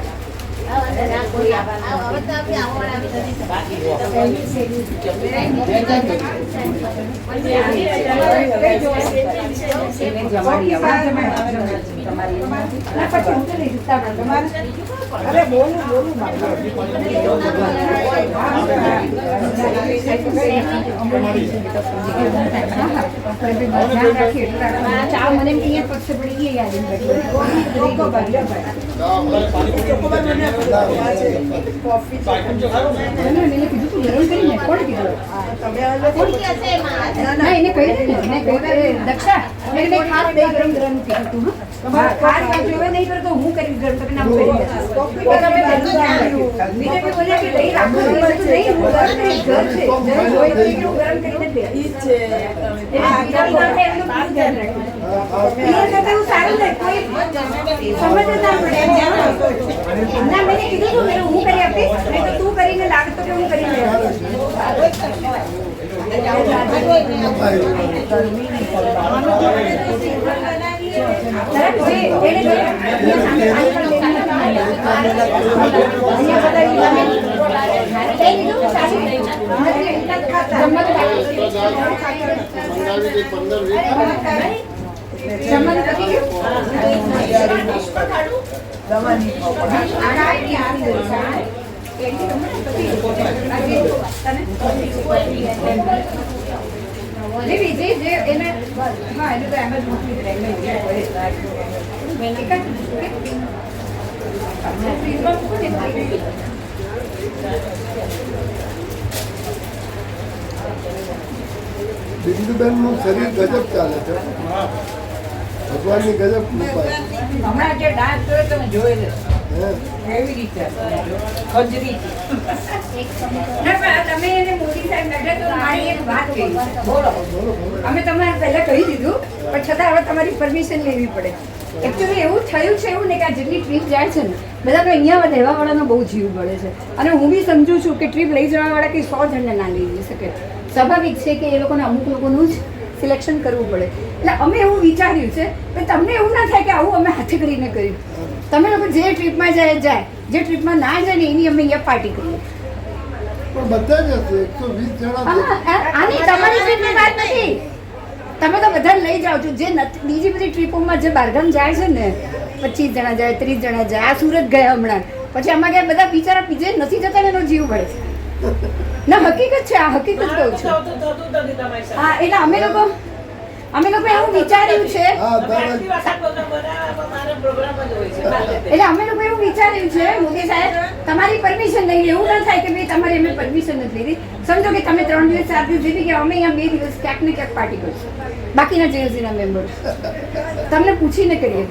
અરે બોલું ચા મને અહીંયા પક્ષ પડી ગઈ યાદ એને કીધું તું ગરમ કરીને કોણ કીધું ના એને કહી દીધું દક્ષા મેં ખાસ દહીં ગરમ ગરમ કીધું તું ખાસ જોવે નહીં કરતો હું કરી ગરમ કરીને આમ કરી બીજા કે બોલ્યા કે દહીં રાખો નહીં હું ગરમ નહીં ઘર છે ગરમ કરીને દે સારું ને કોઈ સમજ ના પડે ના મેં કીધું તું મેં હું કરી આપીશ નહીં તો તું કરીને લાગતો કે હું કરીને બિંદુબેન નું શરીર ગજબ ચાલે છે ભગવાનની ગજબ કૃપા. હમણાં જે ડાન્સ જોયો તમે જોઈ લો એવી રીતે ખજરી ના, પણ તમે એને મોદી સાહેબ નડ્યા તો મારી એક વાત કહી છે. બોલો. અમે તમારે પહેલા કહી દીધું, પણ છતાં હવે તમારી પરમિશન લેવી પડે. એકચ્યુઅલી એવું થયું છે એવું ને કે આ જેટલી ટ્રીપ જાય છે ને બધાનો અહીંયા રહેવાવાળાનો બહુ જીવ બળે છે. અને હું બી સમજુ છું કે ટ્રીપ લઈ જવાવાળા કંઈ 100 જણને ના લઈ જઈ શકે. સ્વાભાવિક છે કે એ લોકોને અમુક લોકોનું જ સિલેક્શન કરવું પડે. એટલે અમે એવું વિચાર્યું છે કે તમને એવું ના થાય કે આવું અમે હાથે કરીને કર્યું. તમે લોકો જે ટ્રીપમાં જાય, જે ટ્રીપમાં ના જાય ને એની અમે અહીંયા પાર્ટી કરીએ. પણ બધા જ હશે 120 જણા આની તમારી ટ્રીપની વાત નથી. તમે તો બધા લઈ જાઓ છો. જે બીજી બધી ટ્રીપોમાં જે બહારગામ જાય છે ને 25 જણા જાય, 30 જણા જાય. આ સુરત ગયા હમણાં, પછી આમાં ગયા બધા બિચારા બીજે નથી જતા ને એનો જીવ પડે છે. ના, હકીકત છે, આ હકીકત કહું છું. હા, એટલે અમે લોકો એવું વિચાર્યું છે, એટલે અમે લોકો એવું વિચાર્યું છે મોદી સાહેબ તમારી પરમિશન લઈને એવું ના થાય કે ભાઈ તમારે એમને પરમિશન નથી લીધી. સમજો કે તમે 3 દિવસ 4 દિવસ લીધી કે અમે અહીંયા 2 દિવસ ક્યાંક ને ક્યાંક પાર્ટી કરશું. બાકીના જેએલસીના મેમ્બર્સ તમને પૂછીને કરીએ.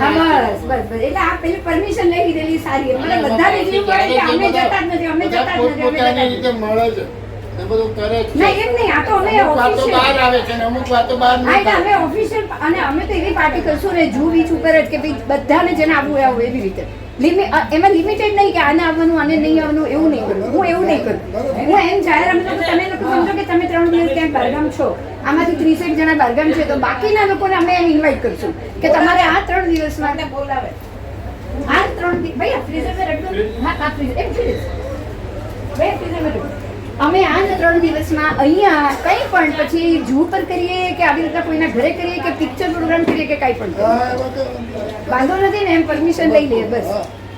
હા, બસ. એટલે આ પેલી પરમિશન લઈ લીધેલી સારી. મને બધાને જીવ પડે કે અમે જતા જ નથી, અમે જતા જ નથી, અમે જતા જ નથી. મળે છે એ બધું કરે છે. ના, એમ નહીં. આ તો અમે વાતો બહાર આવે છે ને અમુક વાતો બહાર હા, એટલે અમે ઓફિશિયલ અને અમે તો એવી પાર્ટી કરશું ને જૂ બીચ ઉપર જ કે ભાઈ બધાને જેને આવવું હોય આવું એવી રીતે. એમાં લિમિટેડ નહીં કે આને આવવાનું આને નહીં આવવાનું એવું નહીં કરું. હું એવું નહીં કરું. હું એમ જાહેર અમે લોકો તમે લોકો સમજો કે તમે 3 દિવસ ક્યાંક બહારગામ છો, આમાંથી 30 જણા બહારગામ છે તો બાકીના લોકોને અમે એમ ઇન્વાઇટ કરશું કે તમારે આ 3 દિવસમાં બોલાવે. આ 3 દિવસ ભાઈ આ ફ્રીઝર રાખજો. હા, આ ફ્રીઝર એમ ફ્રીઝ ભાઈ ફ્રીઝર રાખજો. અમે આ 3 દિવસમાં અહીંયા કંઈ પણ પછી જૂ પર કરીએ કે આવી રીતના કોઈના ઘરે કરીએ કે પિક્ચર પ્રોગ્રામ કરીએ કે કાંઈ પણ કરીએ. વાંધો નથી ને, એમ પરમિશન લઈ લઈએ બસ.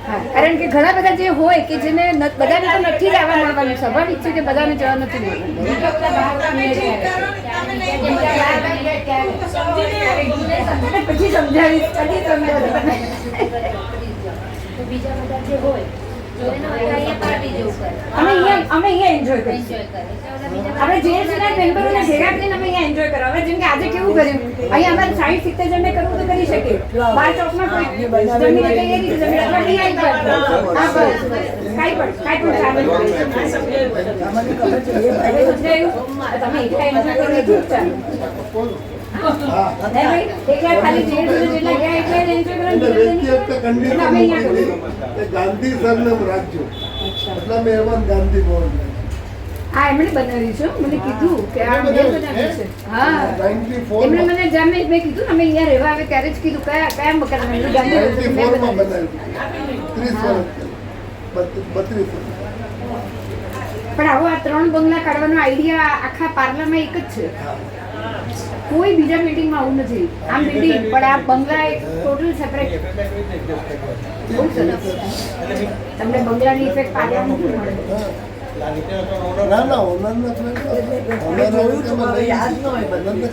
હા, કારણ કે ઘણા બધા જે હોય કે જેને બધાને તો નથી જ આવવા મળવાનું. સ્વાભાવિક છે કે બધાને જવા નથી મળવાનું. પછી સમજાવીશ બીજા બધા જે હોય અમે અહીંયા એન્જોય કરીશું. આપણે જેએલસીના મેમ્બરોને ભેગા કરીને અમે અહીંયા એન્જોય કરો. હવે જેમ કે આજે કેવું કર્યું, અહીંયા અમારે 60-70 જણને કરવું તો કરી શકીએ. 12 ચોકમાં કોઈ જમીને કઈ એ રીતે જમીને આપણે નહીં આવી. હા, બસ કાંઈ પણ ચાલે. તમે એકલા એન્જોય કરો એટલું જ ચાલે. ગાંધી સરનામ રાખજો. એટલે મેં એમાં ગાંધી બોલ હા, એમણે બનાવ્યું છે. મને કીધું કે આ મેં બનાવ્યું છે. હા, એમણે મને જેમ મેં કીધું ને અમે અહીંયા રહેવા આવે ત્યારે જ કીધું કયા મકાન ગાંધી બનાવ્યું 30 વર્ષ 32 પણ આવો આ 3 બંગલા કાઢવાનો આઈડિયા આખા પાર્લામાં એક જ છે. કોઈ બીજા બિલ્ડિંગમાં આવું નથી. આમ બિલ્ડિંગ પણ આ બંગલા એક ટોટલ સેપરેટ. બહુ સરસ. તમને બંગલાની ઇફેક્ટ પાર્લામાં નથી મળે. ના ના ઓનર યાદ ન હોય બધાને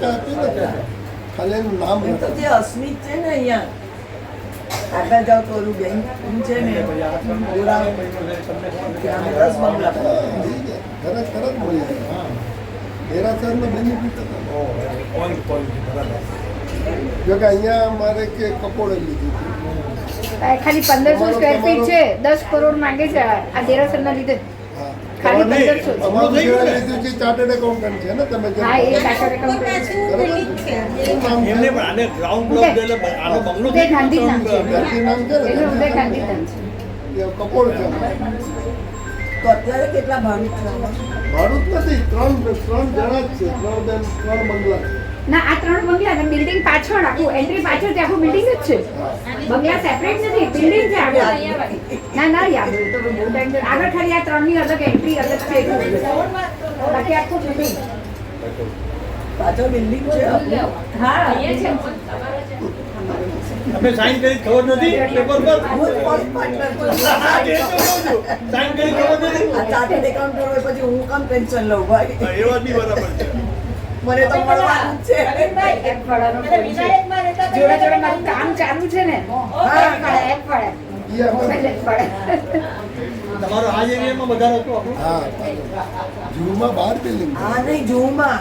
ખાલી એનું નામ જે અસ્મિત છે ને અહીંયા આગળ જાવ તો ઓલું બેંક છે ને 10 બંગલા તરત મળી જાય. દેરાસરનો બેનિફિટ હતો. જો કે અહીંયા અમારે કે કપોળે લીધી ખાલી 1500 સ્ક્વેર ફીટ છે. 10 કરોડ માંગે છે આ દેરાસરના લીધે. ખાલી 1500 ચાર્ટર્ડ એકાઉન્ટન્ટ છે ને તમે. હા, એ ચાર્ટર્ડ એકાઉન્ટન્ટ છે. એમને પણ આને ગ્રાઉન્ડ ફ્લોર એટલે આનો બંગલો ઉદય ગાંધી નામ છે. નામ છે ને ઉદય ગાંધી નામ છે. કપોળ છે. તો અત્યારે કેટલા ભાડું છે? ભાડું જ નથી. 3 જણા જ છે. 3 બંગલા. ના, આ 3 બંગલા બિલ્ડિંગ પાછળ આખું એન્ટ્રી પાછળ ત્યાં આખું બિલ્ડિંગ જ છે. બંગલા સેપરેટ નથી, બિલ્ડિંગ છે આગળ. ના યાદ હોય તો બહુ ટાઈમ આગળ ખાલી આ 3 ની અલગ એન્ટ્રી અલગ છે. બાકી આખું બિલ્ડિંગ પાછળ બિલ્ડિંગ છે. હા, અમે સાઈન કરી ખબર નથી પેપર પર. હું ફર્સ્ટ પાર્ટનર છું. સાઈન કરી ખબર નથી. આ ચાર્ટર્ડ એકાઉન્ટર હોય પછી હું કામ પેન્શન લઉં ભાઈ? એ વાત બી બરાબર છે. મને તો મળવાનું જ છે. જોડે મારું કામ ચાલુ છે ને. તમારો આ એરિયામાં વધારે હતો આપણો. હા, જૂમાં 12 બિલ્ડિંગ. હા, નહીં જૂમાં